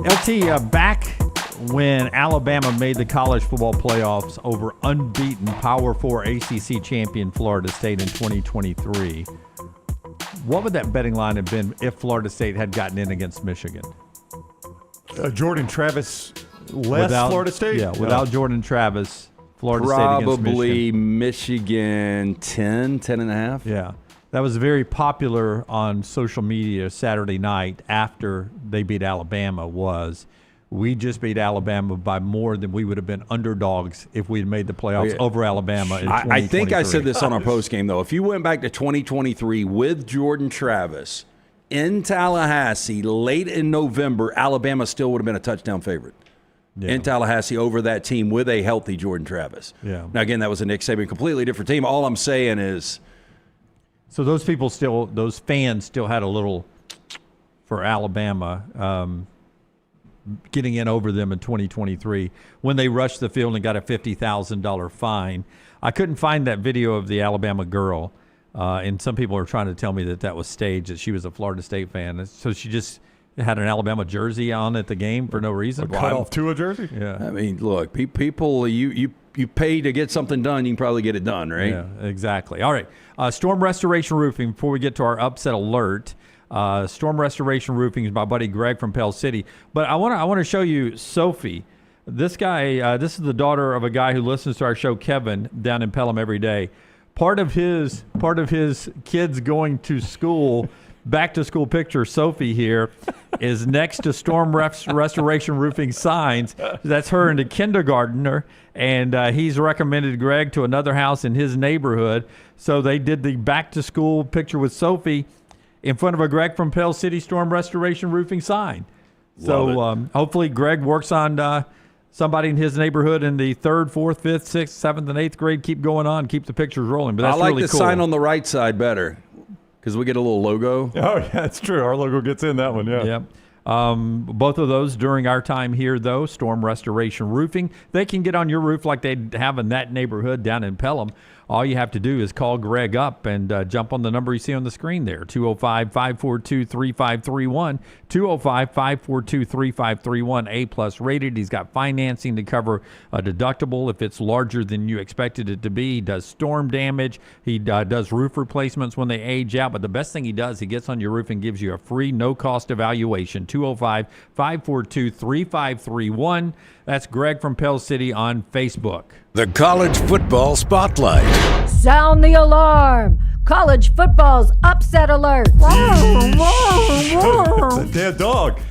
LT, back when Alabama made the college football playoffs over unbeaten Power 4 ACC champion Florida State in 2023, what would that betting line have been if Florida State had gotten in against Michigan? Jordan Travis less Florida State? Yeah, without Jordan Travis, Florida State against Michigan. Probably Michigan 10.5. Yeah. That was very popular on social media Saturday night after they beat Alabama was, we just beat Alabama by more than we would have been underdogs if we had made the playoffs over Alabama in 2023. I think I said this on our postgame, though. If you went back to 2023 with Jordan Travis in Tallahassee late in November, Alabama still would have been a touchdown favorite. Yeah. In Tallahassee over that team with a healthy Jordan Travis. Yeah. Now, again, that was a Nick Saban completely different team. All I'm saying is. So those fans still had a little for Alabama getting in over them in 2023 when they rushed the field and got a $50,000 fine. I couldn't find that video of the Alabama girl, and some people are trying to tell me that was staged, that she was a Florida State fan. So she just had an Alabama jersey on at the game for no reason. Cut off Tua jersey? Yeah. I mean, look, people, you pay to get something done, you can probably get it done, right? Yeah, exactly. All right. Storm Restoration Roofing, before we get to our upset alert. Storm Restoration Roofing is my buddy Greg from Pell City. But I want to show you Sophie. This guy, this is the daughter of a guy who listens to our show, Kevin, down in Pelham every day. Part of his kids going to school, back to school picture, Sophie here, is next to Storm Restoration Roofing signs. That's her in the kindergartner, and he's recommended Greg to another house in his neighborhood. So they did the back to school picture with Sophie in front of a Greg from Pell City Storm Restoration Roofing sign. So hopefully Greg works on somebody in his neighborhood in the 3rd, 4th, 5th, 6th, 7th, and 8th grade. Keep going on. Keep the pictures rolling. But that's I like really the cool. sign on the right side better because we get a little logo. Oh, yeah, that's true. Our logo gets in that one, yeah. Yep. Both of those during our time here, though, Storm Restoration Roofing. They can get on your roof like they have in that neighborhood down in Pelham. All you have to do is call Greg up and jump on the number you see on the screen there, 205-542-3531, 205-542-3531, A-plus rated. He's got financing to cover a deductible if it's larger than you expected it to be. He does storm damage. He does roof replacements when they age out. But the best thing he does, he gets on your roof and gives you a free, no-cost evaluation, 205-542-3531. That's Greg from Pell City on Facebook. The College Football Spotlight. Sound the alarm. College football's upset alert. The dead dog.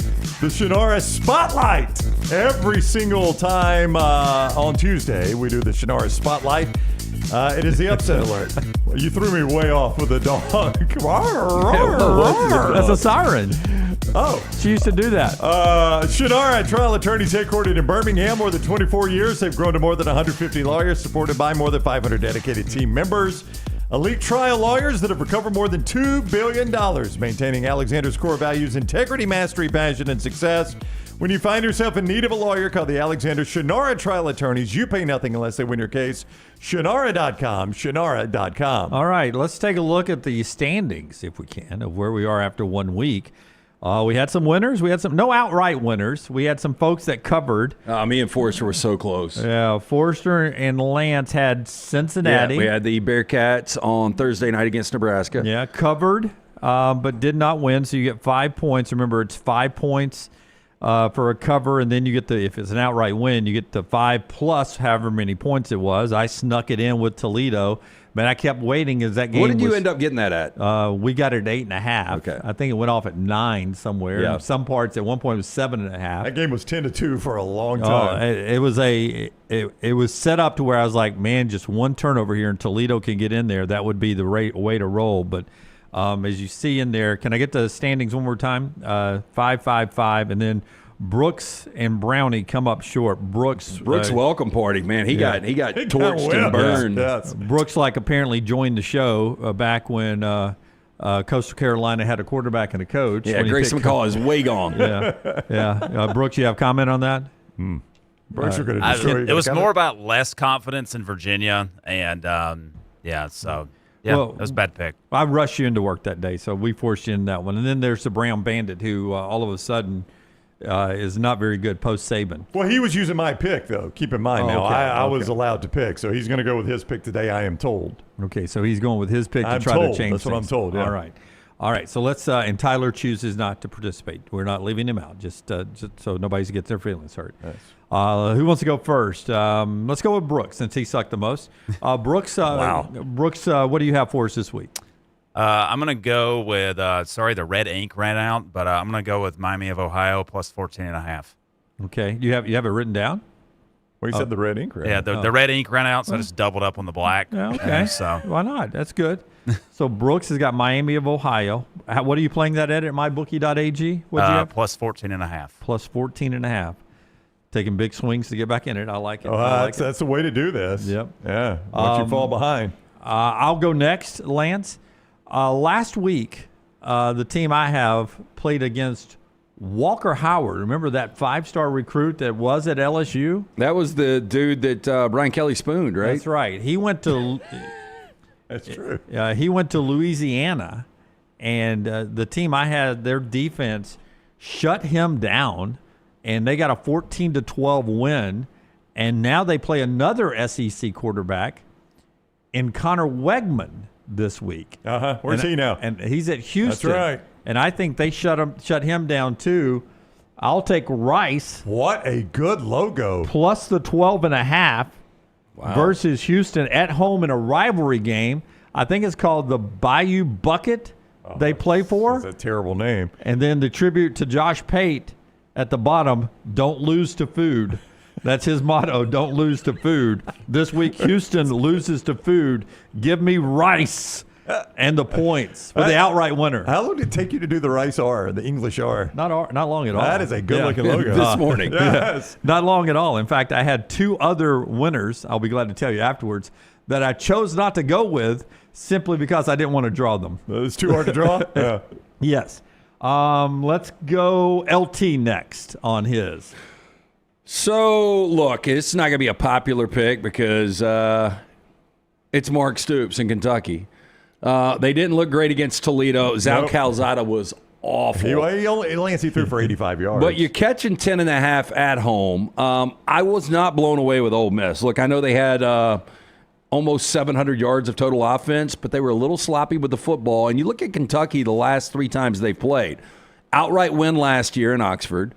The Shannara Spotlight. Every single time on Tuesday, we do the Shannara Spotlight. It is the upset alert. You threw me way off with the dog. That's a siren. Oh. She used to do that. Shannara Trial Attorneys headquartered in Birmingham. More than 24 years. They've grown to more than 150 lawyers, supported by more than 500 dedicated team members. Elite trial lawyers that have recovered more than $2 billion, maintaining Alexander's core values: integrity, mastery, passion, and success. When you find yourself in need of a lawyer, call the Alexander Shannara Trial Attorneys. You pay nothing unless they win your case. Shannara.com, Shannara.com. All right, let's take a look at the standings, if we can, of where we are after 1 week. We had some winners. We had some no outright winners. We had some folks that covered. Me and Forrester were so close. Yeah, Forrester and Lance had Cincinnati. Yeah, we had the Bearcats on Thursday night against Nebraska. Yeah, covered, but did not win. So you get 5 points. Remember, it's 5 points for a cover, and then you get if it's an outright win, you get the 5 plus however many points it was. I snuck it in with Toledo. But I kept waiting as that game. What did you end up getting that at? We got it at 8.5. Okay. I think it went off at 9 somewhere. Yeah. Some parts at one point was 7.5. That game was 10-2 for a long time. It was set up to where I was like, man, just one turnover here and Toledo can get in there. That would be the way to roll. But as you see in there, can I get the standings one more time? 5-5-5, and then Brooks and Brownie come up short. Brooks welcome party, man. He got torched and burned. Yes. Brooks apparently joined the show back when Coastal Carolina had a quarterback and a coach. Yeah, Grayson McCall is way gone. Yeah. Brooks, you have comment on that? Brooks are going to destroy you. It was more about less confidence in Virginia, and Well, it was a bad pick. I rushed you into work that day, so we forced you in that one. And then there's the Brown Bandit, who all of a sudden is not very good post-Saban. Well, he was using my pick, though. Keep in mind now, I was allowed to pick, so he's going to go with his pick today, I am told. Okay, so he's going with his pick to try to change That's what I'm told, yeah. All right, so let's and Tyler chooses not to participate. We're not leaving him out, just so nobody gets their feelings hurt. Yes. Who wants to go first? Let's go with Brooks, since he sucked the most. Brooks, Brooks, what do you have for us this week? I'm going to go with, the red ink ran out, but I'm going to go with Miami of Ohio plus 14.5. Okay. You have it written down? Well, you said the red ink ran out. Yeah, the red ink ran out, so I just doubled up on the black. Yeah, okay. So why not? That's good. So Brooks has got Miami of Ohio. What are you playing that at mybookie.ag? What'd you have? Plus 14.5. Plus 14.5. Taking big swings to get back in it. I like it. That's the way to do this. Yep. Yeah. Once you fall behind. I'll go next, Lance. Last week, the team I have played against Walker Howard. Remember that 5-star recruit that was at LSU? That was the dude that Brian Kelly spooned, right? That's right. He went to That's true. he went to Louisiana, and the team I had, their defense shut him down, and they got a 14-12 win. And now they play another SEC quarterback in Connor Wegman this week. Where's he now? And he's at Houston. That's right. And I think they shut him down too. I'll take Rice. What a good logo. Plus the 12.5 versus Houston at home in a rivalry game. I think it's called the Bayou Bucket they play for. That's a terrible name. And then the tribute to Josh Pate at the bottom, don't lose to food. That's his motto, don't lose to food. This week, Houston loses to food. Give me Rice and the points for the outright winner. How long did it take you to do the Rice R, the English R? Not long at all. That is a good-looking logo. This morning. Yes. Not long at all. In fact, I had 2 other winners, I'll be glad to tell you afterwards, that I chose not to go with simply because I didn't want to draw them. It's too hard to draw? Yeah. Yes. Let's go LT next on his. So, look, it's not going to be a popular pick because it's Mark Stoops in Kentucky. They didn't look great against Toledo. Zach Calzada was awful. Lance, he threw for 85 yards. But you're catching 10.5 at home. I was not blown away with Ole Miss. Look, I know they had almost 700 yards of total offense, but they were a little sloppy with the football. And you look at Kentucky the last 3 times they've played. Outright win last year in Oxford.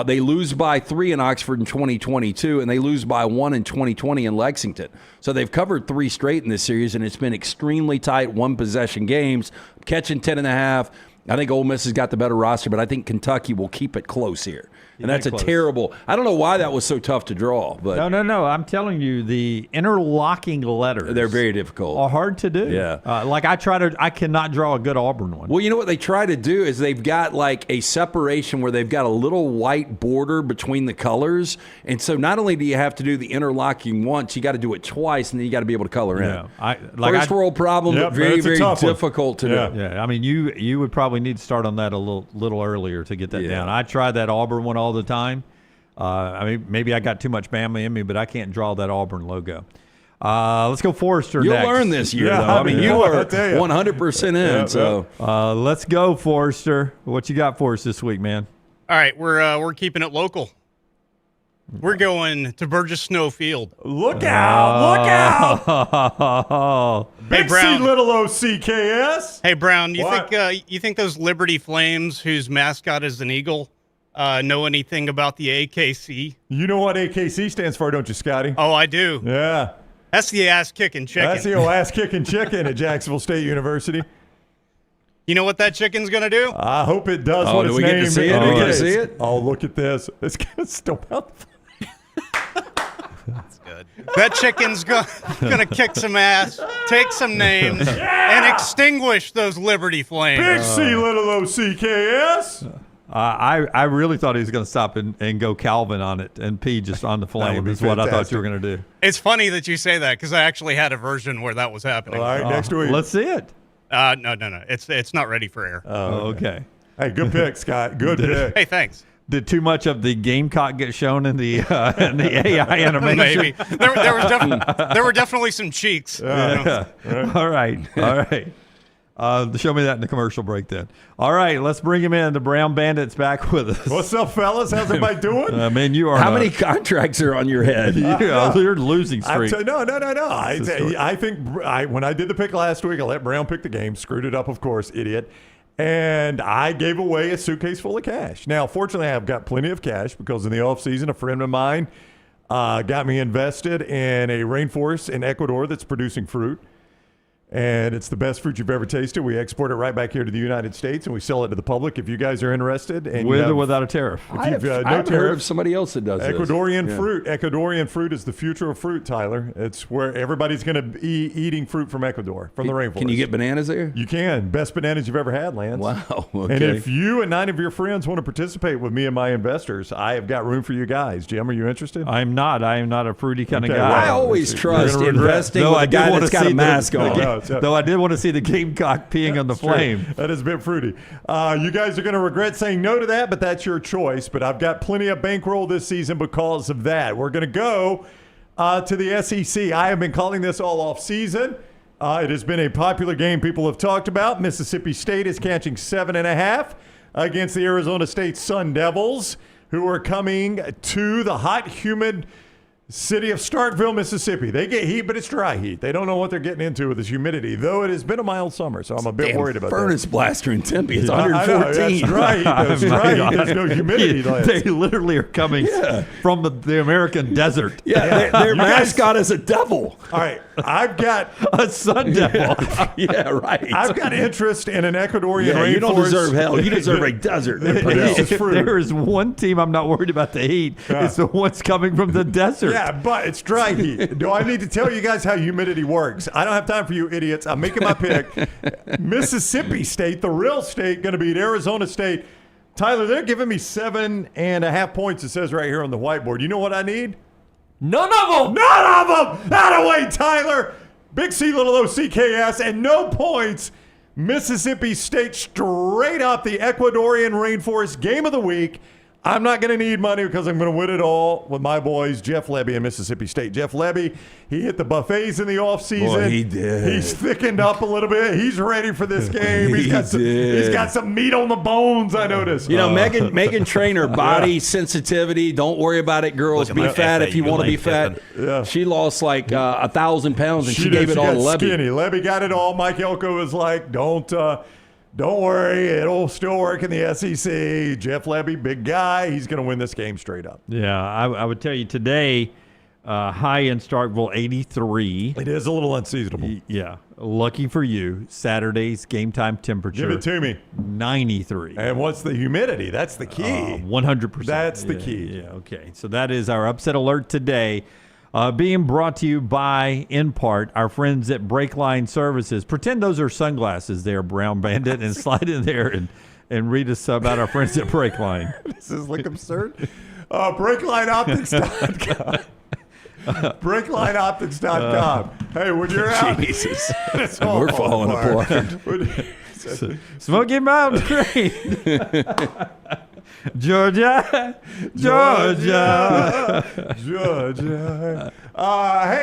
They lose by 3 in Oxford in 2022, and they lose by 1 in 2020 in Lexington. So they've covered 3 straight in this series, and it's been extremely tight, one-possession games. Catching 10.5. I think Ole Miss has got the better roster, but I think Kentucky will keep it close here. And that's a terrible – I don't know why that was so tough to draw. But No. I'm telling you, the interlocking letters – they're very difficult. Are hard to do. Yeah. I cannot draw a good Auburn one. Well, you know what they try to do is they've got like a separation where they've got a little white border between the colors. And so not only do you have to do the interlocking once, you got to do it twice, and then you got to be able to color in. First world problem, but very, very difficult to do. Yeah, I mean, you would probably need to start on that a little earlier to get that down. I tried that Auburn one all the time. I mean, maybe I got too much Bama in me, but I can't draw that Auburn logo. Let's go Forrester You'll next. learn this year, though. I mean, you are 100% in. Let's go, Forrester. What you got for us this week, man? All right, we're keeping it local. We're going to Burgess Snow Field. Look out! Look out! Hey, Big Brown. C, little OCKS. Hey, Brown, What? you think those Liberty Flames, whose mascot is an eagle, know anything about the AKC? You know what AKC stands for, don't you, Scotty? Oh, I do. Yeah. That's the ass-kicking chicken. That's the old ass-kicking chicken at Jacksonville State University. You know what that chicken's going to do? I hope it does what do its we get name to see it? Do we get to see it? Oh, look at this. It's still out. That's good. That chicken's going to kick some ass, take some names, and extinguish those Liberty Flames. Big C, little OCKS. I really thought he was going to stop and go Calvin on it and Peay just on the flame is what I thought you were going to do. It's funny that you say that because I actually had a version where that was happening. All right, next week. Let's see it. No. It's not ready for air. Oh, okay. Hey, good pick, Scott. Good pick. Hey, thanks. Did too much of the Gamecock get shown in the AI animation? Maybe there were definitely some cheeks. Yeah. All right. Show me that in the commercial break then. All right, let's bring him in. The Brown Bandit's back with us. What's up, fellas? How's everybody doing? Man, you are. How many contracts are on your head? You're losing streak. No. I think when I did the pick last week, I let Brown pick the game. Screwed it up, of course, idiot. And I gave away a suitcase full of cash. Now, fortunately, I've got plenty of cash because in the offseason, a friend of mine got me invested in a rainforest in Ecuador that's producing fruit. And it's the best fruit you've ever tasted. We export it right back here to the United States, and we sell it to the public. If you guys are interested, and with or without a tariff, if you've I've heard of somebody else that does Ecuadorian fruit. Ecuadorian fruit is the future of fruit, Tyler. It's where everybody's going to be eating fruit from Ecuador, from the rainforest. Can you get bananas there? You can. Best bananas you've ever had, Lance. Wow. Okay. And if you and 9 of your friends want to participate with me and my investors, I have got room for you guys. Jim, are you interested? I'm not. I am not a fruity kind of Okay, guy. well, I always trust investing with a guy that's got a mask on. Though I did want to see the gamecock peeing on the flame. That is a bit fruity. You guys are going to regret saying no to that, but that's your choice. But I've got plenty of bankroll this season because of that. We're going to go to the SEC. I have been calling this all off season. It has been a popular game people have talked about. Mississippi State is catching 7.5 against the Arizona State Sun Devils, who are coming to the hot, humid city of Starkville, Mississippi. They get heat, but it's dry heat. They don't know what they're getting into with this humidity, though it has been a mild summer, so I'm a bit worried about furnace that. blaster in Tempe. It's I know, 114. that's dry heat. That's dry heat. There's no humidity. They literally are coming from the American desert. Yeah, their mascot is a devil. All right, I've got a sun devil. Yeah, right. I've got interest in an Ecuadorian rainforest. You don't deserve hell. You deserve a desert. Produces fruit. There is one team I'm not worried about the heat. It's the ones coming from the desert. Yeah, but it's dry heat. Do I need to tell you guys how humidity works? I don't have time for you idiots. I'm making my pick. Mississippi State, the real state, going to beat Arizona State. Tyler, they're giving me 7.5 points, it says right here on the whiteboard. You know what I need? None of them. None of them. That away, Tyler. Big C, little O, CKS, and no points. Mississippi State straight up the Ecuadorian rainforest game of the week. I'm not going to need money because I'm going to win it all with my boys, Jeff Lebby and Mississippi State. Jeff Lebby, he hit the buffets in the offseason. Boy, he did. He's thickened up a little bit. He's ready for this game. He's got some meat on the bones, I noticed. You know, Megan Trainor, body sensitivity. Don't worry about it, girls. Be fat if you want to be fat. Yeah. She lost like 1,000 pounds, and she gave it all to Lebby. Skinny. Lebby got it all. Mike Elko was like, don't worry, it'll still work in the SEC. Jeff Lebby, big guy. He's going to win this game straight up. Yeah, I would tell you today, high in Starkville, 83. It is a little unseasonable. Yeah. Lucky for you, Saturday's game time temperature. Give it to me. 93. And what's the humidity? That's the key. 100%. That's the key. Yeah, okay. So that is our upset alert today. Being brought to you by, in part, our friends at Breakline Services. Pretend those are sunglasses there, Brown Bandit, and slide in there and read us about our friends at Breakline. This is like absurd. BreaklineOptics.com. BreaklineOptics.com. Hey, when you're out. Jesus. We're falling apart. Smoky Mountain Train. Georgia. Hey,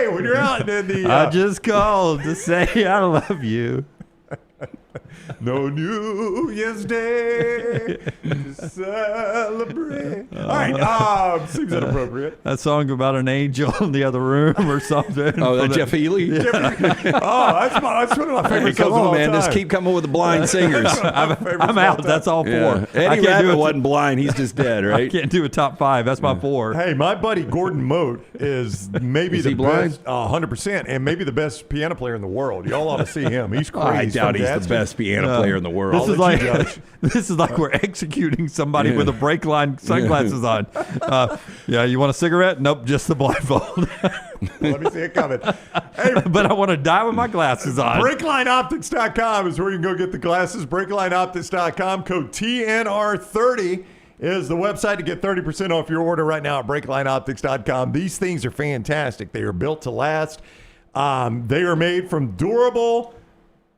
when you're out in the... I just called to say I love you. No New Year's Day to celebrate. All right, seems inappropriate. That song about an angel in the other room or something. Oh, that Jeff Ely? Yeah. That's one of my favorite songs of all man. time. Just keep coming with the blind singers. I'm out. That's all four. Yeah. Eddie Rabbit wasn't blind. He's just dead, right? I can't do a top 5. That's my 4. Hey, my buddy Gordon Mote is maybe the best, 100%, and maybe the best piano player in the world. Y'all ought to see him. He's crazy. I doubt he's the best piano player in the world. This is like we're executing somebody with a Breakline sunglasses on. Yeah, you want a cigarette? Nope, just the blindfold. Let me see it coming. Hey, but I want to die with my glasses on. BreaklineOptics.com is where you can go get the glasses. BreaklineOptics.com. Code TNR30 is the website to get 30% off your order right now at BreaklineOptics.com. These things are fantastic. They are built to last. They are made from durable,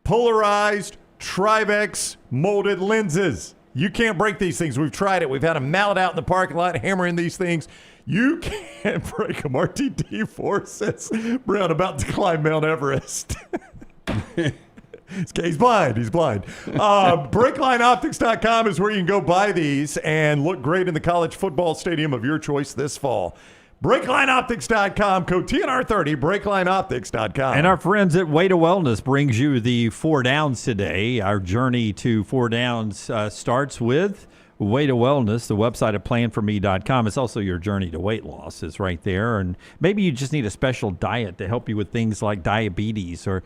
polarized, Trivex molded lenses. You can't break these things. We've tried it. We've had them mount out in the parking lot, hammering these things. You can't break them. RTD4 says Brown about to climb Mount Everest. He's blind. He's blind. BreaklineOptics.com is where you can go buy these and look great in the college football stadium of your choice this fall. BreaklineOptics.com, code TNR30, BreaklineOptics.com. And our friends at Way to Wellness brings you the 4 Downs today. Our journey to 4 Downs starts with Way to Wellness, the website at planforme.com. It's also your journey to weight loss is right there. And maybe you just need a special diet to help you with things like diabetes, or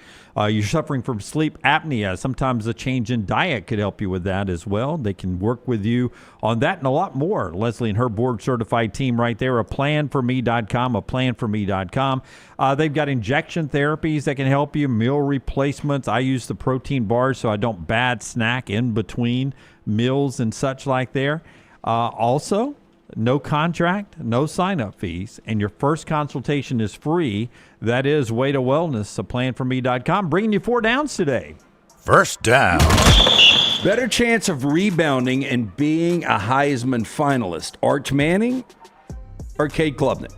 you're suffering from sleep apnea. Sometimes a change in diet could help you with that as well. They can work with you on that and a lot more. Leslie and her board-certified team right there, a planforme.com, a planforme.com. They've got injection therapies that can help you, meal replacements. I use the protein bars so I don't bad snack in between meals and such like there. Also, no contract, no sign-up fees, and your first consultation is free. That is Way to Wellness, planforme.com, bringing you 4 downs today. First down. Better chance of rebounding and being a Heisman finalist, Arch Manning or Cade Klubnik?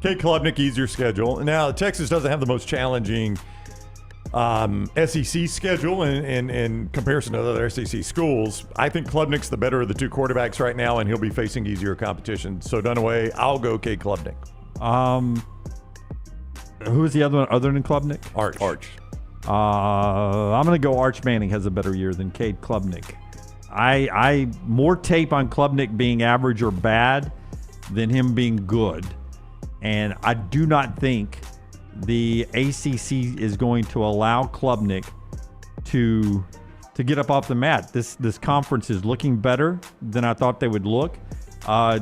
Cade Klubnik, easier schedule. Now, Texas doesn't have the most challenging SEC schedule in comparison to other SEC schools. I think Klubnik's the better of the 2 quarterbacks right now, and he'll be facing easier competition. So, Dunaway, I'll go Cade Klubnik. Who is the other one other than Klubnik? Arch. I'm going to go Arch Manning has a better year than Cade Klubnik. I more tape on Klubnik being average or bad than him being good. And I do not think the ACC is going to allow Klubnik to get up off the mat. This conference is looking better than I thought they would look. I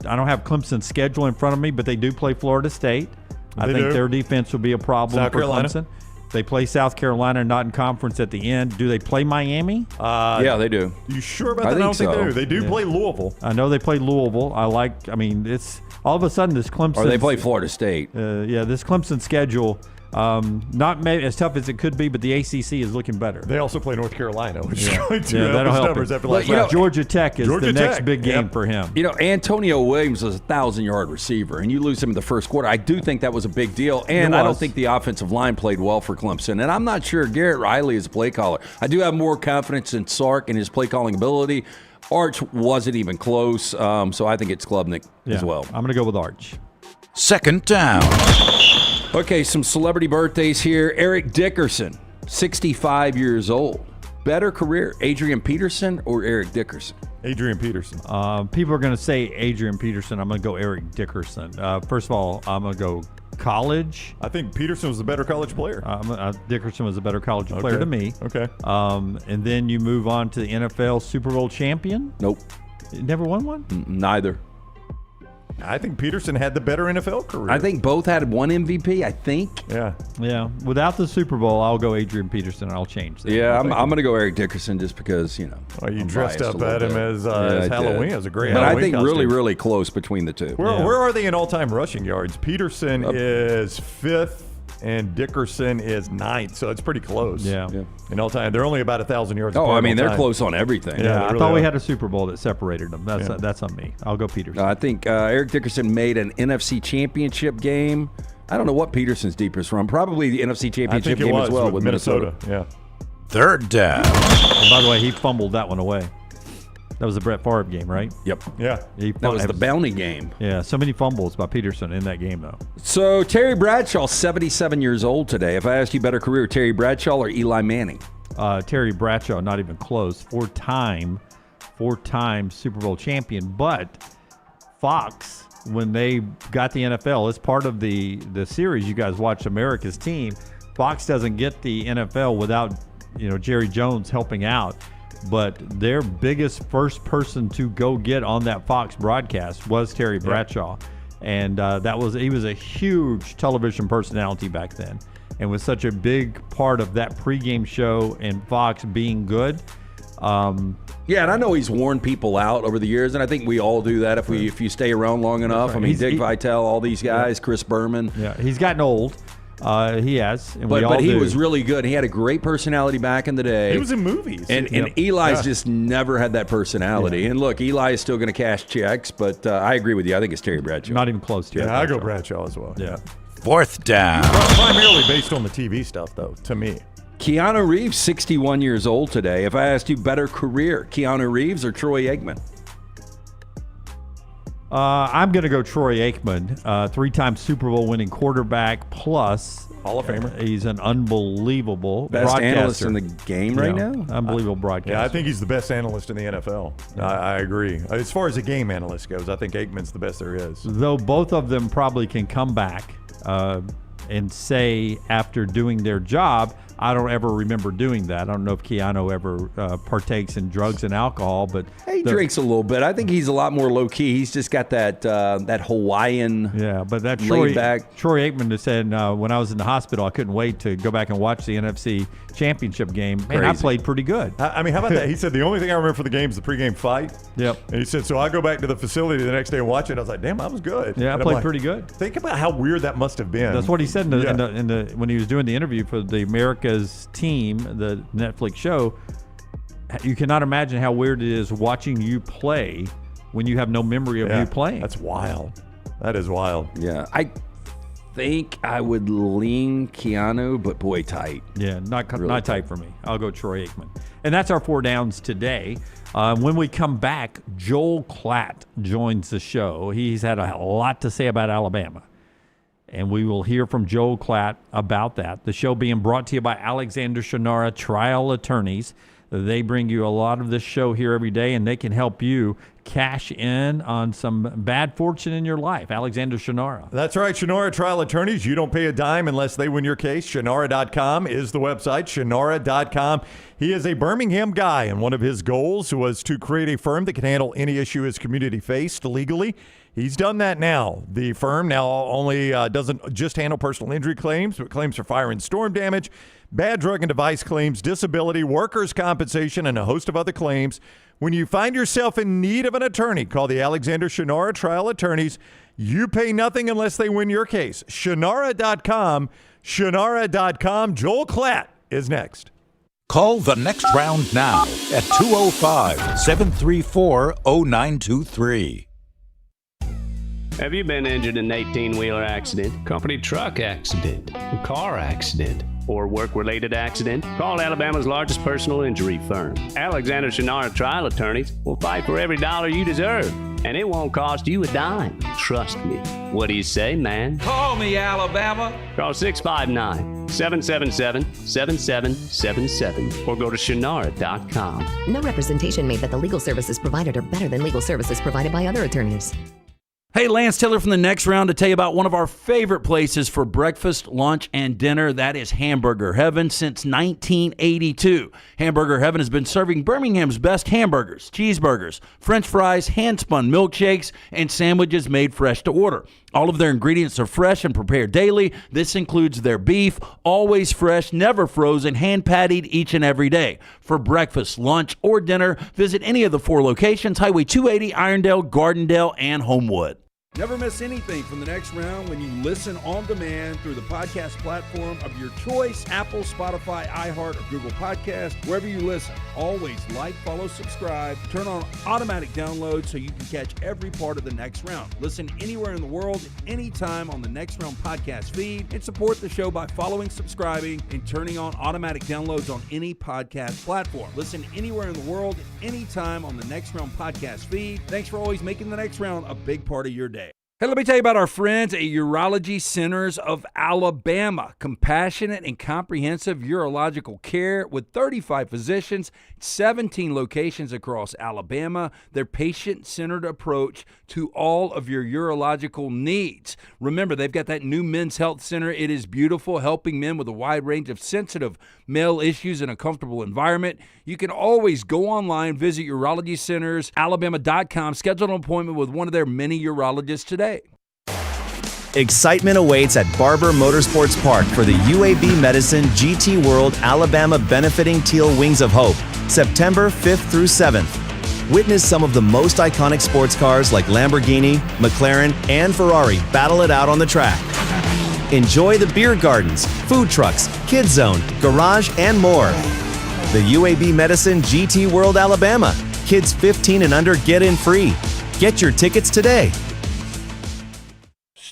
don't have Clemson's schedule in front of me, but they do play Florida State. I think their defense will be a problem for Clemson. They play South Carolina, not in conference at the end. Do they play Miami? Yeah, they do. You sure about that? I don't think they do. They do play Louisville. I know they play Louisville. It's all of a sudden this Clemson. Or they play Florida State. This Clemson schedule, not maybe as tough as it could be, but the ACC is looking better. They also play North Carolina, which is going to that'll help numbers after last night. Georgia Tech is the next big game for him. You know, Antonio Williams was a 1,000-yard receiver, and you lose him in the first quarter. I do think that was a big deal, and I don't think the offensive line played well for Clemson. And I'm not sure Garrett Riley is a play caller. I do have more confidence in Sark and his play calling ability. Arch wasn't even close, so I think it's Klubnik as well. I'm going to go with Arch. Second down. Okay, some celebrity birthdays here. Eric Dickerson, 65 years old. Better career, Adrian Peterson or Eric Dickerson? Adrian Peterson. People are going to say Adrian Peterson. I'm going to go Eric Dickerson. First of all, I'm going to go college. I think Peterson was the better college player. Dickerson was a better college player to me. Okay. And then you move on to the NFL Super Bowl champion. Nope. Never won one? Neither. I think Peterson had the better NFL career. I think both had one MVP, I think. Yeah. Without the Super Bowl, I'll go Adrian Peterson, and I'll change that. Yeah, I'm going to go Eric Dickerson just because, you know. Oh, you dressed up at him as Halloween. It was a great But Halloween I think costume. really close between the two. Where are they in all-time rushing yards? Peterson is 5th, and Dickerson is 9th, so it's pretty close. Yeah. In all-time, they're only about 1,000 yards. Oh, I mean, they're close on everything. Yeah, I thought we had a Super Bowl that separated them. That's on me. I'll go Peterson. I think Eric Dickerson made an NFC Championship game. I don't know what Peterson's deepest from. Probably the NFC Championship game as well with Minnesota. Yeah. Third down. And by the way, he fumbled that one away. That was the Brett Favre game, right? Yep. Yeah. That was the bounty game. Yeah, so many fumbles by Peterson in that game, though. So Terry Bradshaw, 77 years old today. If I asked you better career, Terry Bradshaw or Eli Manning? Terry Bradshaw, not even close. Four-time Super Bowl champion. But Fox, when they got the NFL, as part of the series you guys watch, America's Team, Fox doesn't get the NFL without Jerry Jones helping out. But their biggest first person to go get on that Fox broadcast was Terry Bradshaw. And he was a huge television personality back then and was such a big part of that pregame show and Fox being good. Yeah, and I know he's worn people out over the years, and I think we all do that if you stay around long enough. Right. I mean, Dick Vitale, all these guys, Chris Berman. Yeah, he's gotten old. He has, and but he was really good. He had a great personality back in the day. He was in movies, and Eli's just never had that personality. And look, Eli is still going to cash checks, but I agree with you. I think it's Terry Bradshaw. Not even close to it. Yeah, I go Bradshaw as well. Yeah. Fourth down. Primarily based on the TV stuff, though. To me, Keanu Reeves, 61 years old today. If I asked you better career, Keanu Reeves or Troy Aikman? I'm going to go Troy Aikman, three-time Super Bowl winning quarterback, plus Hall of Famer. He's an unbelievable best broadcaster. analyst in the game right now. Unbelievable broadcaster. Yeah, I think he's the best analyst in the NFL. I agree. As far as a game analyst goes, I think Aikman's the best there is. Though both of them probably can come back and say after doing their job, I don't ever remember doing that. I don't know if Keanu ever partakes in drugs and alcohol, but He drinks a little bit. I think he's a lot more low key. He's just got that Hawaiian. Yeah, but that laid back. Troy Aikman just said when I was in the hospital, I couldn't wait to go back and watch the NFC Championship game. Man, I played pretty good. I mean, how about that? He said the only thing I remember from the game is the pregame fight. Yep. And he said, so I go back to the facility the next day and watch it. I was like, damn, I was good. Yeah, and I played pretty good. Think about how weird that must have been. That's what he said in the when he was doing the interview for the America's Team, the Netflix show. You cannot imagine how weird it is watching you play when you have no memory of you playing. That's wild. That is wild. Yeah, I think I would lean Keanu, but boy, tight. Yeah, not Really tight for me. I'll go Troy Aikman. And that's our 4 downs today. When we come back, Joel Klatt joins the show. He's had a lot to say about Alabama. And we will hear from Joel Klatt about that. The show being brought to you by Alexander Shannara Trial Attorneys. They bring you a lot of this show here every day, and they can help you cash in on some bad fortune in your life. Alexander Shannara. That's right, Shannara Trial Attorneys. You don't pay a dime unless they win your case. Shannara.com is the website, Shannara.com. He is a Birmingham guy, and one of his goals was to create a firm that can handle any issue his community faced legally. He's done that now. The firm now only doesn't just handle personal injury claims, but claims for fire and storm damage, bad drug and device claims, disability, workers' compensation, and a host of other claims. When you find yourself in need of an attorney, call the Alexander Shannara Trial Attorneys. You pay nothing unless they win your case. Shannara.com, Shannara.com. Joel Klatt is next. Call the next round now at 205-734-0923. Have you been injured in an 18-wheeler accident, company truck accident, car accident, or work-related accident? Call Alabama's largest personal injury firm. Alexander Shannara Trial Attorneys will fight for every dollar you deserve, and it won't cost you a dime. Trust me. What do you say, man? Call me, Alabama. Call 659-777-7777 or go to Shannara.com. No representation made that the legal services provided are better than legal services provided by other attorneys. Hey, Lance Taylor from the Next Round to tell you about one of our favorite places for breakfast, lunch, and dinner. That is Hamburger Heaven since 1982. Hamburger Heaven has been serving Birmingham's best hamburgers, cheeseburgers, French fries, hand-spun milkshakes, and sandwiches made fresh to order. All of their ingredients are fresh and prepared daily. This includes their beef, always fresh, never frozen, hand-pattied each and every day. For breakfast, lunch, or dinner, visit any of the 4 locations, Highway 280, Irondale, Gardendale, and Homewood. Never miss anything from the Next Round when you listen on demand through the podcast platform of your choice, Apple, Spotify, iHeart, or Google Podcast, wherever you listen. Always like, follow, subscribe, turn on automatic download so you can catch every part of the Next Round. Listen anywhere in the world, anytime on the Next Round podcast feed, and support the show by following, subscribing, and turning on automatic downloads on any podcast platform. Listen anywhere in the world, anytime on the Next Round podcast feed. Thanks for always making the Next Round a big part of your day. Hey, let me tell you about our friends at Urology Centers of Alabama. Compassionate and comprehensive urological care with 35 physicians, 17 locations across Alabama. Their patient-centered approach to all of your urological needs. Remember, they've got that new men's health center. It is beautiful, helping men with a wide range of sensitive male issues in a comfortable environment. You can always go online, visit urologycentersalabama.com, schedule an appointment with one of their many urologists today. Excitement awaits at Barber Motorsports Park for the UAB Medicine GT World Alabama Benefiting Teal Wings of Hope, September 5th through 7th. Witness some of the most iconic sports cars like Lamborghini, McLaren, and Ferrari battle it out on the track. Enjoy the beer gardens, food trucks, kids zone, garage, and more. The UAB Medicine GT World Alabama. Kids 15 and under get in free. Get your tickets today.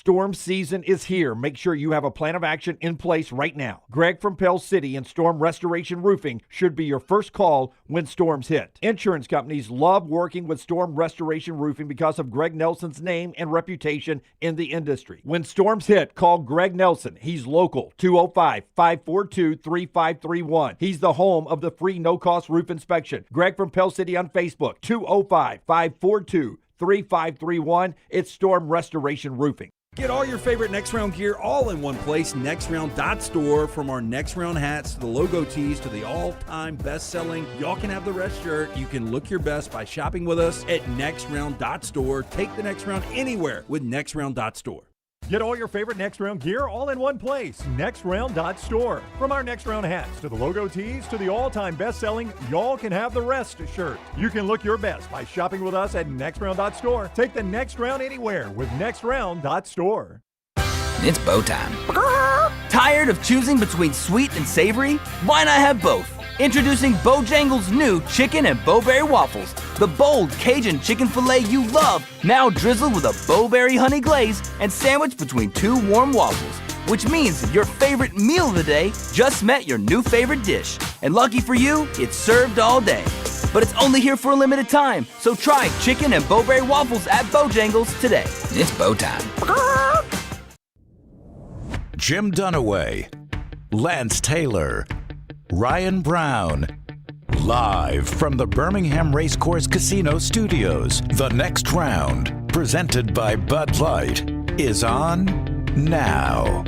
Storm season is here. Make sure you have a plan of action in place right now. Greg from Pell City and Storm Restoration Roofing should be your first call when storms hit. Insurance companies love working with Storm Restoration Roofing because of Greg Nelson's name and reputation in the industry. When storms hit, call Greg Nelson. He's local, 205-542-3531. He's the home of the free no-cost roof inspection. Greg from Pell City on Facebook, 205-542-3531. It's Storm Restoration Roofing. Get all your favorite Next Round gear all in one place, nextround.store. From our Next Round hats to the logo tees to the all-time best-selling Y'all Can Have the Rest shirt, you can look your best by shopping with us at nextround.store. Take the next round anywhere with nextround.store. Get all your favorite Next Round gear all in one place. NextRound.store. From our Next Round hats to the logo tees to the all-time best-selling Y'all Can Have the Rest shirt. You can look your best by shopping with us at NextRound.store. Take the next round anywhere with NextRound.store. It's bow time. Tired of choosing between sweet and savory? Why not have both? Introducing Bojangles' new chicken and bowberry waffles. The bold Cajun chicken filet you love, now drizzled with a bowberry honey glaze and sandwiched between two warm waffles. Which means your favorite meal of the day just met your new favorite dish. And lucky for you, it's served all day. But it's only here for a limited time, so try chicken and bowberry waffles at Bojangles today. It's bow time. Jim Dunaway, Lance Taylor, Ryan Brown. Live from the Birmingham Racecourse Casino Studios, the next round, presented by Bud Light, is on now.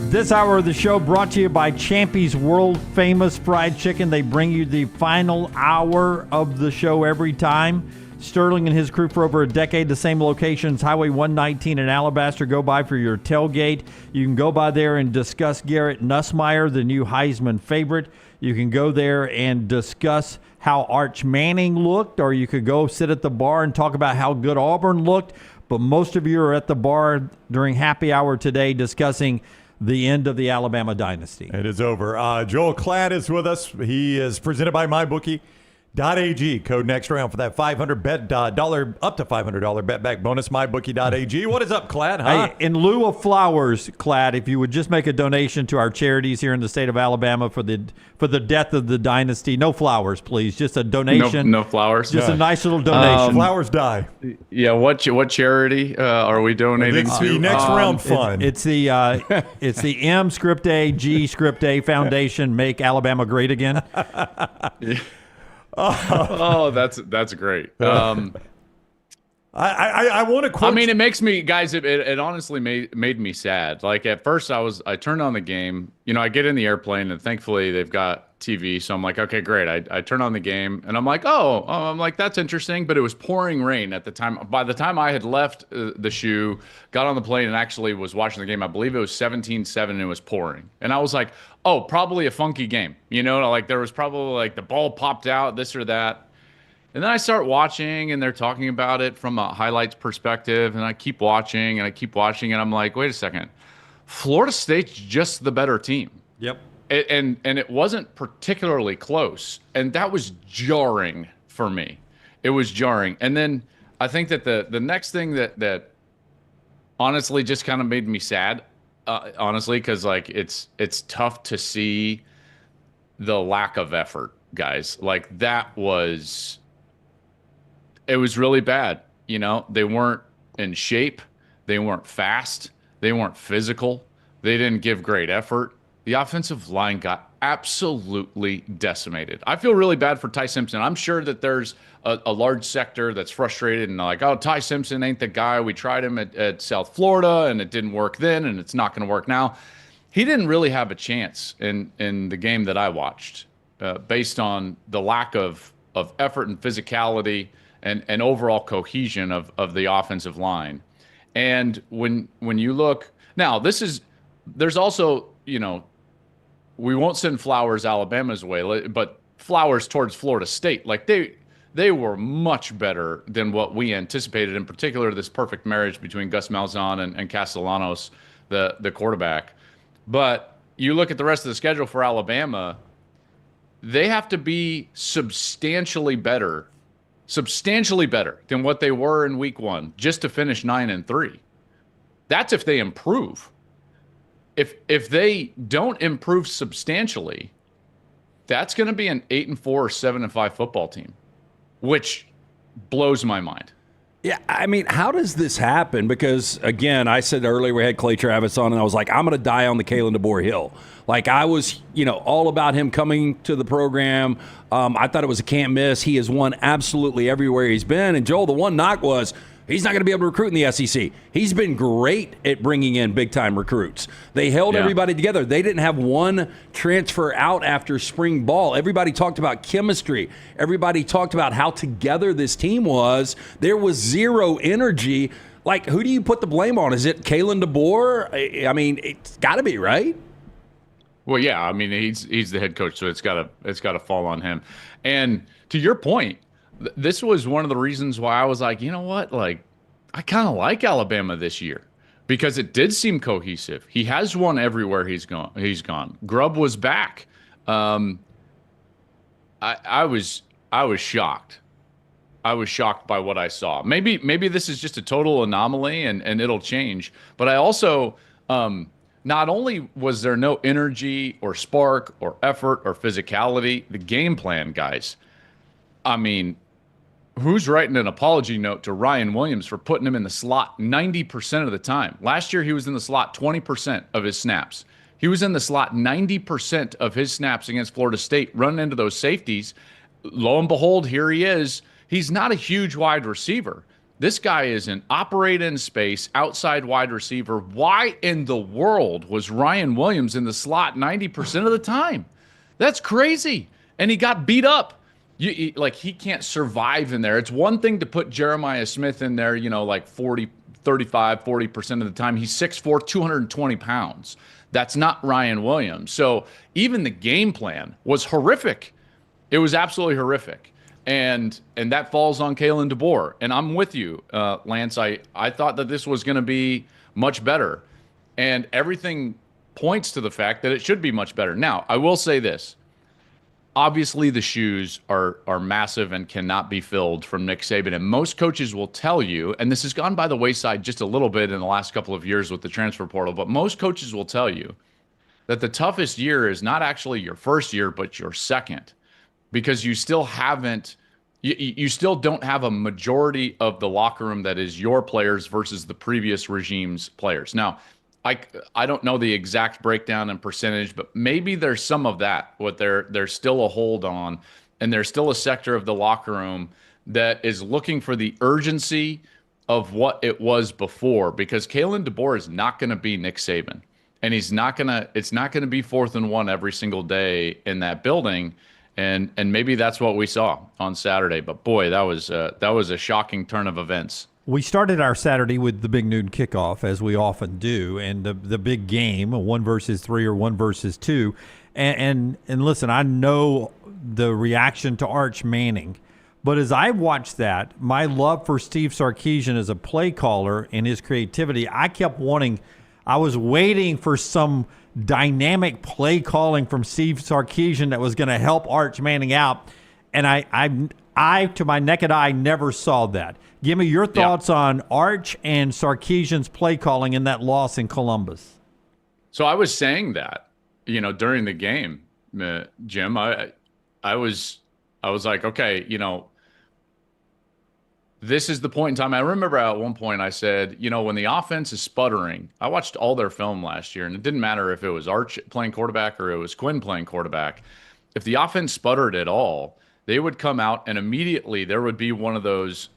This hour of the show brought to you by Champy's World Famous Fried Chicken. They bring you the final hour of the show every time. Sterling and his crew for over a decade, the same locations, Highway 119 in Alabaster. Go by for your tailgate. You can go by there and discuss Garrett Nussmeier, the new Heisman favorite. You can go there and discuss how Arch Manning looked, or you could go sit at the bar and talk about how good Auburn looked. But most of you are at the bar during happy hour today discussing the end of the Alabama dynasty. It is over. Joel Klatt is with us. He is presented by MyBookie.ag. Code next round for that $500 up to $500 bet back bonus. MyBookie.ag. What is up, Klatt? Huh? Hey, in lieu of flowers, Klatt, if you would just make a donation to our charities here in the state of Alabama for the death of the dynasty. No flowers, please. Just a donation. No flowers. Just a nice little donation. Flowers die. Yeah. What charity are we donating it's to? The next round fund. It's the M Script A G Script A Foundation. Make Alabama great again. Oh, that's great. I want to quote. I mean, it makes me, guys. It honestly made me sad. Like at first, I turned on the game. You know, I get in the airplane, and thankfully they've got TV, so I'm like, okay, great. I turn on the game, and I'm like, I'm like, that's interesting. But it was pouring rain at the time. By the time I had left the shoe, got on the plane, and actually was watching the game, I believe it was 17-7, and it was pouring. And I was like, oh, probably a funky game. You know, like there was probably like the ball popped out, this or that. And then I start watching, and they're talking about it from a highlights perspective, and I keep watching, and I'm like, wait a second. Florida State's just the better team. Yep. And it wasn't particularly close, and that was jarring for me. It was jarring. And then I think that the next thing that honestly just kind of made me sad, honestly, because like it's tough to see the lack of effort, guys. Like it was really bad. You know, they weren't in shape, they weren't fast, they weren't physical, they didn't give great effort. The offensive line got absolutely decimated. I feel really bad for Ty Simpson. I'm sure that there's a large sector that's frustrated and like, oh, Ty Simpson ain't the guy. We tried him at South Florida, and it didn't work then, and it's not going to work now. He didn't really have a chance in the game that I watched based on the lack of effort and physicality and overall cohesion of the offensive line. And when you look – now, there's also, you know, we won't send flowers Alabama's way, but flowers towards Florida State. Like they were much better than what we anticipated, in particular this perfect marriage between Gus Malzahn and Castellanos, the quarterback. But you look at the rest of the schedule for Alabama, they have to be substantially better substantially better than what they were in week 1, just to finish 9-3. That's if they improve. If they don't improve substantially, that's going to be an 8-4 or 7-5 football team, which blows my mind. Yeah, I mean, how does this happen? Because, again, I said earlier we had Clay Travis on, and I was like, I'm going to die on the Kalen DeBoer hill. Like, I was, all about him coming to the program. I thought it was a can't miss. He has won absolutely everywhere he's been. And, Joel, the one knock was he's not going to be able to recruit in the SEC. He's been great at bringing in big-time recruits. They held everybody together. They didn't have one transfer out after spring ball. Everybody talked about chemistry. Everybody talked about how together this team was. There was zero energy. Like, who do you put the blame on? Is it Kalen DeBoer? I mean, it's got to be, right? Well, yeah. I mean, he's the head coach, so it's got to fall on him. And to your point, this was one of the reasons why I was like, you know what? Like, I kind of like Alabama this year because it did seem cohesive. He has won everywhere he's gone. Grubb was back. I was shocked. I was shocked by what I saw. Maybe this is just a total anomaly and it'll change. But I also, not only was there no energy or spark or effort or physicality, the game plan, guys. I mean, who's writing an apology note to Ryan Williams for putting him in the slot 90% of the time? Last year, he was in the slot 20% of his snaps. He was in the slot 90% of his snaps against Florida State, running into those safeties. Lo and behold, here he is. He's not a huge wide receiver. This guy is an operate in space, outside wide receiver. Why in the world was Ryan Williams in the slot 90% of the time? That's crazy. And he got beat up. He can't survive in there. It's one thing to put Jeremiah Smith in there, like 40% of the time. He's 6'4", 220 pounds. That's not Ryan Williams. So even the game plan was horrific. It was absolutely horrific. And that falls on Kalen DeBoer. And I'm with you, Lance. I thought that this was going to be much better. And everything points to the fact that it should be much better. Now, I will say this. Obviously, the shoes are massive and cannot be filled from Nick Saban. And most coaches will tell you, and this has gone by the wayside just a little bit in the last couple of years with the transfer portal, but most coaches will tell you that the toughest year is not actually your first year, but your second, because you still haven't, you still don't have a majority of the locker room that is your players versus the previous regime's players. Now, I don't know the exact breakdown and percentage, but maybe there's some of that, what there's still a hold on, and there's still a sector of the locker room that is looking for the urgency of what it was before, because Kalen DeBoer is not going to be Nick Saban, and it's not going to be 4th and 1 every single day in that building. And maybe that's what we saw on Saturday. But boy, that was a shocking turn of events. We started our Saturday with the big noon kickoff, as we often do, and the big game, 1 versus 3 or 1 versus 2. And listen, I know the reaction to Arch Manning, but as I watched that, my love for Steve Sarkisian as a play caller and his creativity, I was waiting for some dynamic play calling from Steve Sarkisian that was going to help Arch Manning out, and I to my naked eye never saw that. Give me your thoughts on Arch and Sarkisian's play calling in that loss in Columbus. So I was saying that, during the game, Jim. I was like, okay, this is the point in time. I remember at one point I said, when the offense is sputtering, I watched all their film last year, and it didn't matter if it was Arch playing quarterback or it was Quinn playing quarterback. If the offense sputtered at all, they would come out and immediately there would be one of those,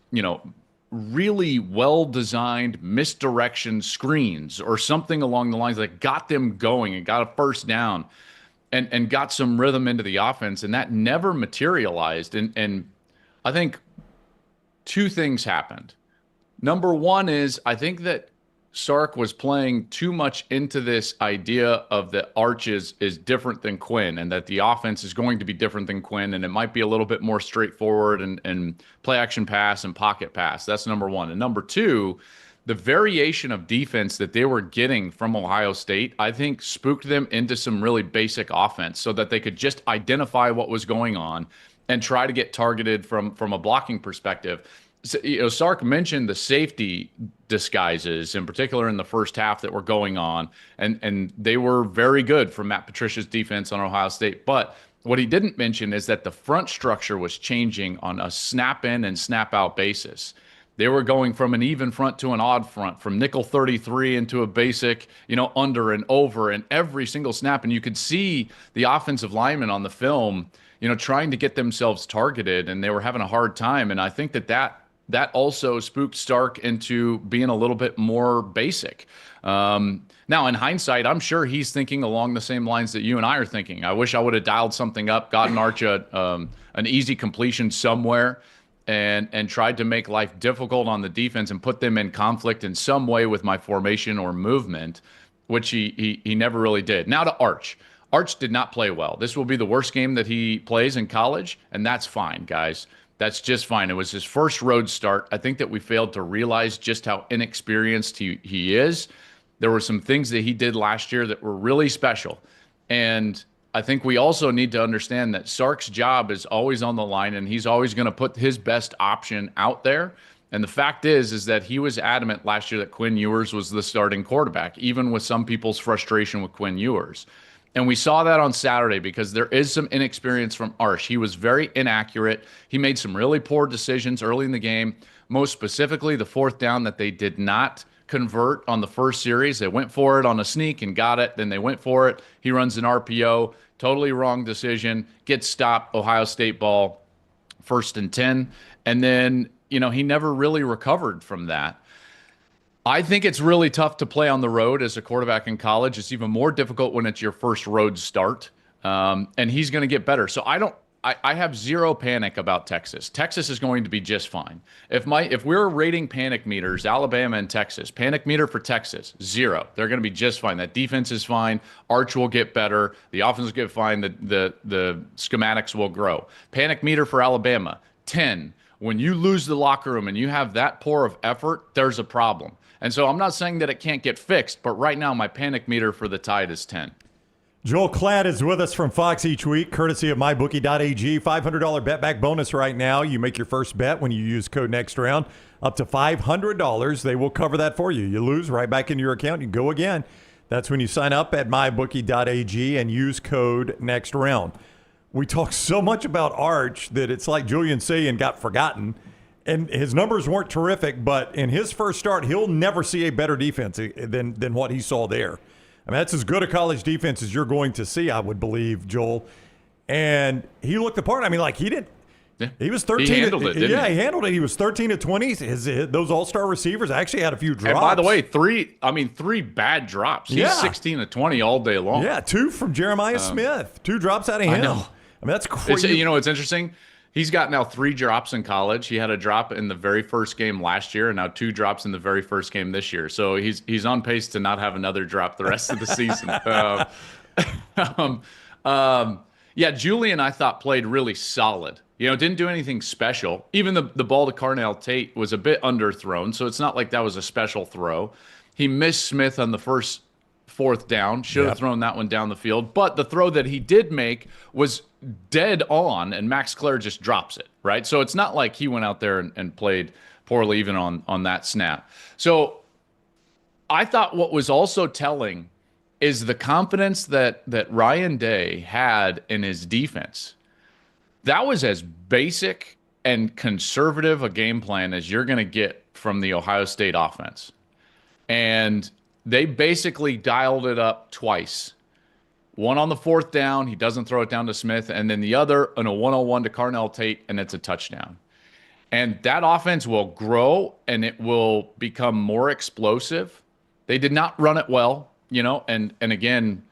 really well-designed misdirection screens or something along the lines that got them going and got a first down and got some rhythm into the offense. And that never materialized. And I think 2 things happened. Number one is I think that Sark was playing too much into this idea of that Arch is different than Quinn and that the offense is going to be different than Quinn and it might be a little bit more straightforward and play action pass and pocket pass. That's number one. And number 2, the variation of defense that they were getting from Ohio State, I think spooked them into some really basic offense so that they could just identify what was going on and try to get targeted from a blocking perspective. So, Sark mentioned the safety disguises, in particular in the first half, that were going on, and they were very good for Matt Patricia's defense on Ohio State. But what he didn't mention is that the front structure was changing on a snap-in and snap-out basis. They were going from an even front to an odd front, from nickel 33 into a basic, under and over, and every single snap. And you could see the offensive linemen on the film, trying to get themselves targeted, and they were having a hard time. And I think that also spooked Stark into being a little bit more basic. Now, in hindsight, I'm sure he's thinking along the same lines that you and I are thinking. I wish I would have dialed something up, gotten Arch an easy completion somewhere, and tried to make life difficult on the defense and put them in conflict in some way with my formation or movement, which he never really did. Now to Arch. Arch did not play well. This will be the worst game that he plays in college, and that's fine, guys. That's just fine. It was his first road start. I think that we failed to realize just how inexperienced he is. There were some things that he did last year that were really special. And I think we also need to understand that Sark's job is always on the line, and he's always going to put his best option out there. And the fact is that he was adamant last year that Quinn Ewers was the starting quarterback, even with some people's frustration with Quinn Ewers. And we saw that on Saturday because there is some inexperience from Arch. He was very inaccurate. He made some really poor decisions early in the game, most specifically the fourth down that they did not convert on the first series. They went for it on a sneak and got it. Then they went for it. He runs an RPO. Totally wrong decision. Gets stopped. Ohio State ball, 1st and 10. And then, he never really recovered from that. I think it's really tough to play on the road as a quarterback in college. It's even more difficult when it's your first road start. And he's going to get better. So I have zero panic about Texas. Texas is going to be just fine. If we're rating panic meters, Alabama and Texas, panic meter for Texas, 0. They're going to be just fine. That defense is fine. Arch will get better. The offense will get fine. The schematics will grow. Panic meter for Alabama, 10. When you lose the locker room and you have that poor of effort, there's a problem. And so I'm not saying that it can't get fixed, but right now my panic meter for the Tide is 10. Joel Klatt is with us from Fox each week, courtesy of mybookie.ag. $500 bet back bonus right now. You make your first bet when you use code NEXTROUND. Up to $500. They will cover that for you. You lose, right back into your account. You go again. That's when you sign up at mybookie.ag and use code NEXTROUND. We talk so much about Arch that it's like Julian saying got forgotten. And his numbers weren't terrific, but in his first start, he'll never see a better defense than what he saw there. I mean, that's as good a college defense as you're going to see, I would believe, Joel. And he looked the part. I mean, he didn't. Yeah. He was 13. He handled it, didn't he? He handled it. He was 13 to 20. Those all-star receivers actually had a few drops. And by the way, three bad drops. He's 16 to 20 all day long. Yeah, 2 from Jeremiah Smith. 2 drops out of him. I know. I mean, that's crazy. It's interesting. He's got now 3 drops in college. He had a drop in the very first game last year, and now 2 drops in the very first game this year. So he's on pace to not have another drop the rest of the season. Julian, I thought, played really solid. Didn't do anything special. Even the ball to Carnell Tate was a bit underthrown, so it's not like that was a special throw. He missed Smith on the first 4th down. Should have thrown that one down the field. But the throw that he did make was dead on, and Max Clare just drops it, right? So it's not like he went out there and played poorly even on that snap. So I thought what was also telling is the confidence that Ryan Day had in his defense. That was as basic and conservative a game plan as you're going to get from the Ohio State offense. And they basically dialed it up twice. One on the 4th down, he doesn't throw it down to Smith, and then the other on a 1-on-1 to Carnell Tate, and it's a touchdown. And that offense will grow, and it will become more explosive. They did not run it well, and again,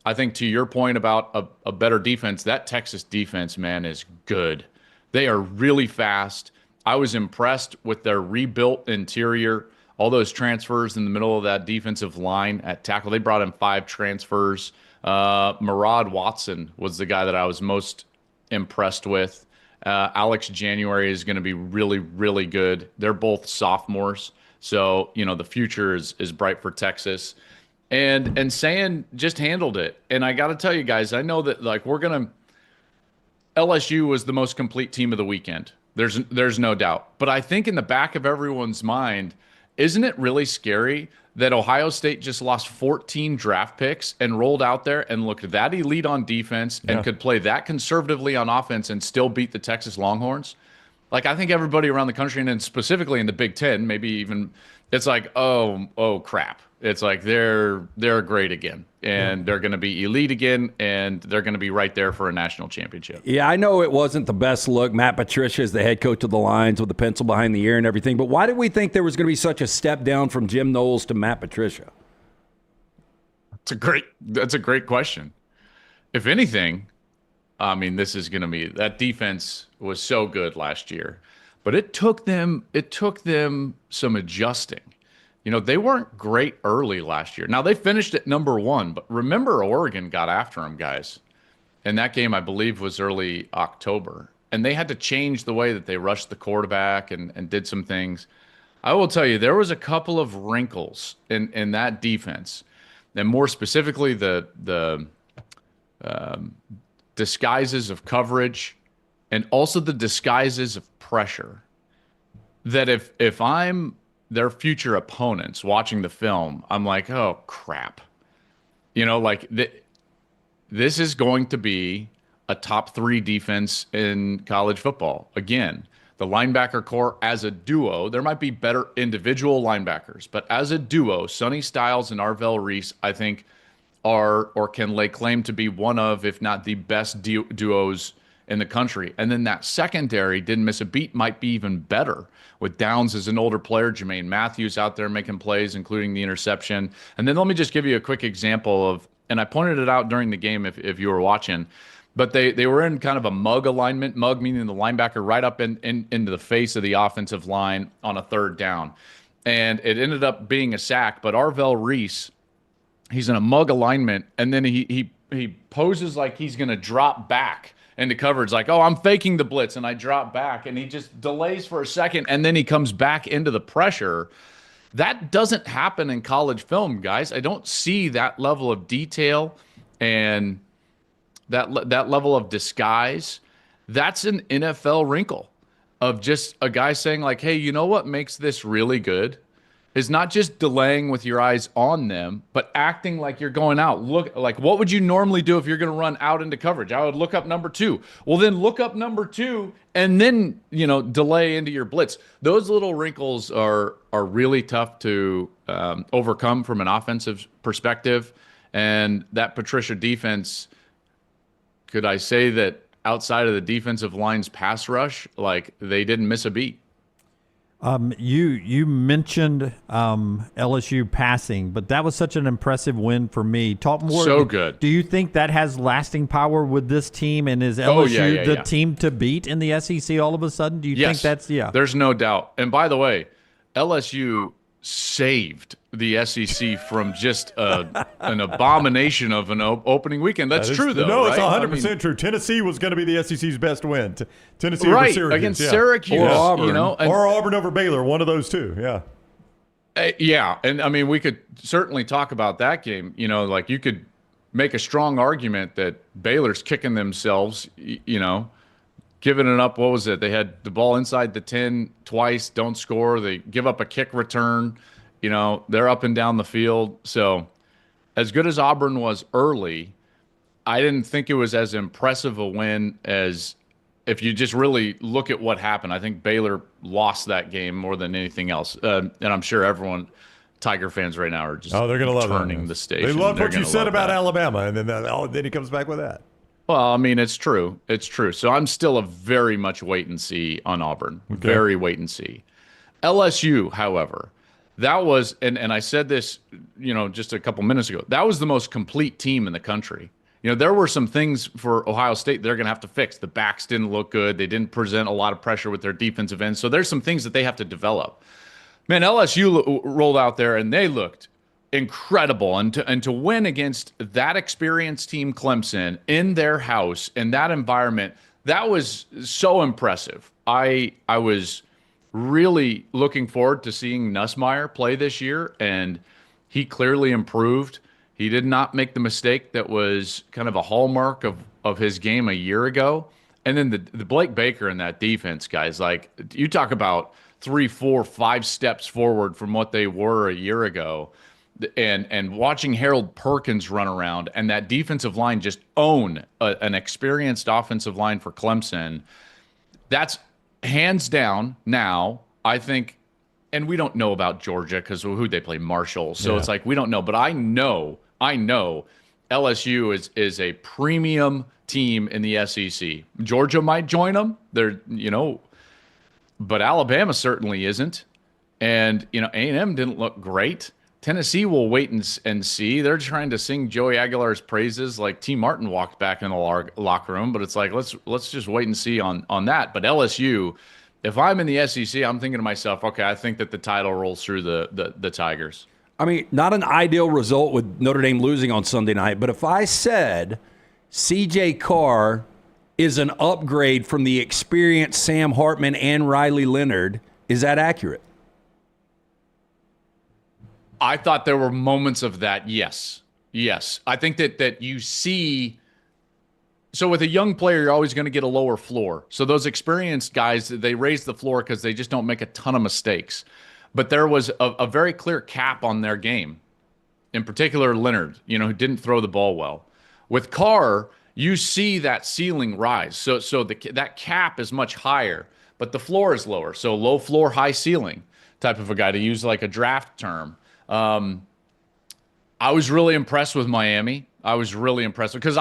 I think to your point about a better defense, that Texas defense, man, is good. They are really fast. I was impressed with their rebuilt interior. All those transfers in the middle of that defensive line at tackle. They brought in 5 transfers. Murad Watson was the guy that I was most impressed with. Alex January is going to be really, really good. They're both sophomores. So, the future is bright for Texas. And Sayin just handled it. And I got to tell you guys, I know that we're going to LSU was the most complete team of the weekend. There's no doubt. But I think in the back of everyone's mind, isn't it really scary that Ohio State just lost 14 draft picks and rolled out there and looked that elite on defense and could play that conservatively on offense and still beat the Texas Longhorns? Like, I think everybody around the country, and then specifically in the Big Ten, maybe even, it's like, oh crap. It's like they're great again, and they're going to be elite again, and they're going to be right there for a national championship. Yeah, I know it wasn't the best look. Matt Patricia is the head coach of the Lions with the pencil behind the ear and everything, but why did we think there was going to be such a step down from Jim Knowles to Matt Patricia? That's a great question. If anything, I mean, this is going to be, that defense was so good last year, but it took them some adjusting. You know, they weren't great early last year. Now, they finished at number 1, but remember Oregon got after them, guys. And that game, I believe, was early October. And they had to change the way that they rushed the quarterback and did some things. I will tell you, there was a couple of wrinkles in that defense. And more specifically, the disguises of coverage and also the disguises of pressure. That if I'm their future opponents watching the film, I'm like, oh crap. You know, like this is going to be a top 3 defense in college football. Again, the linebacker core as a duo, there might be better individual linebackers, but as a duo, Sonny Styles and Arvell Reese, I think are or can lay claim to be one of, if not the best duos in the country. And then that secondary didn't miss a beat, might be even better with Downs as an older player, Jermaine Matthews out there making plays, including the interception. And then let me just give you a quick example of, and I pointed it out during the game if you were watching, but they were in kind of a mug alignment, mug meaning the linebacker right up into the face of the offensive line on a 3rd down. And it ended up being a sack, but Arvell Reese, he's in a mug alignment, and then he poses like he's going to drop back into coverage, like, oh, I'm faking the blitz, and I drop back, and he just delays for a second, and then he comes back into the pressure. That doesn't happen in college film, guys. I don't see that level of detail and that level of disguise. That's an NFL wrinkle of just a guy saying, like, hey, you know what makes this really good is not just delaying with your eyes on them, but acting like you're going out. Look, like, what would you normally do if you're going to run out into coverage? I would look up number 2. Well, then look up number 2 and then, you know, delay into your blitz. Those little wrinkles are really tough to overcome from an offensive perspective. And that Patricia defense, could I say that outside of the defensive line's pass rush, like, they didn't miss a beat? You mentioned LSU passing, but that was such an impressive win for me. Talk more. So good. Do you think that has lasting power with this team, and is LSU the team to beat in the SEC all of a sudden? Do you think that's There's no doubt. And by the way, LSU saved the SEC from just an abomination of an opening weekend. That's true, though. No, right? it's 100% true. Tennessee was going to be the SEC's best win. Tennessee right, over Syracuse. Against Syracuse. Or Auburn. You know, or Auburn over Baylor, one of those two, yeah, and I mean, we could certainly talk about that game. You know, like, you could make a strong argument that Baylor's kicking themselves, you know, giving it up. What was it? They had the ball inside the 10 twice, don't score. They give up a kick return. You know, they're up and down the field. So as good as Auburn was early, I didn't think it was as impressive a win as if you just really look at what happened. I think Baylor lost that game more than anything else. And I'm sure everyone, Tiger fans right now, are just they're gonna love turning the station. They love what you said about Alabama, and then he comes back with that. Well, I mean, it's true. It's true. So I'm still a very much wait and see on Auburn. Okay. Very wait and see. LSU, however, that was, and I said this, you know, just a couple minutes ago, that was the most complete team in the country. You know, there were some things for Ohio State they're going to have to fix. The backs didn't look good. They didn't present a lot of pressure with their defensive ends. So there's some things that they have to develop. Man, LSU rolled out there and they looked incredible. And to win against that experienced team, Clemson, in their house, in that environment, that was so impressive. I was really looking forward to seeing Nussmeier play this year, and he clearly improved. He did not make the mistake that was kind of a hallmark of his game a year ago. And then the Blake Baker and that defense, guys, like you talk about 3, 4, 5 steps forward from what they were a year ago. And watching Harold Perkins run around and that defensive line just own an experienced offensive line for Clemson, that's hands down now, I think, and we don't know about Georgia because who they play, Marshall. So it's like we don't know. But I know LSU is a premium team in the SEC. Georgia might join them. But Alabama certainly isn't. And, A&M didn't look great. Tennessee will wait and see. They're trying to sing Joey Aguilar's praises like T. Martin walked back in the locker room, but it's like let's just wait and see on that. But LSU, if I'm in the SEC, I'm thinking to myself, okay, I think that the title rolls through the Tigers. I mean, not an ideal result with Notre Dame losing on Sunday night, but if I said C.J. Carr is an upgrade from the experienced Sam Hartman and Riley Leonard, is that accurate? I thought there were moments of that, yes. I think that you see – so with a young player, you're always going to get a lower floor. So those experienced guys, they raise the floor because they just don't make a ton of mistakes. But there was a very clear cap on their game, in particular Leonard, who didn't throw the ball well. With Carr, you see that ceiling rise. So that cap is much higher, but the floor is lower. So low floor, high ceiling type of a guy, to use like a draft term. I was really impressed with Miami. I was really impressed because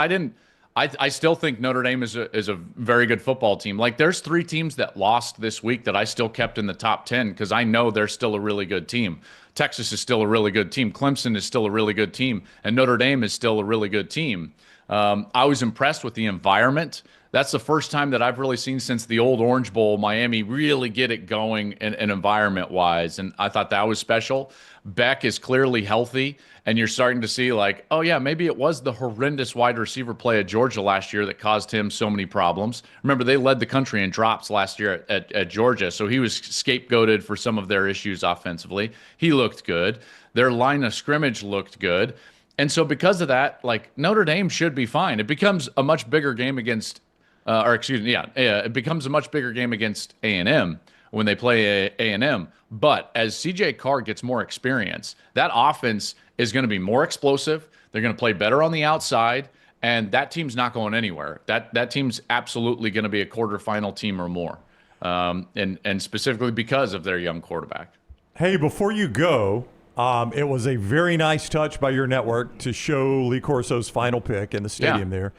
I still think Notre Dame is a very good football team. Like there's 3 teams that lost this week that I still kept in the top 10 because I know they're still a really good team. Texas is still a really good team. Clemson is still a really good team. And Notre Dame is still a really good team. I was impressed with the environment. That's the first time that I've really seen since the old Orange Bowl, Miami really get it going in environment-wise, and I thought that was special. Beck is clearly healthy, and you're starting to see like, oh, yeah, maybe it was the horrendous wide receiver play at Georgia last year that caused him so many problems. Remember, they led the country in drops last year at Georgia, so he was scapegoated for some of their issues offensively. He looked good. Their line of scrimmage looked good. And so because of that, like Notre Dame should be fine. It becomes a much bigger game against it becomes a much bigger game against A&M when they play A&M. But as C.J. Carr gets more experience, that offense is going to be more explosive. They're going to play better on the outside, and that team's not going anywhere. That team's absolutely going to be a quarterfinal team or more, and specifically because of their young quarterback. Hey, before you go, it was a very nice touch by your network to show Lee Corso's final pick in the stadium there.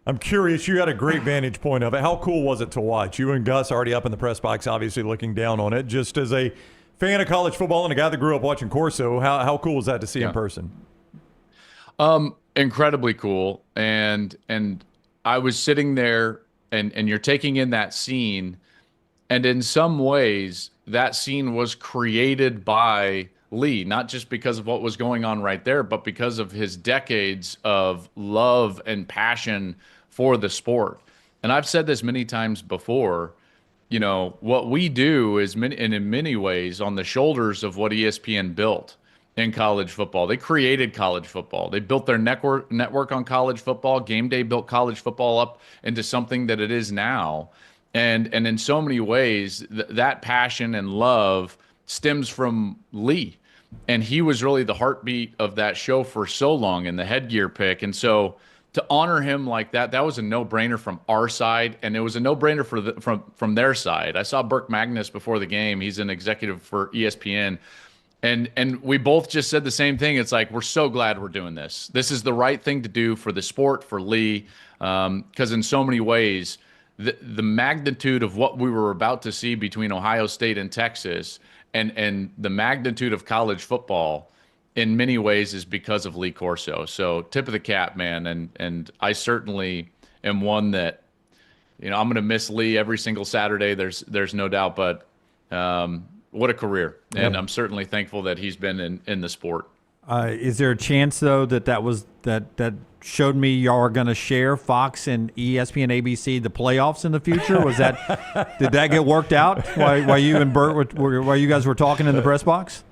I'm curious, you had a great vantage point of it. How cool was it to watch? You and Gus already up in the press box, obviously looking down on it. Just as a fan of college football and a guy that grew up watching Corso, how cool was that to see in person? Incredibly cool. And I was sitting there and you're taking in that scene, and in some ways that scene was created by Lee, not just because of what was going on right there, but because of his decades of love and passion for the sport. And I've said this many times before, what we do is in many ways on the shoulders of what ESPN built in college football. They created college football. They built their network on college football. Game Day built college football up into something that it is now. And in so many ways, that passion and love stems from Lee. And he was really the heartbeat of that show for so long, and the headgear pick. And so to honor him like that was a no-brainer from our side, and it was a no-brainer from their side. I saw Burke Magnus before the game. He's an executive for ESPN. And we both just said the same thing. It's like, we're so glad we're doing this. This is the right thing to do for the sport, for Lee, because in so many ways, the magnitude of what we were about to see between Ohio State and Texas and the magnitude of college football in many ways is because of Lee Corso. So tip of the cap, man. And I certainly am one that, I'm going to miss Lee every single Saturday. There's no doubt, but what a career. And I'm certainly thankful that he's been in the sport. Is there a chance, though, that showed me y'all are going to share Fox and ESPN ABC the playoffs in the future? Did that get worked out while you and Bert while you guys were talking in the press box?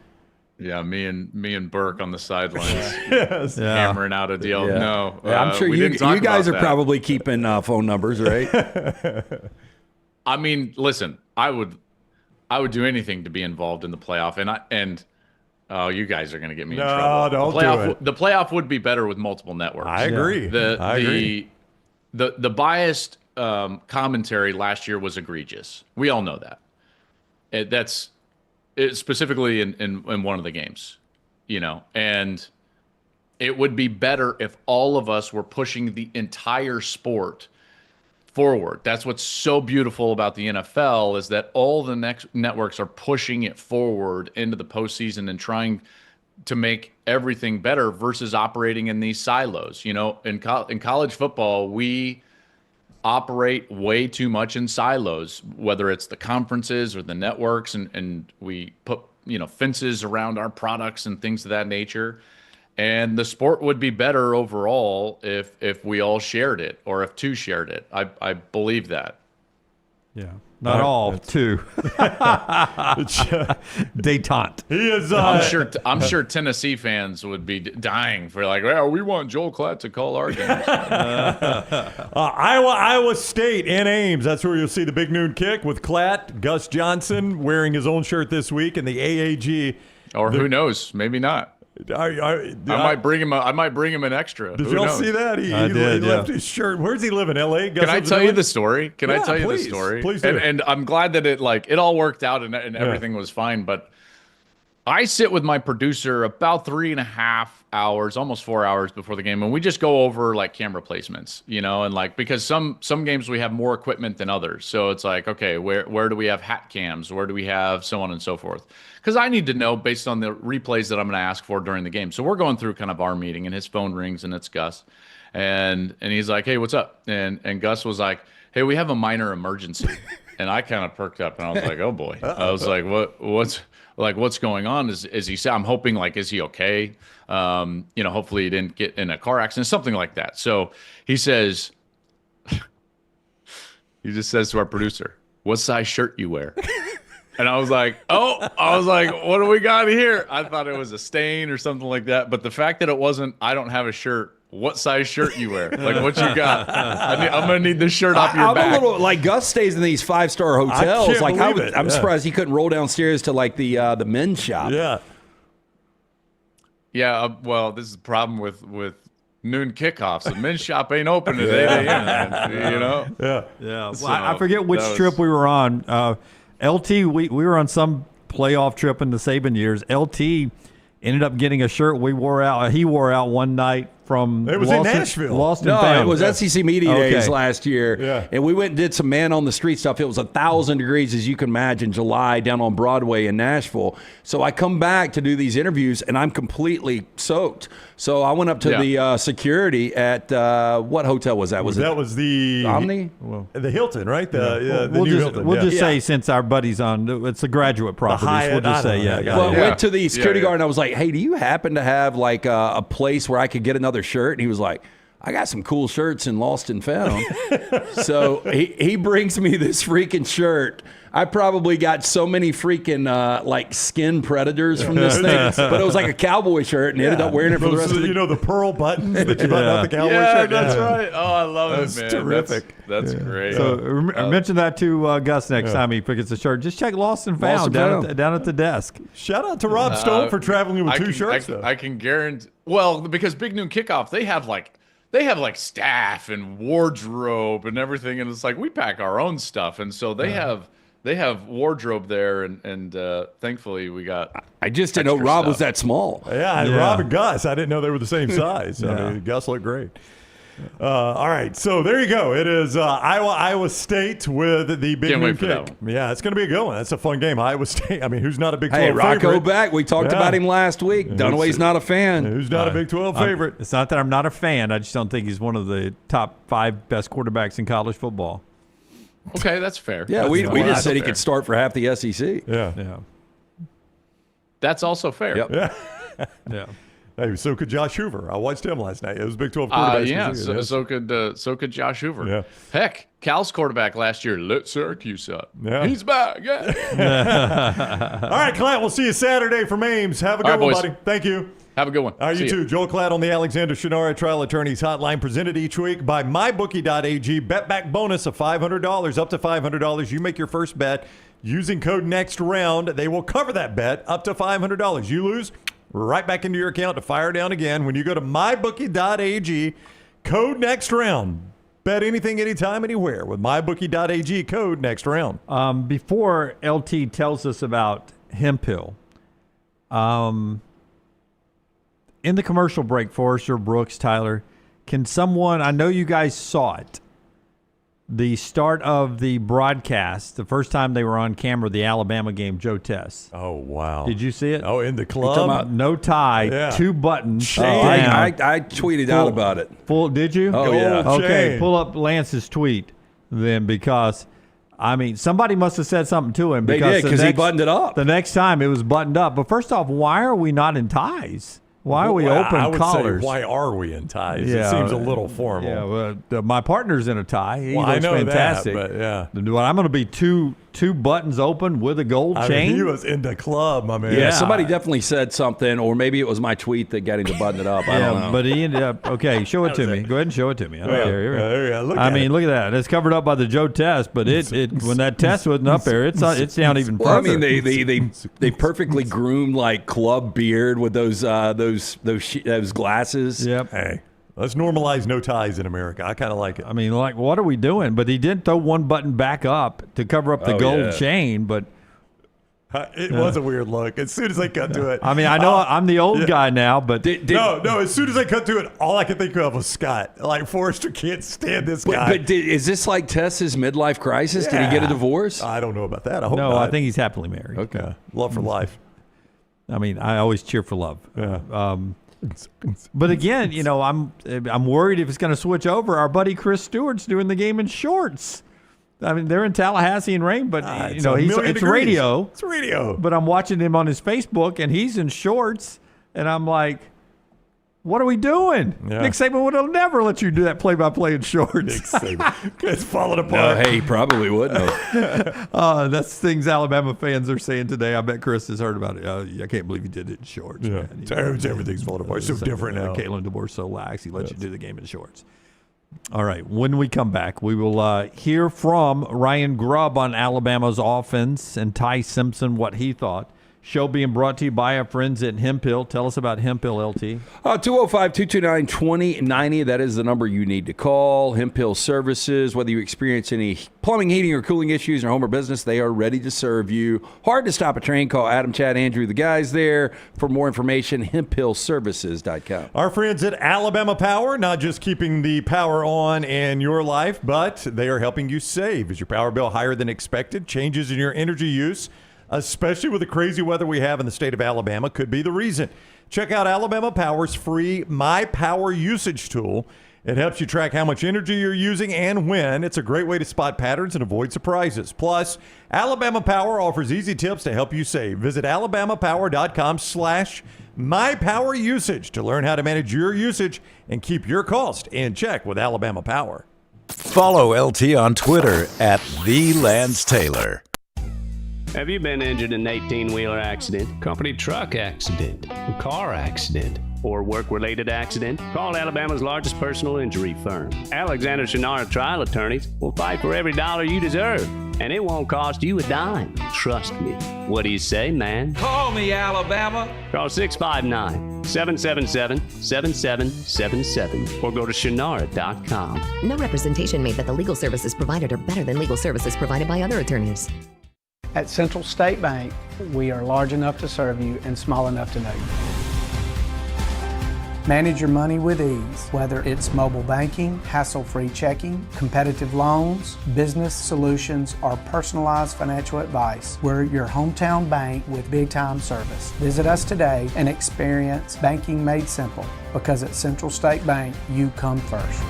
Yeah, me and Burke on the sidelines, Yes. hammering out a deal. Yeah. No, I'm sure we you didn't talk guys about are that. probably keeping phone numbers, right? I mean, listen, I would do anything to be involved in the playoff, and you guys are going to get me in trouble. Don't do it. The playoff would be better with multiple networks. I agree. I agree. The biased commentary last year was egregious. We all know that. That's specifically in one of the games, and it would be better if all of us were pushing the entire sport forward. That's what's so beautiful about the NFL is that all the next networks are pushing it forward into the postseason and trying to make everything better versus operating in these silos. In college football, we operate way too much in silos, whether it's the conferences or the networks, and we put fences around our products and things of that nature. And the sport would be better overall if we all shared it, or if two shared it. I believe that. Yeah. Not all, two. Détente. He is. I'm sure Tennessee fans would be dying for well, we want Joel Klatt to call our games. Iowa State in Ames. That's where you'll see the Big Noon Kick with Klatt. Gus Johnson wearing his own shirt this week, and the AAG. Or who knows? Maybe not. I might bring him an extra. Did y'all see that? He left his shirt. Where's he live in L.A.? Can I tell you the story? Can I tell you the story? Please do. And I'm glad that it all worked out and everything was fine. But I sit with my producer about 3.5 hours, almost 4 hours before the game, and we just go over camera placements, and because some games we have more equipment than others. So it's okay, where do we have hat cams? Where do we have so on and so forth? Because I need to know based on the replays that I'm going to ask for during the game. So we're going through kind of our meeting, and his phone rings, and it's Gus, and he's like, "Hey, what's up?" And Gus was like, "Hey, we have a minor emergency," and I kind of perked up, and I was like, "Oh boy!" I was like, what's going on? Is he? I'm hoping is he okay? Hopefully he didn't get in a car accident, something like that. So he says, he just says to our producer, "What size shirt you wear?" And I was like, what do we got here? I thought it was a stain or something like that. But the fact that it wasn't, I don't have a shirt. What size shirt you wear? What you got? I'm going to need this shirt off your back. I'm a little, Gus stays in these 5-star hotels. I can't believe it. I'm surprised he couldn't roll downstairs to the men's shop. Yeah. Yeah. Well, this is the problem with noon kickoffs. The men's shop ain't open at 8 a.m. Yeah. Yeah. So I forget which trip we were on. LT, we were on some playoff trip in the Saban years. LT ended up getting a shirt he wore out one night from it was Lost in Nashville. Lost No, and Found. it was SEC Media Days Okay. last year. Yeah. And we went and did some man on the street stuff. It was 1,000 degrees, as you can imagine, July down on Broadway in Nashville. So I come back to do these interviews, and I'm completely soaked. So I went up to the security at what hotel was that? That was the Omni? The Hilton, right? The new Hilton. We'll just say, since our buddy's on, it's a graduate properties. Hyatt, We'll just say, Well, I went to the security guard, and I was like, "Hey, do you happen to have a place where I could get another shirt?" And he was like, "I got some cool shirts in Lost and Found." So he brings me this freaking shirt. I probably got so many freaking skin predators from this thing, but it was like a cowboy shirt, and ended up wearing it for the rest of the. The pearl buttons that you button out the cowboy shirt. That's right. Oh, I love That's it, man. Terrific. That's great. So mention that to Gus next time he picks a shirt. Just check Lost and Found down at the desk. Shout out to Rob Stone for traveling with two shirts. I can guarantee. Well, because Big Noon Kickoff, they have staff and wardrobe and everything, and it's we pack our own stuff, and so they have wardrobe there, and thankfully we got. I just didn't know Rob was that small. Yeah, Rob and Gus. I didn't know they were the same size. I mean, Gus looked great. All right, so there you go. It is Iowa State with the Big Noon Kick. Yeah, it's going to be a good one. That's a fun game. Iowa State. I mean, who's not a Big 12 favorite? Hey, Rocco Beck. We talked about him last week. Dunaway's not a fan. Who's not a Big 12 favorite? It's not that I'm not a fan. I just don't think he's one of the top 5 best quarterbacks in college football. Okay, that's fair. Yeah, we just said he could start for half the SEC. Yeah. That's also fair. Yep. Yeah. Yeah. Hey, so could Josh Hoover. I watched him last night. It was Big 12 quarterback. Yeah, so could Josh Hoover. Yeah. Heck, Cal's quarterback last year lit Syracuse up. Yeah. He's back. Yeah. All right, Klatt, we'll see you Saturday from Ames. Have a good one, buddy. Thank you. Have a good one. All right, you too. Joel Klatt on the Alexander Shannara Trial Attorneys Hotline, presented each week by MyBookie.ag. Bet back bonus of $500, up to $500. You make your first bet using code NEXTROUND. They will cover that bet up to $500. You lose, right back into your account to fire down again when you go to MyBookie.ag, code NEXTROUND. Bet anything, anytime, anywhere with MyBookie.ag, code NEXTROUND. Before LT tells us about Hemphill, in the commercial break, Forrester, Brooks, Tyler, can someone, I know you guys saw it, the start of the broadcast, the first time they were on camera, the Alabama game, Joe Tess. Oh, wow. Did you see it? Oh, in the club? No tie, 2 buttons. I tweeted out about it. Did you? Oh, yeah. Okay, chain. pull up Lance's tweet then, because, I mean, somebody must have said something to him. They did, because he buttoned it up. The next time it was buttoned up. But first off, why are we not in ties? Why are we open I would collars? Say, why are we in ties? Yeah, it seems a little formal. Yeah, my partner's in a tie. He looks I know fantastic. that, but yeah. But I'm going to be two buttons open with a gold chain. Mean, he was in the club, my man. Yeah, somebody definitely said something, or maybe it was my tweet that got him to button it up. I don't know. But he ended up, okay, show it to me. Go ahead and show it to me. I don't care. There you go. Look at that. It's covered up by the Joe test, but it when that test wasn't up there, it's down even further. Well, I mean, they perfectly groomed like club beard with those glasses. Yep. Hey, let's normalize no ties in America. I kind of like it. I mean, like, what are we doing? But he did throw one button back up to cover up the gold chain, but it was a weird look. As soon as they cut to it. I mean, I know I'm the old guy now, but no. As soon as they cut to it, all I could think of was Scott. Like, Forrester can't stand this guy. But is this like Tess's midlife crisis? Did he get a divorce? I don't know about that. I hope not. No, I think he's happily married. Okay. Love for life. I mean, I always cheer for love. Yeah. But again, I'm worried if it's going to switch over. Our buddy Chris Stewart's doing the game in shorts. I mean, they're in Tallahassee in rain, but it's radio. It's radio. But I'm watching him on his Facebook, and he's in shorts, and I'm like, what are we doing? Yeah. Nick Saban would have never let you do that play-by-play in shorts. Nick Saban. It's falling apart. No, he probably wouldn't have. That's things Alabama fans are saying today. I bet Chris has heard about it. I can't believe he did it in shorts. Yeah. Man. Everything's falling apart. It's so different now. Kalen DeBoer so lax. He lets you do the game in shorts. All right. When we come back, we will hear from Ryan Grubb on Alabama's offense and Ty Simpson, what he thought. Show being brought to you by our friends at Hemphill. Tell us about Hemphill, LT. 205-229-2090. That is the number you need to call. Hemphill Services. Whether you experience any plumbing, heating, or cooling issues in your home or business, they are ready to serve you. Hard to stop a train. Call Adam, Chad, Andrew, the guys there. For more information, hemphillservices.com. Our friends at Alabama Power, not just keeping the power on in your life, but they are helping you save. Is your power bill higher than expected? Changes in your energy use, especially with the crazy weather we have in the state of Alabama, could be the reason. Check out Alabama Power's free My Power Usage tool. It helps you track how much energy you're using and when. It's a great way to spot patterns and avoid surprises. Plus, Alabama Power offers easy tips to help you save. Visit alabamapower.com/mypowerusage to learn how to manage your usage and keep your cost in check with Alabama Power. Follow LT on Twitter @TheLanceTaylor. Have you been injured in an 18-wheeler accident, company truck accident, car accident, or work-related accident? Call Alabama's largest personal injury firm. Alexander Shannara Trial Attorneys will fight for every dollar you deserve, and it won't cost you a dime. Trust me. What do you say, man? Call me, Alabama. Call 659-777-7777 or go to shannara.com. No representation made that the legal services provided are better than legal services provided by other attorneys. At Central State Bank, we are large enough to serve you and small enough to know you. Manage your money with ease, whether it's mobile banking, hassle-free checking, competitive loans, business solutions, or personalized financial advice. We're your hometown bank with big-time service. Visit us today and experience banking made simple, because at Central State Bank, you come first.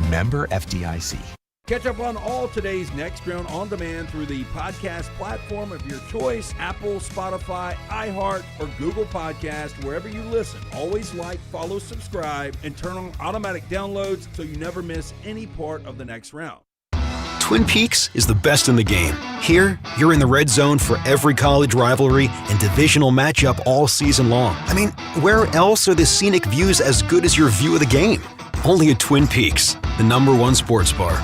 Member FDIC. Catch up on all today's Next Round on demand through the podcast platform of your choice, Apple, Spotify, iHeart, or Google Podcast, wherever you listen. Always like, follow, subscribe, and turn on automatic downloads so you never miss any part of the Next Round. Twin Peaks is the best in the game. Here, you're in the red zone for every college rivalry and divisional matchup all season long. I mean, where else are the scenic views as good as your view of the game? Only at Twin Peaks, the #1 sports bar.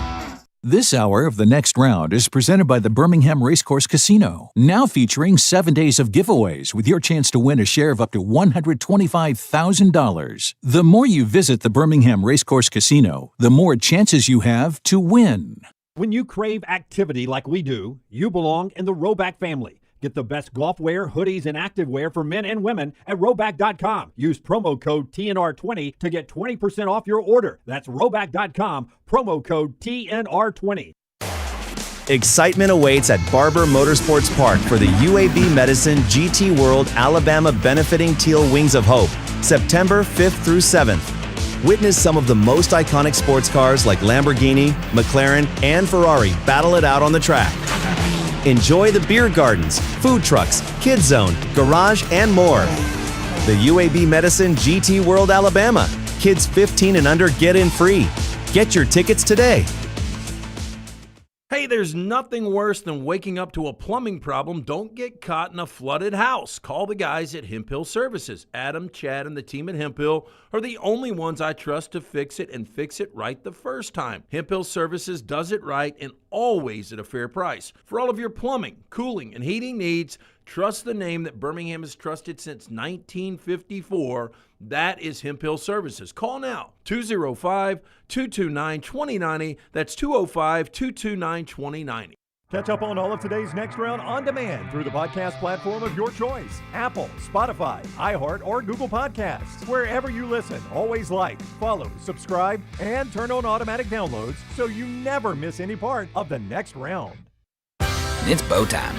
This hour of the Next Round is presented by the Birmingham Racecourse Casino, now featuring 7 days of giveaways with your chance to win a share of up to $125,000. The more you visit the Birmingham Racecourse Casino, the more chances you have to win. When you crave activity like we do, you belong in the Roback family. Get the best golf wear, hoodies, and activewear for men and women at Roback.com. Use promo code TNR20 to get 20% off your order. That's Roback.com, promo code TNR20. Excitement awaits at Barber Motorsports Park for the UAB Medicine GT World Alabama Benefiting Teal Wings of Hope, September 5th through 7th. Witness some of the most iconic sports cars like Lamborghini, McLaren, and Ferrari battle it out on the track. Enjoy the beer gardens, food trucks, kids zone, garage, and more. The UAB Medicine GT World Alabama. Kids 15 and under get in free. Get your tickets today. Hey, there's nothing worse than waking up to a plumbing problem. Don't get caught in a flooded house. Call the guys at Hemphill Services. Adam, Chad, and the team at Hemphill are the only ones I trust to fix it and fix it right the first time. Hemphill Services does it right and always at a fair price. For all of your plumbing, cooling, and heating needs, trust the name that Birmingham has trusted since 1954. That is Hemphill Services. Call now, 205-229-2090. That's 205-229-2090. Catch up on all of today's Next Round on demand through the podcast platform of your choice. Apple, Spotify, iHeart, or Google Podcasts. Wherever you listen, always like, follow, subscribe, and turn on automatic downloads so you never miss any part of the Next Round. It's bow time.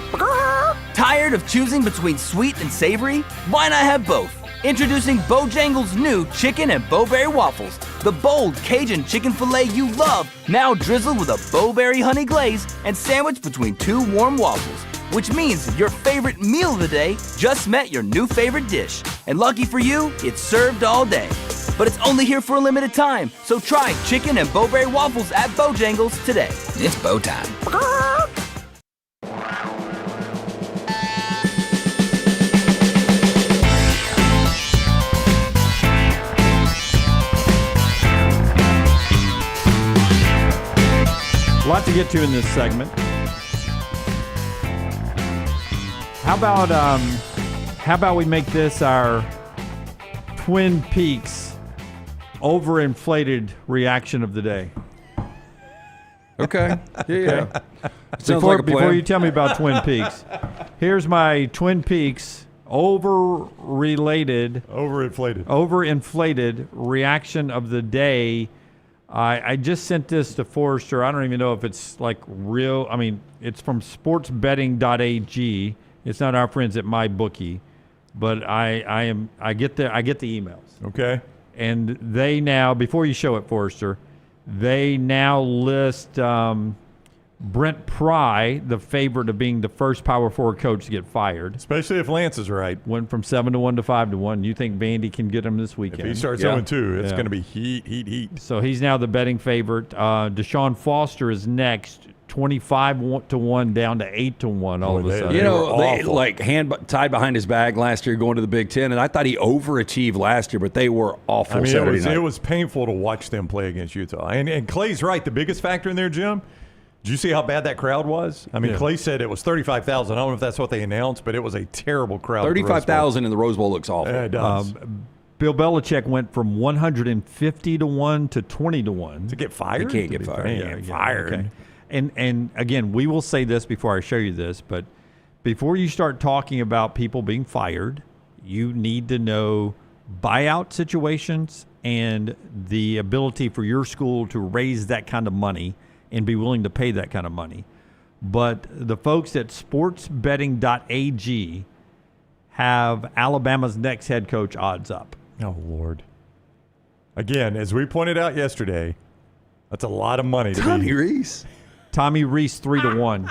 Tired of choosing between sweet and savory? Why not have both? Introducing Bojangles' new chicken and bowberry waffles. The bold Cajun chicken filet you love, now drizzled with a bowberry honey glaze and sandwiched between two warm waffles. Which means your favorite meal of the day just met your new favorite dish. And lucky for you, it's served all day. But it's only here for a limited time, so try chicken and bowberry waffles at Bojangles today. It's bow time. A lot to get to in this segment. How about we make this our Twin Peaks overinflated reaction of the day? Okay. Yeah. Before you tell me about Twin Peaks, here's my Twin Peaks overinflated reaction of the day. I just sent this to Forrester. I don't even know if it's like real. I mean, it's from sportsbetting.ag. It's not our friends at MyBookie, but I get the emails. Okay. And they now, before you show it, Forrester, they now list Brent Pry, the favorite of being the first Power 4 coach to get fired. Especially if Lance is right. Went from 7-1 to 5-1. You think Vandy can get him this weekend? If he starts 0-2, it's going to be heat. So he's now the betting favorite. Deshaun Foster is next, 25-1 down to 8-1 all of a sudden. You know, they like hand tied behind his back last year going to the Big Ten, and I thought he overachieved last year, but they were awful. I mean, Saturday night. It was painful to watch them play against Utah. And Clay's right. The biggest factor in there, Jim, did you see how bad that crowd was? I mean, Clay said it was 35,000. I don't know if that's what they announced, but it was a terrible crowd. 35,000 in the Rose Bowl looks awful. Yeah, it does. Bill Belichick went from 150-1 to 20-1 to get fired. He can't get fired. He can't get fired. Okay. And again, we will say this before I show you this, but before you start talking about people being fired, you need to know buyout situations and the ability for your school to raise that kind of money and be willing to pay that kind of money. But the folks at sportsbetting.ag have Alabama's next head coach odds up. Oh, Lord. Again, as we pointed out yesterday, That's a lot of money. Tommy Reese. Tommy Reese 3-1.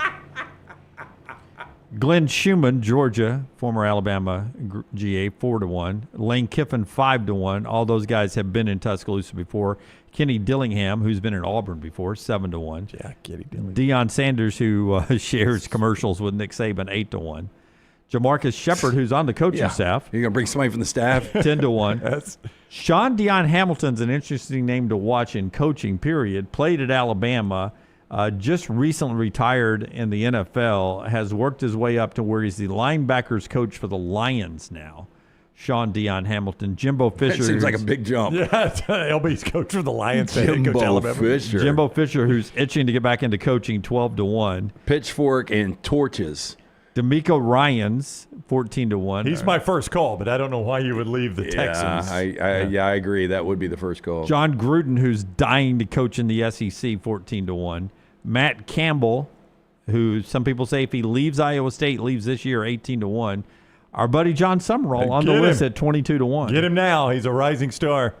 Glenn Schumann, Georgia, former Alabama GA, 4-1. Lane Kiffin, 5-1. All those guys have been in Tuscaloosa before. Kenny Dillingham, who's been in Auburn before, 7-1. Yeah, Kenny Dillingham. Deion Sanders, who shares commercials with Nick Saban, 8-1. Jamarcus Shepard, who's on the coaching staff. You're going to bring somebody from the staff? 10-1. Sean Deion Hamilton's an interesting name to watch in coaching, period. Played at Alabama. Just recently retired in the NFL, has worked his way up to where he's the linebackers coach for the Lions now. Sean Deion Hamilton. Jimbo Fisher. That seems like a big jump. Yeah, LB's coach for the Lions. Jimbo Fisher. Jimbo Fisher, who's itching to get back into coaching, 12-1. Pitchfork and torches. D'Amico Ryans, 14-1. He's my first call, but I don't know why you would leave the Texans. I agree. That would be the first call. John Gruden, who's dying to coach in the SEC, 14-1. Matt Campbell, who some people say if he leaves Iowa State, leaves this year, 18-1. Our buddy John Summerall on the list at 22-1. Get him now. He's a rising star.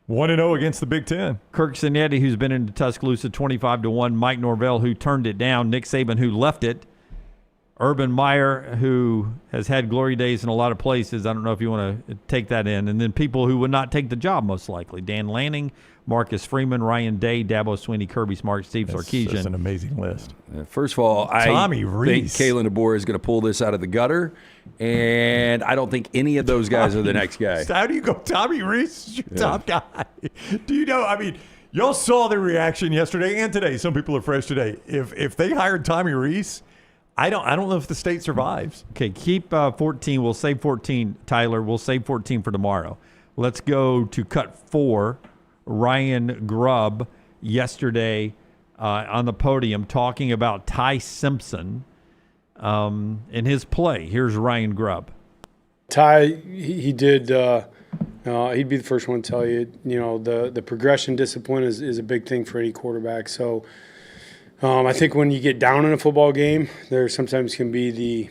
1-0 against the Big Ten. Kirk Cinetti, who's been into Tuscaloosa, 25-1. Mike Norvell, who turned it down. Nick Saban, who left it. Urban Meyer, who has had glory days in a lot of places. I don't know if you want to take that in. And then people who would not take the job, most likely. Dan Lanning, Marcus Freeman, Ryan Day, Dabo Swinney, Kirby Smart, Steve Sarkisian. That's an amazing list. First of all, Tommy I Reese. think Kalen DeBoer is going to pull this out of the gutter, and I don't think any of those guys are the next guy. How do you go Tommy Reese is your top guy? Do you know, I mean, y'all saw the reaction yesterday and today. Some people are fresh today. If they hired Tommy Reese, I don't know if the state survives. Okay, keep 14. We'll save 14, Tyler. We'll save 14 for tomorrow. Let's go to cut 4. Ryan Grubb yesterday on the podium talking about Ty Simpson in his play. Here's Ryan Grubb. Ty, he did. He'd be the first one to tell you. You know, the progression discipline is a big thing for any quarterback. So I think when you get down in a football game, there sometimes can be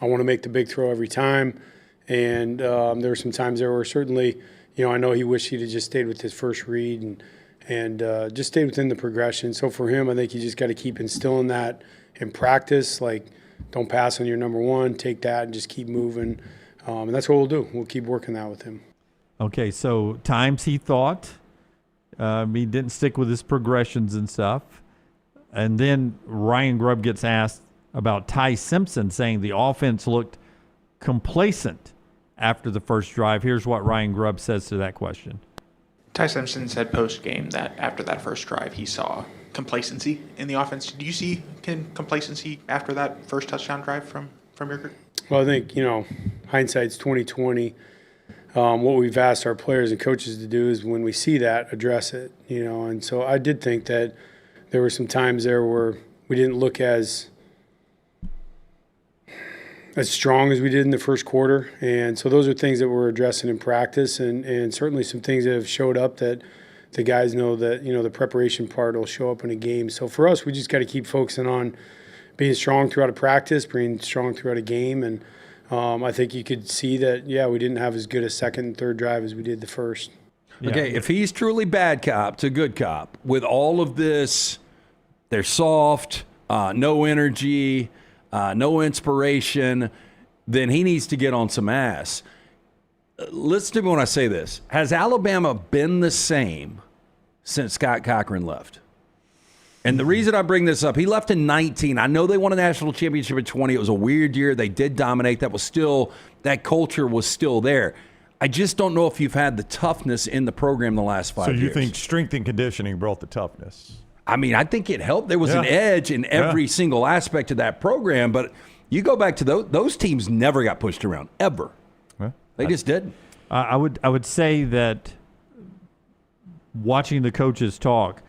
I want to make the big throw every time, and there were some times there were certainly. You know, I know he wished he'd have just stayed with his first read and just stayed within the progression. So for him, I think you just got to keep instilling that in practice. Like, don't pass on your number one. Take that and just keep moving. And that's what we'll do. We'll keep working that with him. Okay, so times he thought he didn't stick with his progressions and stuff. And then Ryan Grubb gets asked about Ty Simpson, saying the offense looked complacent after the first drive. Here's what Ryan Grubb says to that question. Ty Simpson said post-game that after that first drive, he saw complacency in the offense. Do you see complacency after that first touchdown drive from your group? Well, I think, you know, hindsight's 20/20. What we've asked our players and coaches to do is when we see that, address it, you know. And so I did think that there were some times there where we didn't look as strong as we did in the first quarter. And so those are things that we're addressing in practice and certainly some things that have showed up that the guys know that, you know, the preparation part will show up in a game. So for us, we just got to keep focusing on being strong throughout a practice, being strong throughout a game. And I think you could see that, we didn't have as good a second and third drive as we did the first. Okay, if he's truly bad cop to good cop, with all of this, they're soft, no energy, no inspiration, then he needs to get on some ass. Listen to me when I say this. Has Alabama been the same since Scott Cochran left? And the reason I bring this up, he left in 19. I know they won a national championship in 20. It was a weird year. They did dominate. That culture was still there. I just don't know if you've had the toughness in the program the last 5 years. So you think strength and conditioning brought the toughness? I mean, I think it helped. There was an edge in every single aspect of that program, but you go back to those teams never got pushed around, ever. They just didn't. I would say that watching the coaches talk,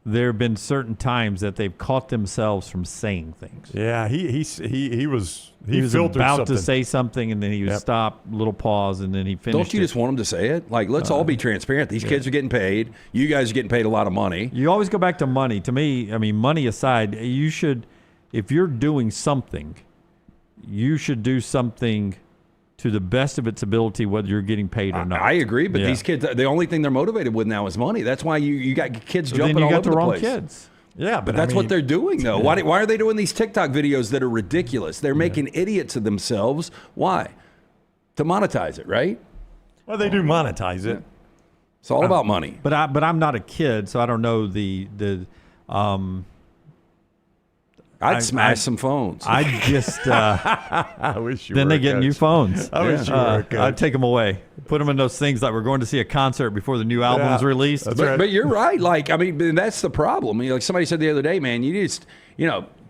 there have been certain times that they've caught themselves from saying things. Yeah, he was about to say something, and then he would stop, little pause, and then he finished. Don't you just want him to say it? Like, let's all be transparent. These kids are getting paid. You guys are getting paid a lot of money. You always go back to money. To me, I mean, money aside, you should, if you're doing something, you should do something to the best of its ability, whether you're getting paid or not. I agree, but these kids, the only thing they're motivated with now is money. That's why you got kids jumping all over the place. Kids. Yeah, but that's what they're doing, though. Why are they doing these TikTok videos that are ridiculous? They're making idiots of themselves. Why? To monetize it, right? Well, they do monetize it. It's all about money. But I'm not a kid, so I don't know the I'd smash some phones. I just I wish you then were they a get coach. new phones. I wish you were a coach. I'd take them away, put them in those things like we're going to see a concert before the new album's released. But you're right. Like, I mean, that's the problem. Like somebody said the other day, man, you just,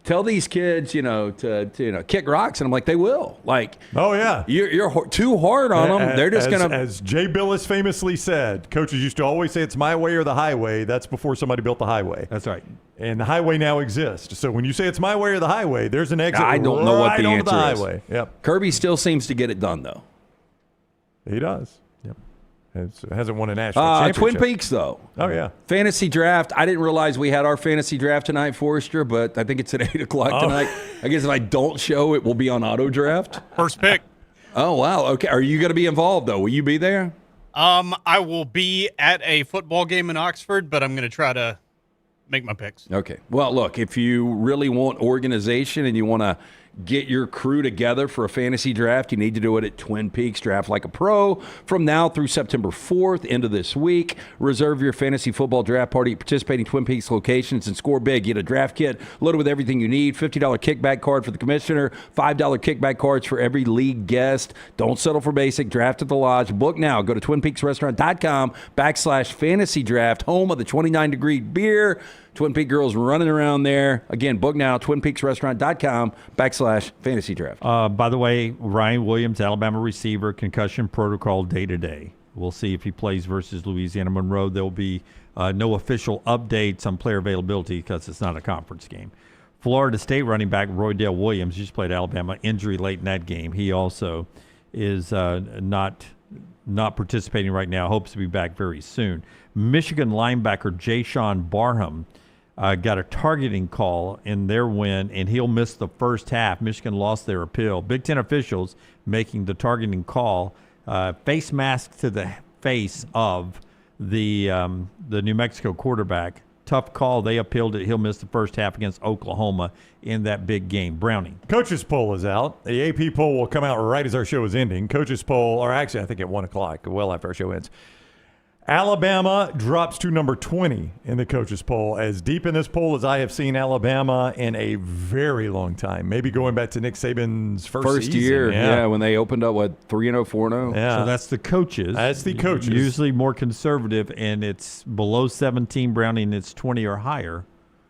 tell these kids, to kick rocks, and I'm like, they will. Like, oh yeah, you're too hard on them. They're just gonna. As Jay Billis famously said, coaches used to always say, "It's my way or the highway." That's before somebody built the highway. That's right. And the highway now exists. So when you say it's my way or the highway, there's an exit. I don't know what the onto answer the is. highway. Yep. Kirby still seems to get it done, though. He does. Yep. Hasn't won a national championship. Twin Peaks, though. Oh, yeah. Fantasy draft. I didn't realize we had our fantasy draft tonight, Forrester, but I think it's at 8 o'clock tonight. I guess if I don't show, it will be on auto draft. First pick. Oh, wow. Okay. Are you going to be involved, though? Will you be there? I will be at a football game in Oxford, but I'm going to try to make my picks. Okay. Well, look, if you really want organization and you want to get your crew together for a fantasy draft, you need to do it at Twin Peaks. Draft like a pro from now through September 4th into this week. Reserve your fantasy football draft party at participating Twin Peaks locations and score big. Get a draft kit loaded with everything you need. $50 kickback card for the commissioner. $5 kickback cards for every league guest. Don't settle for basic. Draft at the Lodge. Book now. Go to twinpeaksrestaurant.com/fantasy draft. Home of the 29-degree beer. Twin Peaks girls running around there. Again, book now, twinpeaksrestaurant.com/fantasy draft. By the way, Ryan Williams, Alabama receiver, concussion protocol day-to-day. We'll see if he plays versus Louisiana Monroe. There will be no official updates on player availability because it's not a conference game. Florida State running back Roydell Williams just played Alabama. Injury late in that game. He also is not participating right now. Hopes to be back very soon. Michigan linebacker Jayshon Barham got a targeting call in their win, and he'll miss the first half. Michigan lost their appeal. Big Ten officials making the targeting call. Face mask to the face of the New Mexico quarterback. Tough call. They appealed it. He'll miss the first half against Oklahoma in that big game. Browning. Coaches poll is out. The AP poll will come out right as our show is ending. Coaches poll, or actually I think at 1 o'clock, well after our show ends. Alabama drops to number 20 in the coaches poll. As deep in this poll as I have seen Alabama in a very long time. Maybe going back to Nick Saban's first season. year. Yeah, when they opened up, 3-0, 4-0? Yeah. So that's the coaches. That's the coaches. Usually more conservative, and it's below 17. Browning, it's 20 or higher.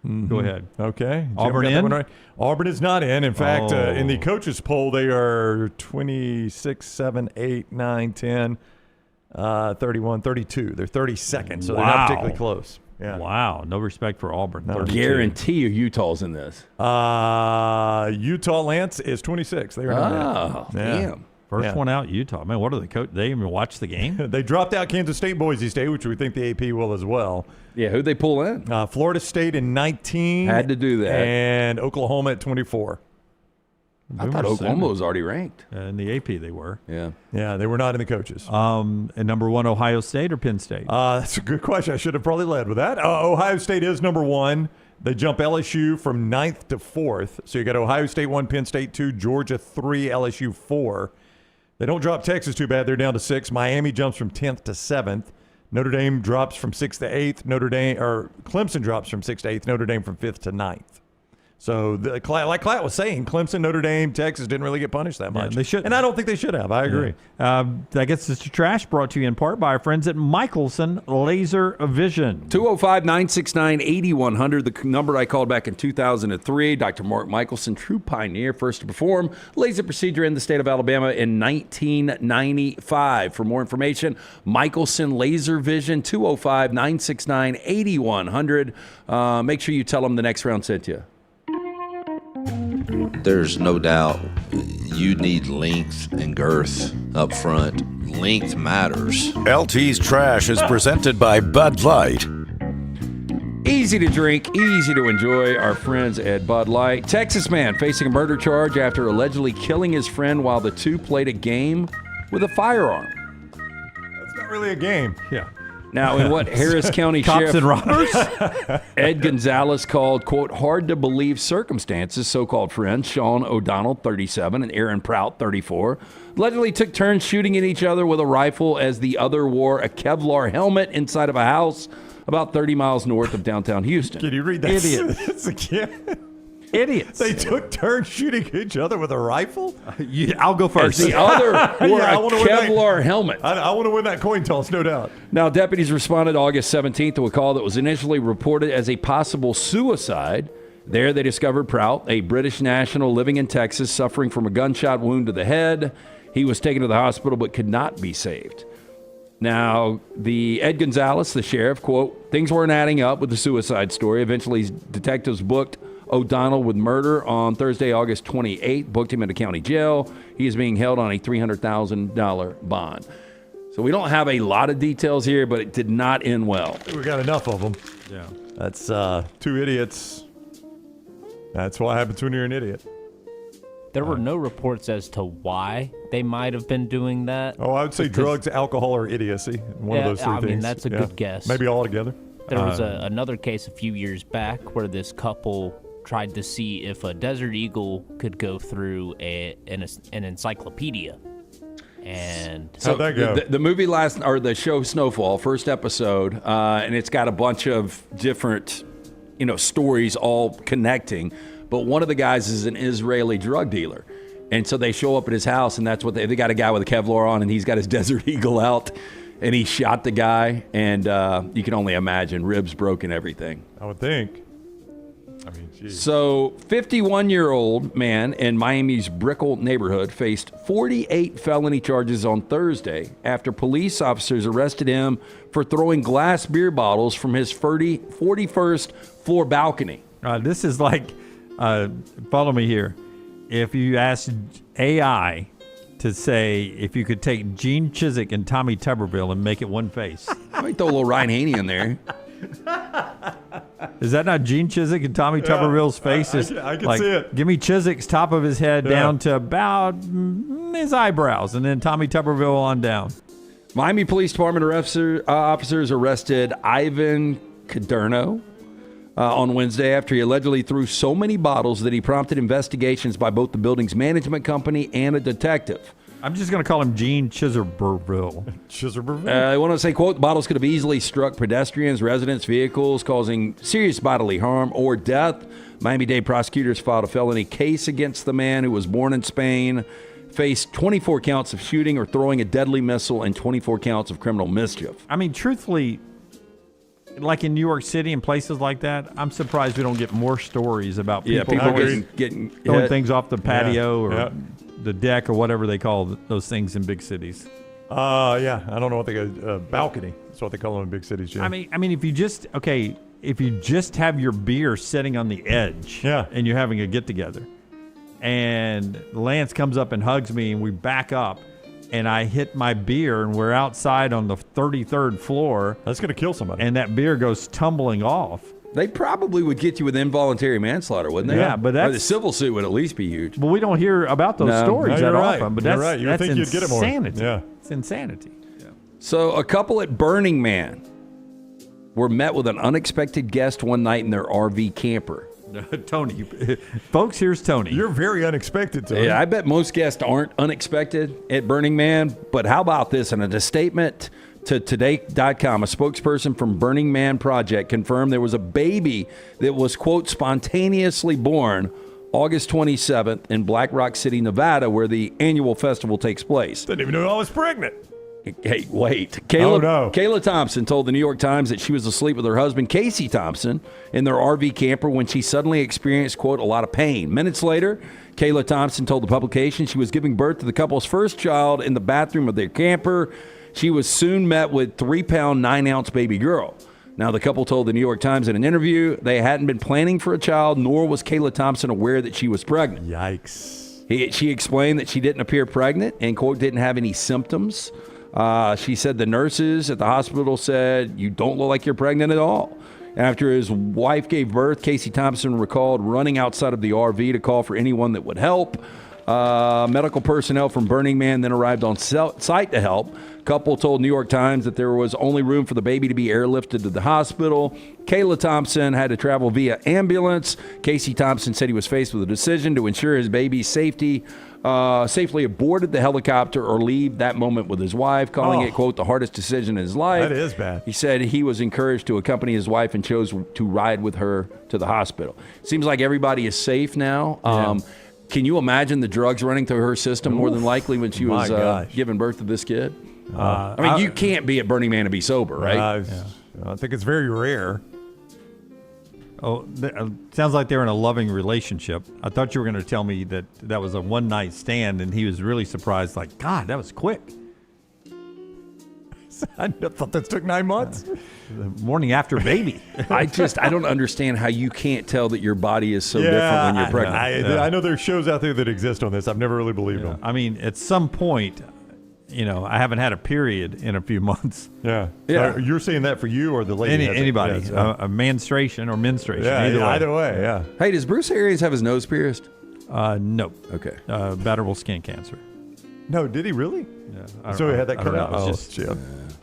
Mm-hmm. Go ahead. Okay. Jim, Auburn in? Right. Auburn is not in. In fact, in the coaches poll, they are 26, 7, 8, 9, 10. 31, 32. They're 32nd, so they're not particularly close. Yeah. Wow. No respect for Auburn. I guarantee you Utah's in this. Utah Lance is 26. They are damn. First one out, Utah. Man, what are they? They even watch the game? They dropped out Kansas State, Boise State, which we think the AP will as well. Yeah, who'd they pull in? Florida State in 19. Had to do that. And Oklahoma at 24. I thought Oklahoma was already ranked. In the AP, they were. Yeah. Yeah, they were not in the coaches. And number 1, Ohio State or Penn State? That's a good question. I should have probably led with that. Ohio State is number 1. They jump LSU from 9th to 4th. So you got Ohio State 1, Penn State 2, Georgia 3, LSU 4. They don't drop Texas too bad. They're down to 6. Miami jumps from 10th to 7th. Notre Dame drops from 6th to 8th. Clemson drops from 6th to 8th. Notre Dame from 5th to 9th. So, like Klatt was saying, Clemson, Notre Dame, Texas didn't really get punished that much. They should. And I don't think they should have. I agree. Yeah. That gets us to trash, brought to you in part by our friends at Michelson Laser Vision. 205-969-8100, the number I called back in 2003. Dr. Mark Michelson, true pioneer, first to perform laser procedure in the state of Alabama in 1995. For more information, Michelson Laser Vision, 205-969-8100. Make sure you tell them the next round sent you. There's no doubt you need length and girth up front. Length matters. LT's Trash is presented by Bud Light. Easy to drink, easy to enjoy. Our friends at Bud Light. Texas man facing a murder charge after allegedly killing his friend while the two played a game with a firearm. That's not really a game. Yeah. Now, in what Harris County Cops Sheriff and robbers? Ed Gonzalez called, quote, hard to believe circumstances, so-called friends Sean O'Donnell, 37, and Aaron Prout, 34, allegedly took turns shooting at each other with a rifle as the other wore a Kevlar helmet inside of a house about 30 miles north of downtown Houston. Can you read that Idiot. sentence again? Idiots. They took turns shooting each other with a rifle? I'll go first. As the other wore Yeah, I a wanna win that. Kevlar helmet. I want to win that coin toss, no doubt. Now, deputies responded August 17th to a call that was initially reported as a possible suicide. There, they discovered Prout, a British national living in Texas, suffering from a gunshot wound to the head. He was taken to the hospital but could not be saved. Now, the Ed Gonzalez, the sheriff, quote, things weren't adding up with the suicide story. Eventually, detectives booked O'Donnell with murder on Thursday, August 28th, booked him into county jail. He is being held on a $300,000 bond. So we don't have a lot of details here, but it did not end well. We got enough of them. Yeah. That's two idiots. That's what happens when you're an idiot. There were no reports as to why they might have been doing that. Oh, I would say drugs, alcohol, or idiocy. One of those three things. I mean, that's a good guess. Maybe all together. There was another case a few years back where this couple tried to see if a Desert Eagle could go through an encyclopedia. And so how'd that go? The movie the show Snowfall, first episode, and it's got a bunch of different, stories all connecting. But one of the guys is an Israeli drug dealer. And so they show up at his house, and that's what they got a guy with a Kevlar on, and he's got his Desert Eagle out, and he shot the guy. And you can only imagine, ribs broken, everything. I would think. I mean, geez. So, 51-year-old man in Miami's Brickell neighborhood faced 48 felony charges on Thursday after police officers arrested him for throwing glass beer bottles from his 41st floor balcony. This is like, follow me here. If you ask AI to say if you could take Gene Chizik and Tommy Tuberville and make it one face. I might throw a little Ryan Haney in there. Is that not Gene Chizik and Tommy Tuberville's face? I can see it. Give me Chizik's top of his head down to about his eyebrows, and then Tommy Tuberville on down. Miami Police Department officers arrested Ivan Caderno on Wednesday after he allegedly threw so many bottles that he prompted investigations by both the building's management company and a detective. I'm just going to call him Gene Chiserberville. I want to say, quote, bottles could have easily struck pedestrians, residents, vehicles, causing serious bodily harm or death. Miami-Dade prosecutors filed a felony case against the man who was born in Spain, faced 24 counts of shooting or throwing a deadly missile, and 24 counts of criminal mischief. I mean, truthfully, like in New York City and places like that, I'm surprised we don't get more stories about people getting throwing things off the patio or the deck or whatever they call those things in big cities. Yeah, I don't know what they call balcony. That's what they call them in big cities. Yeah. I mean, if you just have your beer sitting on the edge, and you're having a get together, and Lance comes up and hugs me, and we back up, and I hit my beer, and we're outside on the 33rd floor. That's going to kill somebody. And that beer goes tumbling off. They probably would get you with involuntary manslaughter, wouldn't they? Yeah, but or the civil suit would at least be huge. But we don't hear about those stories that often. But that's right. You would think you'd get it more. Insanity. Yeah. It's insanity. Yeah. So a couple at Burning Man were met with an unexpected guest one night in their RV camper. Tony. Folks, here's Tony. You're very unexpected, Tony. Yeah, I bet most guests aren't unexpected at Burning Man. But how about this? In a statement to Today.com, a spokesperson from Burning Man Project confirmed there was a baby that was, quote, spontaneously born August 27th in Black Rock City, Nevada, where the annual festival takes place. Didn't even know I was pregnant. Hey, wait. Kayla Thompson told the New York Times that she was asleep with her husband, Casey Thompson, in their RV camper when she suddenly experienced, quote, a lot of pain. Minutes later, Kayla Thompson told the publication she was giving birth to the couple's first child in the bathroom of their camper. She was soon met with 3-pound, 9-ounce baby girl. Now, the couple told the New York Times in an interview they hadn't been planning for a child, nor was Kayla Thompson aware that she was pregnant. Yikes. She explained that she didn't appear pregnant and, quote, didn't have any symptoms. She said the nurses at the hospital said, you don't look like you're pregnant at all. After his wife gave birth, Casey Thompson recalled running outside of the RV to call for anyone that would help. Medical personnel from Burning Man then arrived on site to help. Couple told New York Times that there was only room for the baby to be airlifted to the hospital. Kayla Thompson had to travel via ambulance. Casey Thompson said he was faced with a decision to ensure his baby's safely aborted the helicopter or leave that moment with his wife, calling it, quote, the hardest decision in his life. That is bad. He said he was encouraged to accompany his wife and chose to ride with her to the hospital. Seems like everybody is safe now. Yeah. Can you imagine the drugs running through her system more than likely when she was giving birth to this kid? I mean, you can't be at Burning Man and be sober, right? I think it's very rare. Oh, sounds like they're in a loving relationship. I thought you were going to tell me that was a one-night stand, and he was really surprised, like, God, that was quick. I thought this took 9 months. The morning after baby. I don't understand how you can't tell that your body is so different when you're pregnant. I know there's shows out there that exist on this. I've never really believed them. I mean, at some point, I haven't had a period in a few months. Yeah. You're saying that for you or the lady? Anybody. A menstruation or menstruation. Either way, yeah. Hey, does Bruce Arians have his nose pierced? No. Okay. Batterable skin cancer. No, did he really? Yeah. So he had that cut out? Shit.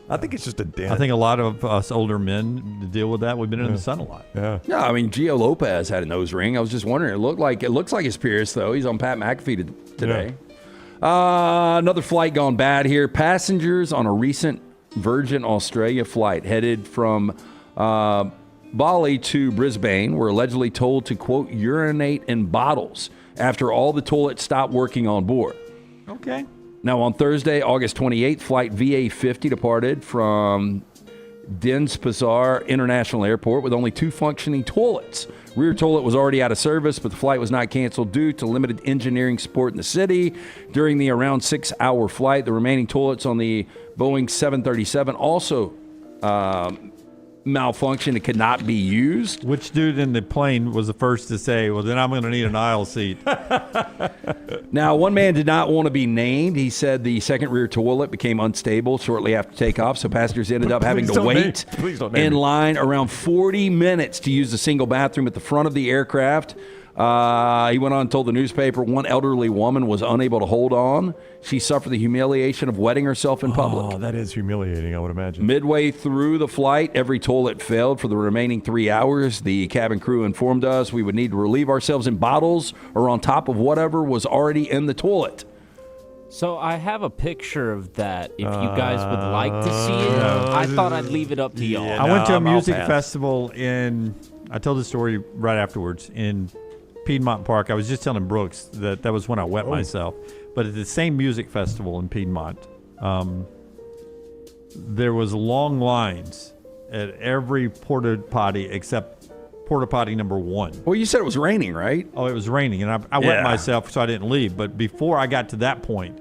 I think it's just a dent. I think a lot of us older men deal with that. We've been in the sun a lot. Yeah. No, I mean, Gio Lopez had a nose ring. I was just wondering. It looks like it's pierced, though. He's on Pat McAfee today. Yeah. Another flight gone bad here. Passengers on a recent Virgin Australia flight headed from Bali to Brisbane were allegedly told to, quote, urinate in bottles after all the toilets stopped working on board. Okay. Now, on Thursday, August 28th, flight VA50 departed from Denpasar International Airport with only 2 functioning toilets. Rear toilet was already out of service, but the flight was not canceled due to limited engineering support in the city. During the around 6-hour flight, the remaining toilets on the Boeing 737 also malfunctioned and could not be used. Which dude in the plane was the first to say, well, then I'm going to need an aisle seat? Now, one man did not want to be named. He said the second rear toilet became unstable shortly after takeoff, so passengers ended up having to wait in line around 40 minutes to use the single bathroom at the front of the aircraft. He went on and told the newspaper one elderly woman was unable to hold on. She suffered the humiliation of wetting herself in public. Oh, that is humiliating, I would imagine. Midway through the flight, every toilet failed for the remaining 3 hours. The cabin crew informed us we would need to relieve ourselves in bottles or on top of whatever was already in the toilet. So I have a picture of that. If you guys would like to see it, I thought I'd leave it up to y'all. I went to a music festival I told the story right afterwards, in Piedmont Park. I was just telling Brooks that was when I wet myself. But at the same music festival in Piedmont, there was long lines at every porta potty except porta potty number 1. Well, you said it was raining, right? Oh, it was raining, and I wet myself, so I didn't leave. But before I got to that point,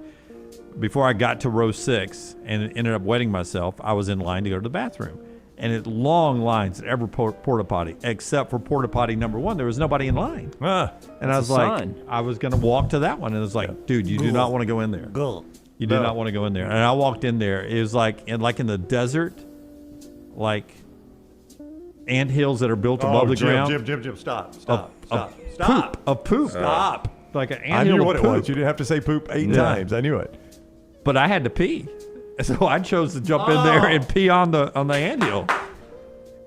before I got to row 6 and ended up wetting myself, I was in line to go to the bathroom. And it long lines at every porta potty, except for porta potty number 1. There was nobody in line. And I was like, I was going to walk to that one. And it was like, dude, you do not want to go in there. You do not want to go in there. And I walked in there. It was like in the desert, like anthills that are built above the ground. Jim, stop. Poop. Stop. Like an anthill. I knew what it was. You didn't have to say poop 8 times. I knew it. But I had to pee. So I chose to jump in there and pee on the anthill.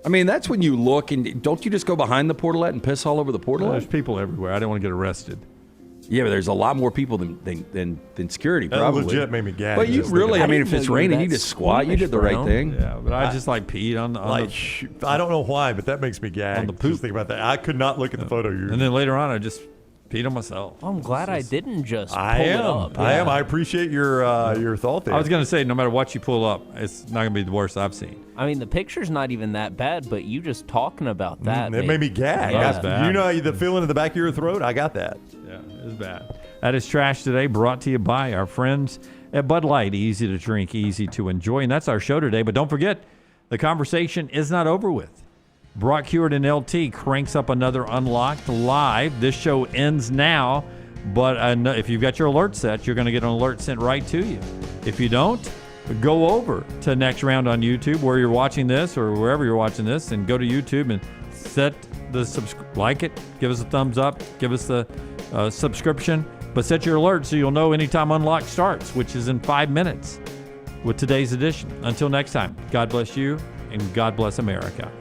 I mean, that's when you look, and don't you just go behind the portalet and piss all over the portalet? There's people everywhere. I didn't want to get arrested. Yeah, but there's a lot more people than security, That probably. legit made me gag. But you really, I mean, if it's raining, you just squat. You did the right thing. Yeah, but I just peed on the I don't know why, but that makes me gag. On the poop. Just think about that. I could not look at the photo. And then later on, I just peed on myself. I'm glad I didn't just pull it up. I am. I appreciate your thought there. I was going to say, no matter what you pull up, it's not going to be the worst I've seen. I mean, the picture's not even that bad, but you just talking about that. It made me gag. Yeah, you know the feeling in the back of your throat? I got that. Yeah, it was bad. That is Trash Today, brought to you by our friends at Bud Light. Easy to drink, easy to enjoy. And that's our show today. But don't forget, the conversation is not over with. Brock Hewitt and LT cranks up another Unlocked live. This show ends now, but if you've got your alert set, you're going to get an alert sent right to you. If you don't, go over to Next Round on YouTube where you're watching this or wherever you're watching this, and go to YouTube and set the like it, give us a thumbs up, give us the subscription, but set your alert so you'll know anytime Unlocked starts, which is in 5 minutes with today's edition. Until next time, God bless you and God bless America.